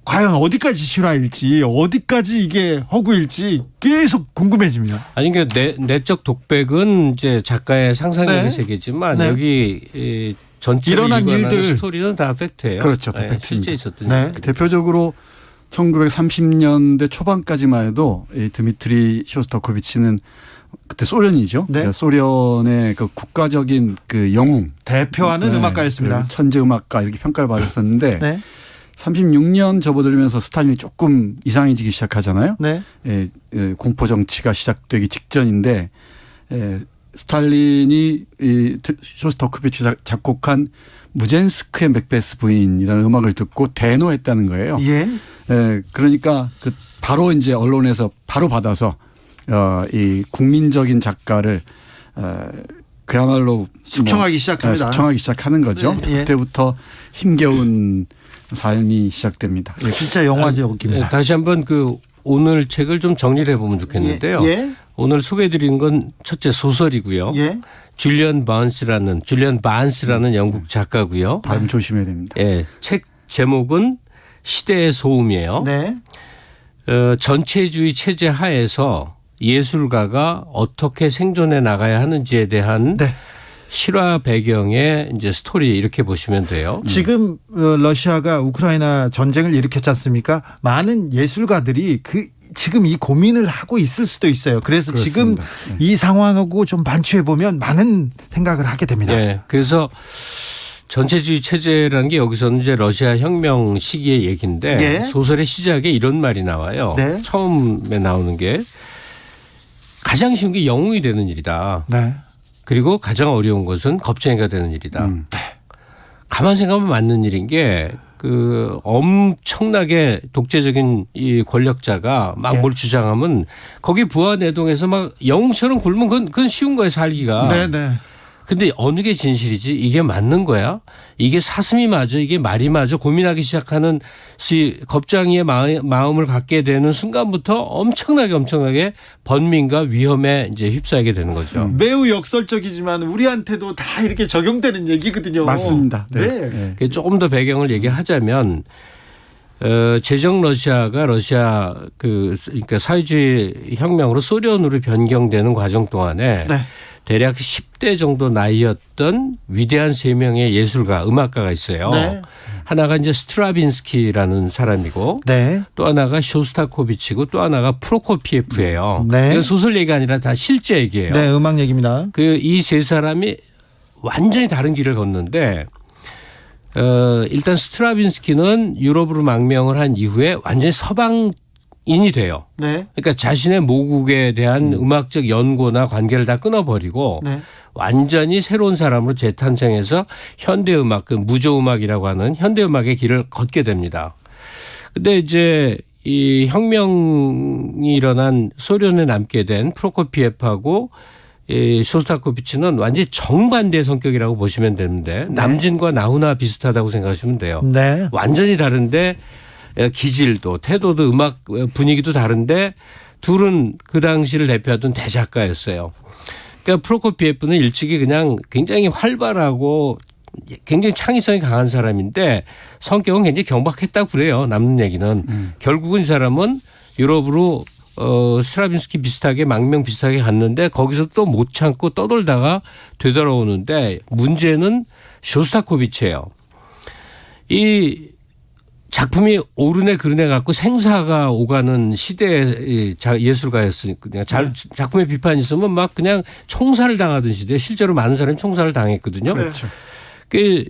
C: 과연 어디까지 실화일지 어디까지 이게 허구일지 계속 궁금해집니다.
O: 아니 그러니까 내적 독백은 이제 작가의 상상력의
C: 네.
O: 세계지만
C: 네.
O: 여기 전체로
C: 일어난 일들
O: 스토리는 다 팩트예요.
P: 그렇죠. 다
O: 네,
P: 팩트입니다.
O: 실제 있었던
C: 네.
O: 일들.
P: 대표적으로 1930년대 초반까지만 해도 이 드미트리 쇼스타코비치는 그때 소련이죠.
C: 네.
P: 그러니까 소련의 그 국가적인 그 영웅
C: 대표하는 음악가였습니다.
P: 천재 음악가 이렇게 평가를 받았었는데
C: 네.
P: 36년 접어들면서 스탈린이 조금 이상해지기 시작하잖아요.
C: 네.
P: 공포 정치가 시작되기 직전인데 스탈린이 이 쇼스타코비치 작곡한 무젠스크의 맥베스 부인이라는 음악을 듣고 대노했다는 거예요.
C: 예.
P: 그러니까 바로 이제 언론에서 바로 받아서 이 국민적인 작가를 그야말로
C: 숙청하기 시작합니다.
P: 숙청하기 시작하는 거죠.
C: 네, 예.
P: 그때부터 힘겨운 삶이 시작됩니다.
C: 진짜 영화적입니다.
O: 다시 한번 오늘 책을 좀 정리를 해보면 좋겠는데요.
C: 예.
O: 오늘 소개해드린 건 첫째 소설이고요.
C: 예.
O: 줄리안 반스라는 영국 작가고요.
P: 발음 조심해야 됩니다.
O: 예, 책 제목은 시대의 소음이에요.
C: 네.
O: 전체주의 체제 하에서 예술가가 어떻게 생존해 나가야 하는지에 대한
C: 네.
O: 실화 배경의 이제 스토리 이렇게 보시면 돼요.
C: 지금 러시아가 우크라이나 전쟁을 일으켰지 않습니까? 많은 예술가들이 지금 이 고민을 하고 있을 수도 있어요. 그래서
P: 그렇습니다.
C: 지금 이 상황하고 좀 반추해 보면 많은 생각을 하게 됩니다.
O: 네, 그래서 전체주의 체제라는 게 여기서는 이제 러시아 혁명 시기의 얘기인데
C: 예.
O: 소설의 시작에 이런 말이 나와요.
C: 네.
O: 처음에 나오는 게 가장 쉬운 게 영웅이 되는 일이다.
C: 네.
O: 그리고 가장 어려운 것은 겁쟁이가 되는 일이다. 가만 생각하면 맞는 일인 게 엄청나게 독재적인 이 권력자가 막 뭘 주장하면 거기 부하내동에서 막 영웅처럼 굴면 그건 쉬운 거예요, 살기가.
C: 네네.
O: 근데 어느 게 진실이지? 이게 맞는 거야? 이게 사슴이 맞아? 이게 말이 맞아? 고민하기 시작하는 겁쟁이의 마음을 갖게 되는 순간부터 엄청나게 번민과 위험에 이제 휩싸이게 되는 거죠.
C: 매우 역설적이지만 우리한테도 다 이렇게 적용되는 얘기거든요.
P: 맞습니다.
C: 네.
O: 조금 더 배경을 얘기하자면 제정 러시아가 그러니까 사회주의 혁명으로 소련으로 변경되는 과정 동안에
C: 네.
O: 대략 10대 정도 나이였던 위대한 3명의 예술가, 음악가가 있어요.
C: 네.
O: 하나가 이제 스트라빈스키라는 사람이고
C: 네.
O: 또 하나가 쇼스타코비치고 또 하나가 프로코피에프예요.
C: 네.
O: 이건 소설 얘기가 아니라 다 실제 얘기예요.
C: 네, 음악 얘기입니다.
O: 이 세 사람이 완전히 다른 길을 걷는데 일단 스트라빈스키는 유럽으로 망명을 한 이후에 완전히 서방인이 돼요.
C: 네.
O: 그러니까 자신의 모국에 대한 음악적 연고나 관계를 다 끊어버리고
C: 네.
O: 완전히 새로운 사람으로 재탄생해서 현대음악, 무조음악이라고 하는 현대음악의 길을 걷게 됩니다. 근데 이제 이 혁명이 일어난 소련에 남게 된 프로코피에프하고 이 쇼스타코비치는 완전히 정반대의 성격이라고 보시면 되는데 남진과 나훈아 비슷하다고 생각하시면 돼요.
C: 네.
O: 완전히 다른데 기질도 태도도 음악 분위기도 다른데 둘은 그 당시를 대표하던 대작가였어요. 그러니까 프로코피에프는 일찍이 그냥 굉장히 활발하고 굉장히 창의성이 강한 사람인데 성격은 굉장히 경박했다고 그래요. 남는 얘기는. 결국은 이 사람은 유럽으로 스트라빈스키 비슷하게 망명 비슷하게 갔는데 거기서 또 못 참고 떠돌다가 되돌아오는데 문제는 쇼스타코비치예요. 이 작품이 오르네 그르네 갖고 생사가 오가는 시대의 예술가였으니까 작품에 비판이 있으면 막 그냥 총살을 당하던 시대에 실제로 많은 사람이 총살을 당했거든요.
P: 그렇죠.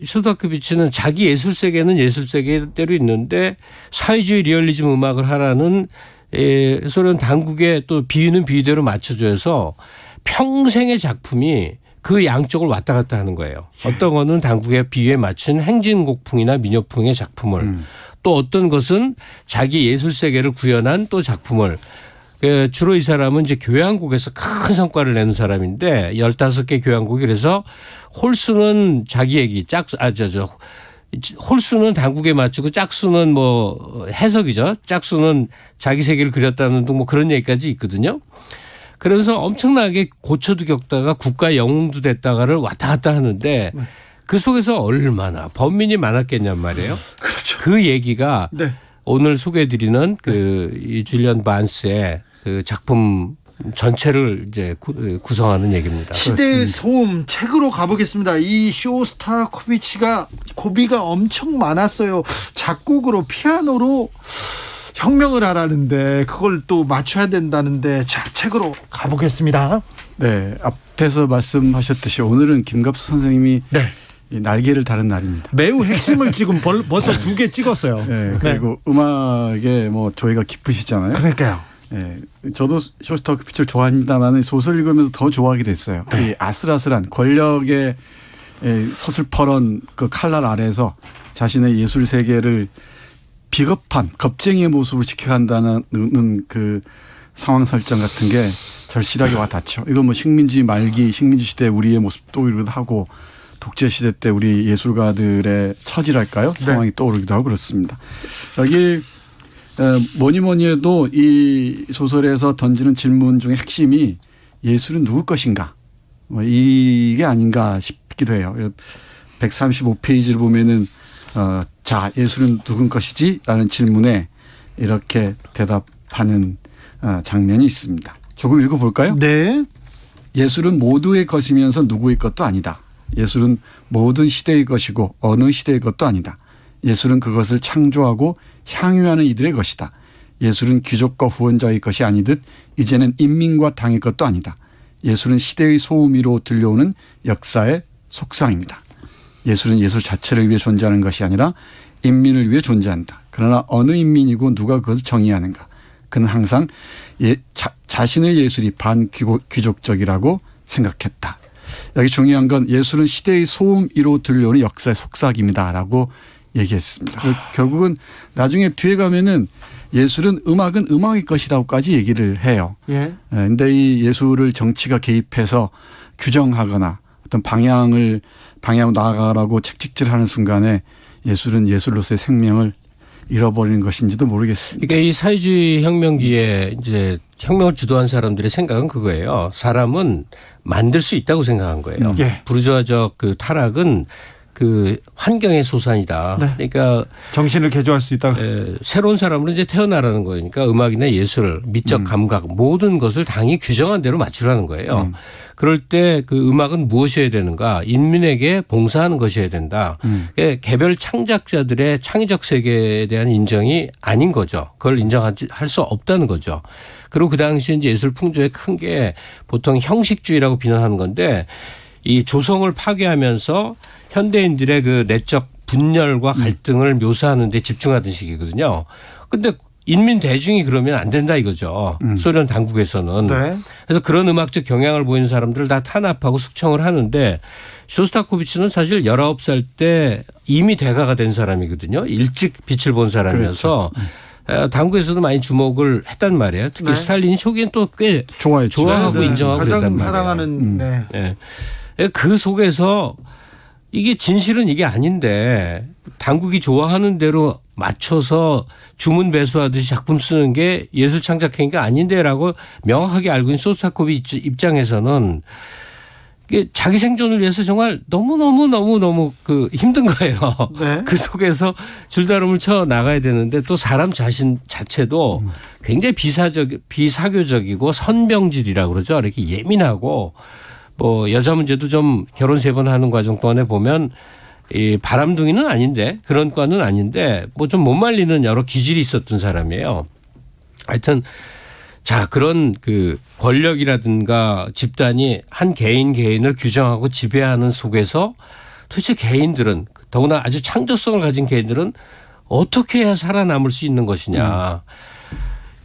O: 쇼스타코비치는 자기 예술 세계는 예술 세계대로 있는데 사회주의 리얼리즘 음악을 하라는 소련 당국에 또 비위는 비위대로 맞춰져서 평생의 작품이 그 양쪽을 왔다 갔다 하는 거예요. 어떤 거는 당국의 비유에 맞춘 행진곡풍이나 민요풍의 작품을 또 어떤 것은 자기 예술 세계를 구현한 또 작품을 주로 이 사람은 이제 교향곡에서 큰 성과를 내는 사람인데 15개 교향곡이 그래서 홀수는 자기 얘기 홀수는 당국에 맞추고 짝수는 뭐 해석이죠. 짝수는 자기 세계를 그렸다는 등 뭐 그런 얘기까지 있거든요. 그래서 엄청나게 고초도 겪다가 국가 영웅도 됐다가를 왔다 갔다 하는데 그 속에서 얼마나 범민이 많았겠냔 말이에요.
C: 그렇죠.
O: 그 얘기가
C: 네.
O: 오늘 소개해드리는 이 줄리안 바른스의 그 작품 전체를 이제 구성하는 얘기입니다.
C: 시대의 소음 책으로 가보겠습니다. 이 쇼스타코비치가 고비가 엄청 많았어요. 작곡으로 피아노로 혁명을 하라는데 그걸 또 맞춰야 된다는데 자 책으로 가보겠습니다.
P: 네, 앞에서 말씀하셨듯이 오늘은 김갑수 선생님이
C: 네.
P: 이 날개를 다른 날입니다.
C: 매우 핵심을 지금 벌써 2개 찍었어요.
P: 네, 그리고 음악에 뭐 조예가 깊으시잖아요.
C: 그러니까요.
P: 네, 저도 쇼스타코비치를 좋아합니다만 소설 읽으면서 더 좋아하게 됐어요.
C: 네.
P: 이 아슬아슬한 권력의 서슬퍼런 그 칼날 아래에서 자신의 예술 세계를 비겁한 겁쟁이의 모습을 지켜간다는 그 상황 설정 같은 게 절실하게 와 닿죠. 이건 뭐 식민지 말기, 식민지 시대 우리의 모습 떠오르기도 하고 독재 시대 때 우리 예술가들의 처지랄까요? 상황이 네. 떠오르기도 하고 그렇습니다. 여기 뭐니 해도 이 소설에서 던지는 질문 중에 핵심이 예술은 누구 것인가? 뭐 이게 아닌가 싶기도 해요. 135페이지를 보면은 자, 예술은 누군 것이지? 라는 질문에 이렇게 대답하는 장면이 있습니다. 조금 읽어볼까요?
C: 네.
P: 예술은 모두의 것이면서 누구의 것도 아니다. 예술은 모든 시대의 것이고 어느 시대의 것도 아니다. 예술은 그것을 창조하고 향유하는 이들의 것이다. 예술은 귀족과 후원자의 것이 아니듯 이제는 인민과 당의 것도 아니다. 예술은 시대의 소음위로 들려오는 역사의 속상입니다. 예술은 예술 자체를 위해 존재하는 것이 아니라 인민을 위해 존재한다. 그러나 어느 인민이고 누가 그것을 정의하는가. 그는 항상 자신의 예술이 반귀족적이라고 생각했다. 여기 중요한 건 예술은 시대의 소음위로 들려오는 역사의 속삭임이다라고 얘기했습니다. 결국은 나중에 뒤에 가면은 예술은 음악은 음악의 것이라고까지 얘기를 해요. 그런데 이 예술을 정치가 개입해서 규정하거나 어떤 방향으로 나아가라고 책찍질하는 순간에 예술은 예술로서의 생명을 잃어버리는 것인지도 모르겠습니다.
O: 그러니까 이 사회주의 혁명기에 이제 혁명을 주도한 사람들의 생각은 그거예요. 사람은 만들 수 있다고 생각한 거예요. 부르주아적 그 타락은 그 환경의 소산이다.
C: 네.
O: 그러니까
C: 정신을 개조할 수 있다.
O: 새로운 사람으로 이제 태어나라는 거니까 음악이나 예술, 미적 감각 모든 것을 당이 규정한 대로 맞추라는 거예요. 그럴 때 그 음악은 무엇이어야 되는가? 인민에게 봉사하는 것이어야 된다. 개별 창작자들의 창의적 세계에 대한 인정이 아닌 거죠. 그걸 인정할 수 없다는 거죠. 그리고 그 당시 이제 예술 풍조의 큰 게 보통 형식주의라고 비난하는 건데 이 조성을 파괴하면서 현대인들의 그 내적 분열과 갈등을 묘사하는 데 집중하던 시기거든요. 근데 인민 대중이 그러면 안 된다 이거죠. 소련 당국에서는.
C: 네.
O: 그래서 그런 음악적 경향을 보이는 사람들을 다 탄압하고 숙청을 하는데 쇼스타코비치는 사실 19살 때 이미 대가가 된 사람이거든요. 일찍 빛을 본 사람이어서 그렇죠. 당국에서도 많이 주목을 했단 말이에요. 특히
C: 네.
O: 스탈린이 초기엔 또 꽤
P: 좋아했죠.
O: 좋아하고
C: 네.
O: 인정하고
C: 가장
O: 그랬단 말이에요.
C: 사랑하는
O: 네. 그 속에서 이게 진실은 이게 아닌데 당국이 좋아하는 대로 맞춰서 주문 배수하듯이 작품 쓰는 게 예술 창작행위가 아닌데라고 명확하게 알고 있는 쇼스타코비치 입장에서는 이게 자기 생존을 위해서 정말 너무 그 힘든 거예요.
C: 네.
O: 그 속에서 줄다름을 쳐 나가야 되는데 또 사람 자신 자체도 굉장히 비사교적이고 선병질이라고 그러죠. 이렇게 예민하고 뭐 여자 문제도 좀 결혼 3번 하는 과정 동안에 보면 이 바람둥이는 아닌데 그런 과는 아닌데 뭐 좀 못 말리는 여러 기질이 있었던 사람이에요. 하여튼 자 그런 그 권력이라든가 집단이 한 개인을 규정하고 지배하는 속에서 도대체 개인들은 더구나 아주 창조성을 가진 개인들은 어떻게 해야 살아남을 수 있는 것이냐.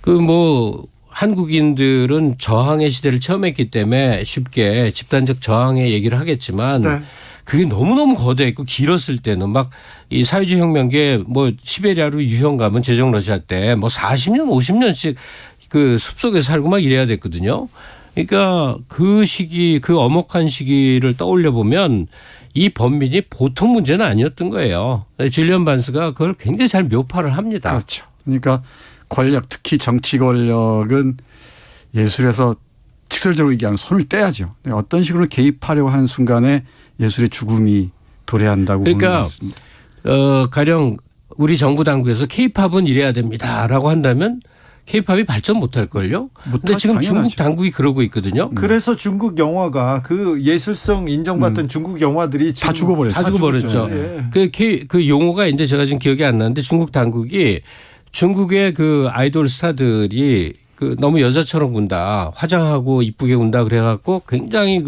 O: 그 뭐 한국인들은 저항의 시대를 체험했기 때문에 쉽게 집단적 저항의 얘기를 하겠지만
C: 네.
O: 그게 너무너무 거대했고 길었을 때는 막 이 사회주의 혁명계 뭐 시베리아로 유형 가면 제정 러시아 때 뭐 40년 50년씩 그 숲속에 살고 막 이래야 됐거든요. 그러니까 그 시기 그 엄혹한 시기를 떠올려 보면 이 범민이 보통 문제는 아니었던 거예요. 줄리언 반스가 그걸 굉장히 잘 묘파를 합니다.
P: 그렇죠. 그러니까 권력 특히 정치 권력은 예술에서 직설적으로 얘기하면 손을 떼야죠. 어떤 식으로 개입하려고 하는 순간에 예술의 죽음이 도래한다고 보는 것
O: 그러니까
P: 같습니다.
O: 가령 우리 정부 당국에서 K-팝은 이래야 됩니다라고 한다면 K-팝이 발전 못할걸요. 근데 지금
P: 당연하죠.
O: 중국 당국이 그러고 있거든요.
C: 그래서 중국 영화가 그 예술성 인정받던 중국 영화들이
P: 다 죽어버렸어요.
O: 다 죽어버렸죠.
C: 예.
O: 그 용어가 이제 제가 지금 기억이 안 나는데 중국 당국이 중국의 그 아이돌 스타들이 그 너무 여자처럼 군다, 화장하고 이쁘게 군다 그래갖고 굉장히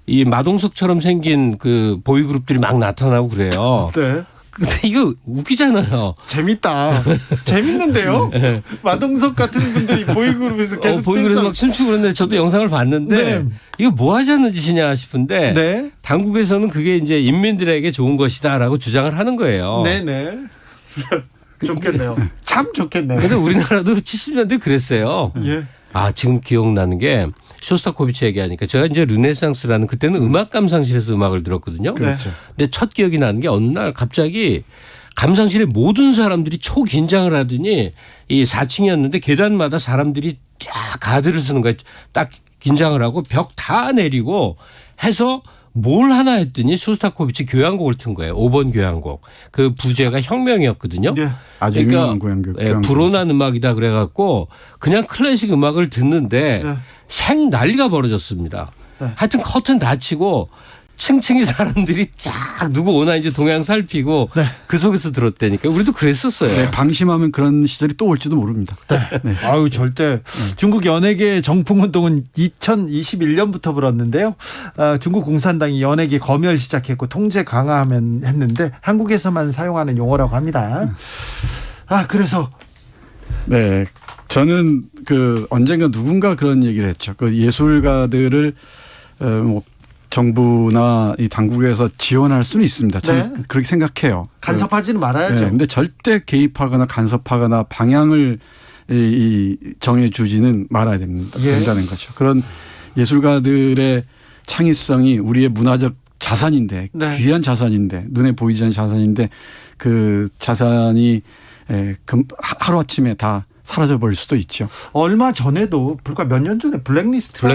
O: 이 마동석처럼 생긴 그 보이그룹들이 막 나타나고 그래요.
C: 네.
O: 근데 이거 웃기잖아요.
C: 재밌다. 재밌는데요? 마동석 같은 분들이 보이그룹에서 계속
O: 보이그룹 막 춤추고 그러는데 저도 영상을 봤는데
C: 네.
O: 이거 뭐 하자는 짓이냐 싶은데
C: 네.
O: 당국에서는 그게 이제 인민들에게 좋은 것이다라고 주장을 하는 거예요.
C: 네네. 좋겠네요. 참 좋겠네요.
O: 근데 우리나라도 70년대 그랬어요.
C: 예.
O: 아, 지금 기억나는 게 쇼스타코비치 얘기하니까 제가 이제 르네상스라는 그때는 음악 감상실에서 음악을 들었거든요.
C: 그렇죠.
O: 근데 첫 기억이 나는 게 어느 날 갑자기 감상실에 모든 사람들이 초긴장을 하더니 이 4층이었는데 계단마다 사람들이 쫙 가드를 쓰는 거예요. 딱 긴장을 하고 벽 다 내리고 해서 뭘 하나 했더니 쇼스타코비치 교향곡을 튼 거예요. 5번 교향곡. 그 부제가 혁명이었거든요.
C: 네.
P: 아주 유명한 교향곡.
O: 불온한 음악이다 그래갖고 그냥 클래식 음악을 듣는데
C: 네.
O: 생 난리가 벌어졌습니다.
C: 네.
O: 하여튼 커튼 닫히고 층층이 사람들이 쫙 누구 오나 이제 동향 살피고
C: 네.
O: 그 속에서 들었다니까. 우리도 그랬었어요.
P: 네, 방심하면 그런 시절이 또 올지도 모릅니다.
C: 네. 아유, 절대. 중국 연예계 정풍운동은 2021년부터 불었는데요. 중국 공산당이 연예계 검열 시작했고 통제 강화하면 했는데 한국에서만 사용하는 용어라고 합니다. 그래서.
P: 네. 저는 언젠가 누군가 그런 얘기를 했죠. 그 예술가들을 정부나 이 당국에서 지원할 수는 있습니다. 저는 그렇게 생각해요.
C: 간섭하지는 말아야죠.
P: 그런데 절대 개입하거나 간섭하거나 방향을 정해주지는 말아야 된다는 거죠. 그런 예술가들의 창의성이 우리의 문화적 자산인데 귀한 자산인데 눈에 보이지 않는 자산인데 그 자산이 하루아침에 다 사라져 버릴 수도 있죠.
C: 얼마 전에도 불과 몇 년 전에 블랙리스트가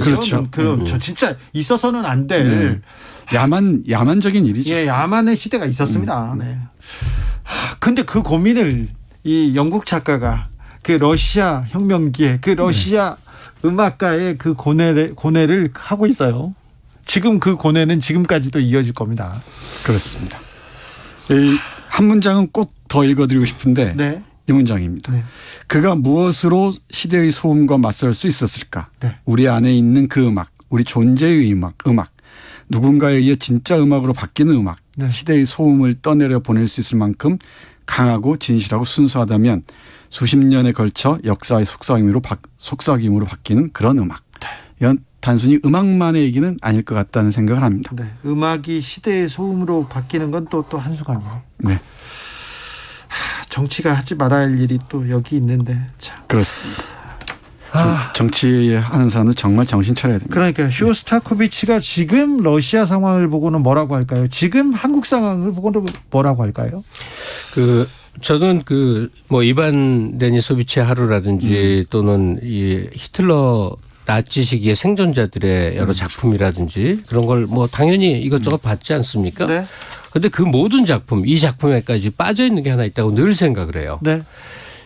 P: 그렇죠.
C: 저 진짜 있어서는 안 될
P: 야만적인 일이죠.
C: 예, 야만의 시대가 있었습니다. 네. 근데 그 고민을 이 영국 작가가 그 러시아 혁명기에 그 러시아 음악가의 그 고뇌를 하고 있어요. 지금 그 고뇌는 지금까지도 이어질 겁니다.
P: 그렇습니다. 한 문장은 꼭 더 읽어드리고 싶은데
C: 네.
P: 이 문장입니다. 네. 그가 무엇으로 시대의 소음과 맞설 수 있었을까? 네. 우리 안에 있는 그 음악, 우리 존재의 음악, 누군가에 의해 진짜 음악으로 바뀌는 음악, 네. 시대의 소음을 떠내려 보낼 수 있을 만큼 강하고 진실하고 순수하다면 수십 년에 걸쳐 역사의 속삭임으로 바뀌는 그런 음악. 이건 단순히 음악만의 얘기는 아닐 것 같다는 생각을 합니다.
C: 네. 음악이 시대의 소음으로 바뀌는 건 또 한순간이에요.
P: 네.
C: 정치가 하지 말아야 할 일이 또 여기 있는데 참.
P: 그렇습니다. 정치하는 사람은 정말 정신 차려야 됩니다.
C: 그러니까 쇼스타코비치가 지금 러시아 상황을 보고는 뭐라고 할까요? 지금 한국 상황을 보고는 뭐라고 할까요?
O: 저는 뭐 이반 데니소비치의 하루라든지 또는 이 히틀러 나치 시기의 생존자들의 여러 작품이라든지 그런 걸 뭐 당연히 이것저것 봤지 않습니까?
C: 네.
O: 근데 그 모든 작품, 이 작품에까지 빠져 있는 게 하나 있다고 늘 생각을 해요.
C: 네.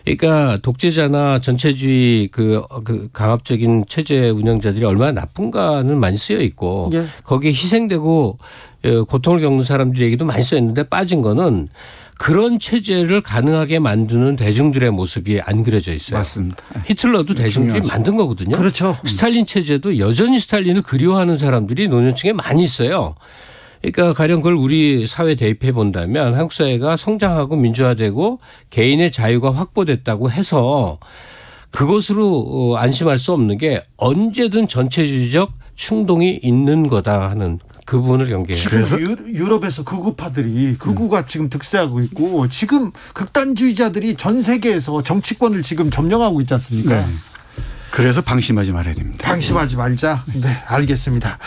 O: 그러니까 독재자나 전체주의 그 강압적인 체제 운영자들이 얼마나 나쁜가는 많이 쓰여 있고
C: 네.
O: 거기에 희생되고 고통을 겪는 사람들 얘기도 많이 써 있는데 빠진 거는 그런 체제를 가능하게 만드는 대중들의 모습이 안 그려져 있어요.
P: 맞습니다.
O: 히틀러도 대중들이 만든 거거든요.
C: 그렇죠.
O: 스탈린 체제도 여전히 스탈린을 그리워하는 사람들이 노년층에 많이 있어요. 그러니까 가령 그걸 우리 사회에 대입해 본다면 한국 사회가 성장하고 민주화되고 개인의 자유가 확보됐다고 해서 그것으로 안심할 수 없는 게 언제든 전체주의적 충동이 있는 거다 하는 그 부분을 연계해요.
C: 그래서 유럽에서 극우가 지금 득세하고 있고 지금 극단주의자들이 전 세계에서 정치권을 지금 점령하고 있지 않습니까?
P: 네. 그래서 방심하지 말아야 됩니다.
C: 방심하지 말자. 네, 알겠습니다.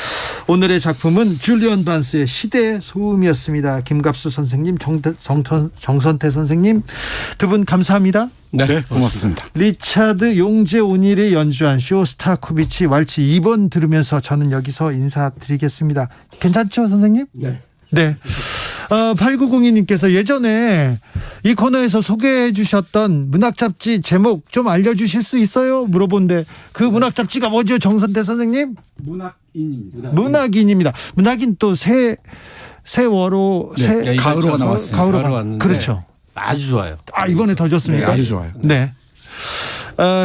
C: 오늘의 작품은 줄리언 반스의 시대의 소음이었습니다. 김갑수 선생님, 정선태 선생님 두 분 감사합니다.
P: 네, 고맙습니다.
C: 리차드 용재 오닐이 연주한 쇼스타코비치 왈츠 2번 들으면서 저는 여기서 인사드리겠습니다. 괜찮죠, 선생님?
O: 네.
C: 네. 8902님께서 예전에 이 코너에서 소개해 주셨던 문학 잡지 제목 좀 알려주실 수 있어요? 물어본데 그 문학 잡지가 뭐죠, 정선태 선생님?
P: 문학인입니다.
C: 문학인입니다. 문학인 또 세월호
P: 네, 가을호가 나왔습니다.
C: 가을호가
O: 왔는데
C: 그렇죠.
O: 아주 좋아요.
C: 이번에 더 좋습니까?
P: 네, 아주 좋아요.
C: 네.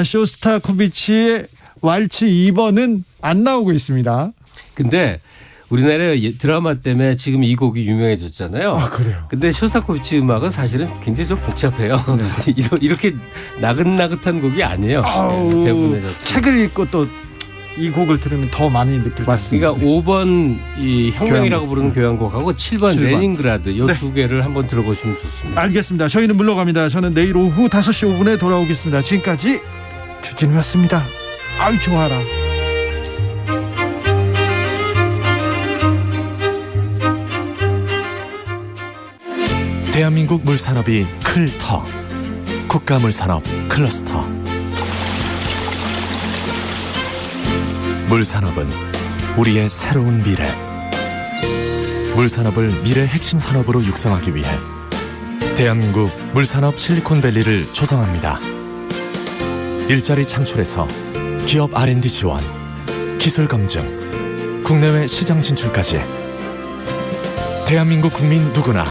C: 쇼스타코비치의 왈츠 2번은 안 나오고 있습니다.
O: 근데 우리나라 드라마 때문에 지금 이 곡이 유명해졌잖아요.
C: 그래요?
O: 근데 쇼스타코비치 음악은 사실은 굉장히 좀 복잡해요. 이렇게 나긋나긋한 곡이 아니에요. 대부분의
C: 책을 읽고 또 이 곡을 들으면 더 많이 느낄 것 같습니다.
O: 그러니까 5번 이 혁명이라고 부르는 교향곡하고 7번 레닌그라드 이 두 개를 한번 들어보시면 좋습니다.
C: 알겠습니다. 저희는 물러갑니다. 저는 내일 오후 5시 5분에 돌아오겠습니다. 지금까지 주진우였습니다. 아이 좋아라.
Q: 대한민국 물산업이 클 터 국가물산업 클러스터. 물산업은 우리의 새로운 미래. 물산업을 미래 핵심 산업으로 육성하기 위해 대한민국 물산업 실리콘밸리를 조성합니다. 일자리 창출에서 기업 R&D 지원, 기술 검증, 국내외 시장 진출까지 대한민국 국민 누구나